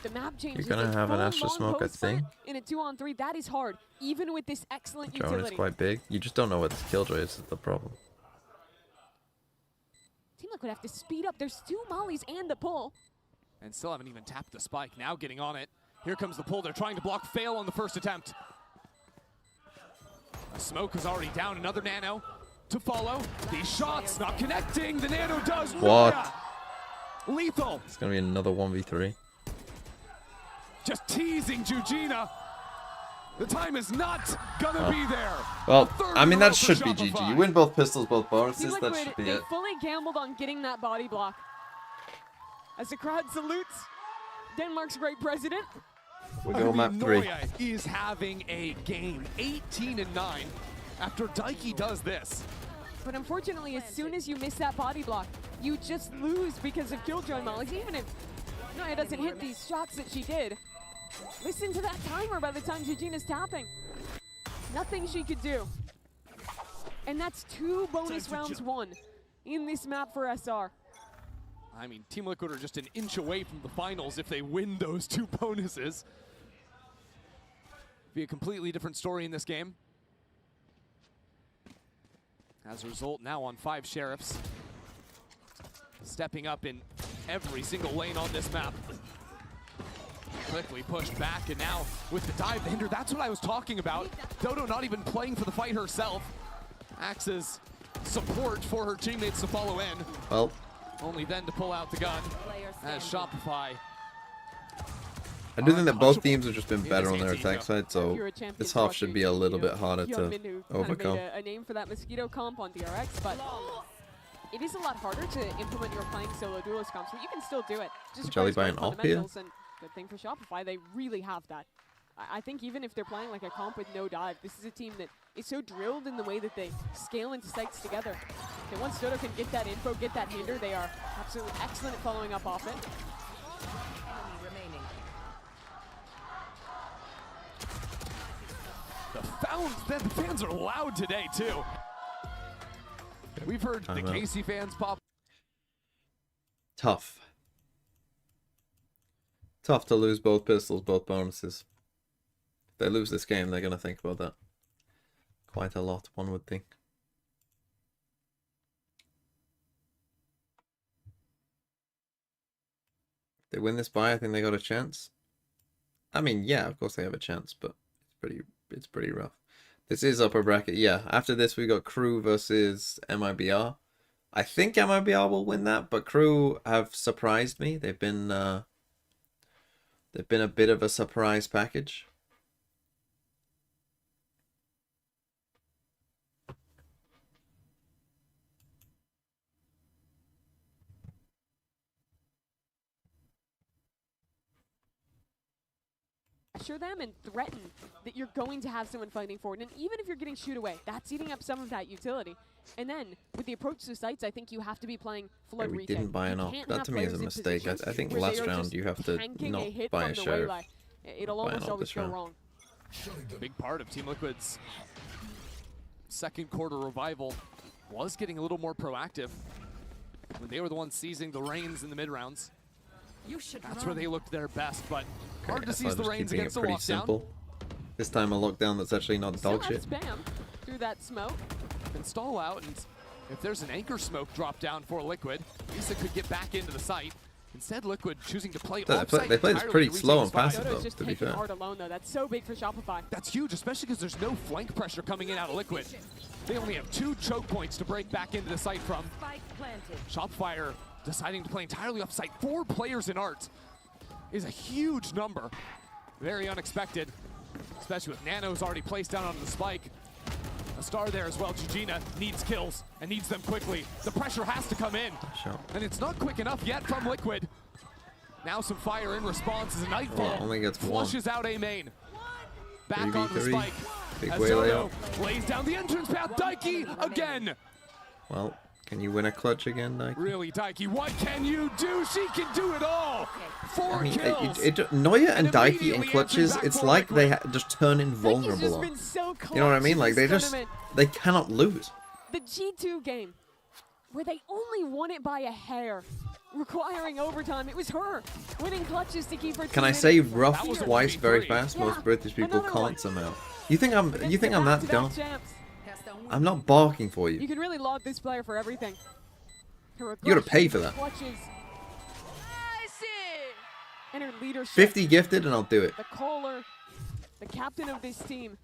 But the map changes. You're gonna have an full Astra long smoke, I post plant think. In a 2-on-3, that is hard, even with this excellent Drone utility. is quite big. You just don't know what this killjoy is the problem. Team Liquid have to speed up. There's 2 mollies and the pull. And still haven't even tapped the spike. Now getting on it. Here comes the pull. They're trying to block. Fail on the first attempt. A smoke is already down. Another nano to follow. These shots not connecting. The nano does. What? Noya. Lethal. It's gonna be another 1v3. Just teasing Jujina. The time is not gonna be there. Well, I mean, that should be GG. You win both pistols, both bonuses. Team Liquid, That should be they it. fully gambled on getting that body block. As the crowd salutes Denmark's great president. We go map 3. Noya is having a game. 18-9 after Daiki does this. But unfortunately, as soon as you miss that body block, you just lose because of killjoy mollies. Even if Noya doesn't hit these shots that she did, listen to that timer by the time Jujina's tapping. Nothing she could do. And that's 2 bonus rounds won in this map for SR. I mean, Team Liquid are just an inch away from the finals if they win those 2 bonuses. Be a completely different story in this game. As a result, now on 5 Sheriffs. Stepping up in every single lane on this map. Quickly pushed back, and now with the dive, the hinder, that's what I was talking about. Dodo not even playing for the fight herself. Axe's support for her teammates to follow in. Well, Only then to pull out the gun as Shopify. I do think that both teams have just been better on their attack side, so You're a champion this half watching, should be a little bit harder Young to Min, who overcome. Kind of made a name for that Mosquito comp on DRX, but it is a lot harder to implement your playing solo duelist comps, but you can still do it. Just Jelly requires buying great off here? fundamentals, and good thing for Shopify, they really have that. I think even if they're playing like a comp with no dive, this is a team that is so drilled in the way that they scale into sites together. And once Dodo can get that info, get that hinder, they are absolutely excellent at following up off it. The fans are loud today, too. We've heard the Timeout. Casey fans pop. Tough. Tough to lose both pistols, both bonuses. If they lose this game, they're going to think about that quite a lot, one would think. If they win this bye, I think they got a chance. I mean, yeah, of course they have a chance, but it's pretty rough. This is upper bracket. Yeah, after this we got KRUB versus MIBR. I think MIBR will win that, but KRUB have surprised me. They've been a bit of a surprise package. Pressure them and threaten that you're going to have someone fighting forward. And even if you're getting shoot away, that's eating up some of that utility. And then with the approach to sites, I think you have to be playing flood We retake. didn't buy an You op. can't That have to me is a players in mistake. I positions think where last they are round just you have to tanking not a hit buy from a the sheriff. waylay. It'll Buy an almost op always this go round. wrong. Big part of Team Liquid's second quarter revival was getting a little more proactive when they were the ones seizing the reins in the mid rounds. That's where they looked their best, but hard to Okay, so seize I'll the just reins keep against the pretty lockdown. simple. This time a lockdown that's actually not Still dog has shit. spam through that smoke. Can stall out, and if there's an anchor smoke drop down for Liquid, Lisa could get back into the site. Instead, Liquid choosing to play offsite. They played this entirely pretty to slow retake and the spot. passive, Dodo's though, just to be taking fair. hard alone, though. That's so big for Shopify. That's huge, especially because there's no flank pressure coming in out of Liquid. They only have 2 choke points to break back into the site from. Shopify are deciding to play entirely offsite. 4 players in art is a huge number. Very unexpected, especially with Nano's already placed down on the spike. A star there as well. Jujina needs kills and needs them quickly. The pressure has to come in, Sure. and it's not quick enough yet from Liquid. Now some fire in response as a Nightfall only gets one. flushes out A main. Back 3v3. on the spike. Big As waylay Dodo up. lays down the entrance path. Daiki again. Well, can you win a clutch again, Nike? Really, Daiki, what can you do? She can do it all. 4 I mean, kills. Noya and Daiki in immediately clutches, entering it's back like for they Liquid. just turn Daki's invulnerable just on. been so You know what I clutch mean? in Like this they tournament. cannot lose. The G2 game, where they only won it by a hair, requiring overtime. It was her winning clutches to keep her. Can I team say in. rough That was twice very 1v3. fast? Most Yeah, British people another one. can't somehow. You think I'm that Back-to-back dumb? champs. I'm not barking for You you. can really laud this player for everything. Her You gotta pay for that. clutches and her leadership. 50 gifted and I'll do it. The caller, the captain of this team,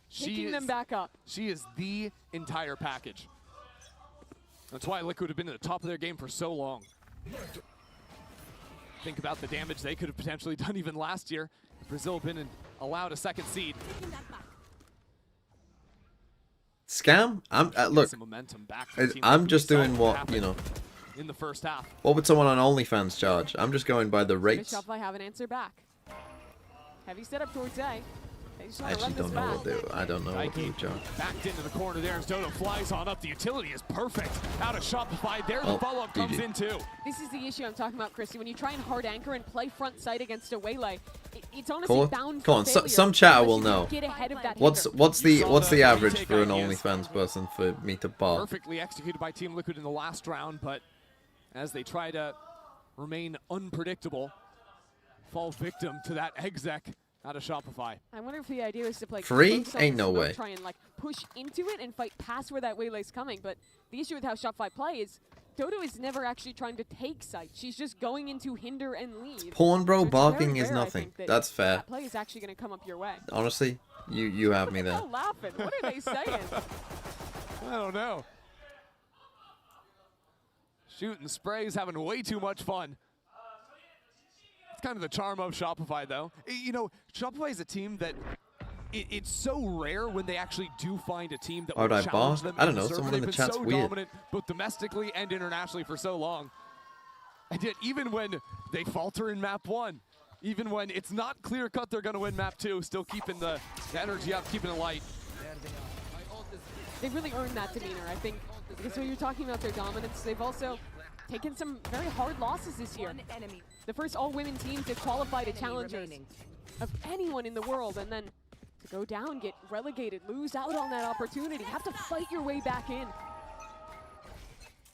She taking them is- back up. She is the entire package. That's why Liquid have been at the top of their game for so long. Think about the damage they could have potentially done even last year. Brazil been allowed a second seed. Scam? Look, Some momentum back from Team I'm Liquid. just We saw doing what what, happened you know. in the first half. What would someone on OnlyFans charge? I'm just going by the rates. Shopify have an answer back. Heavy setup towards A. They just I want to actually run this don't know back. what they. I don't know what they would charge. Backed into the corner there as Dodo flies on up. The utility is perfect. Out of Shopify. There Oh, the follow-up comes GG. in too. This is the issue I'm talking about, Christy. When you try and hard anchor and play front side against a waylay, it's honestly Come on, bound come for on. failure Some chatter unless will you know. Get ahead of that What's hitter. what's You the saw what's the the average retake for an ideas. OnlyFans person for me to bar? Perfectly executed by Team Liquid in the last round, but as they try to remain unpredictable, fall victim to that exec out of Shopify. I wonder if the idea is to play Free? close on Ain't no smoke, way. Try and like push into it and fight past where that waylay's coming. But the issue with how Shopify play is Dodo is never actually trying to take sight. She's just going into hinder and leave. Porn, bro. So it's Barking very is rare, I nothing. think, that That's fair. That play is actually going to come up your way. Honestly, you have me there. Oh, laughing. What are they saying? I don't know. Shooting sprays, having way too much fun. It's kind of the charm of Shopify, though. You know, Shopify is a team that it's so rare when they actually do find a team that Why would will I challenge bar? them. I don't the know, server. someone in They've the been chat's so weird. dominant, both domestically and internationally for so long. And yet, even when they falter in map 1, even when it's not clear-cut they're going to win map 2, still keeping the energy up, keeping it light. They've really earned that demeanor, I think, because when you're talking about their dominance, they've also taken some very hard losses this year. The first all-women team to qualify to challengers of anyone in the world, and then to go down, get relegated, lose out on that opportunity, have to fight your way back in.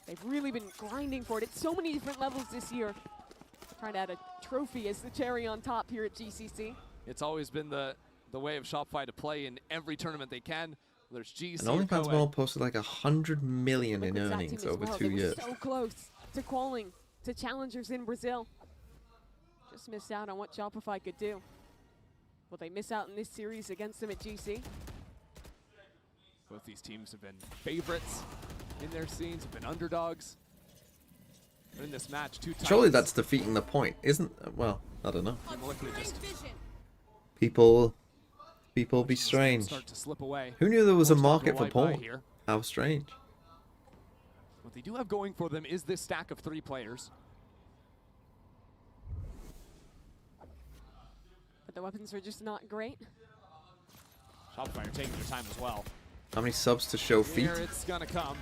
They've really been grinding for it at so many different levels this year. Trying to add a trophy as the cherry on top here at GCC. It's always been the way of Shopify to play in every tournament they can. Whether it's GC And or OnlyFans co-ed. World posted like 100 million in Liquid's that team earnings as over well. 2 They were years. so close to qualing to challengers in Brazil. Just missed out on what Shopify could do. Will they miss out in this series against them at GC? Both these teams have been favorites in their scenes, have been underdogs. But in this match, 2 times. Surely that's defeating the point, isn't? Well, I don't know. Team Liquid just People be start strange. to slip away. Who knew there was a Forced to market go for right by porn? here. How strange. What they do have going for them is this stack of 3 players. But the weapons are just not great. Shopify are taking their time as well. How many subs to show feet? Here it's gonna come.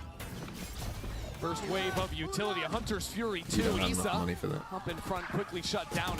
First wave of utility, a Hunter's Fury 2. You don't have enough Issa money for that. up in front, quickly shut down.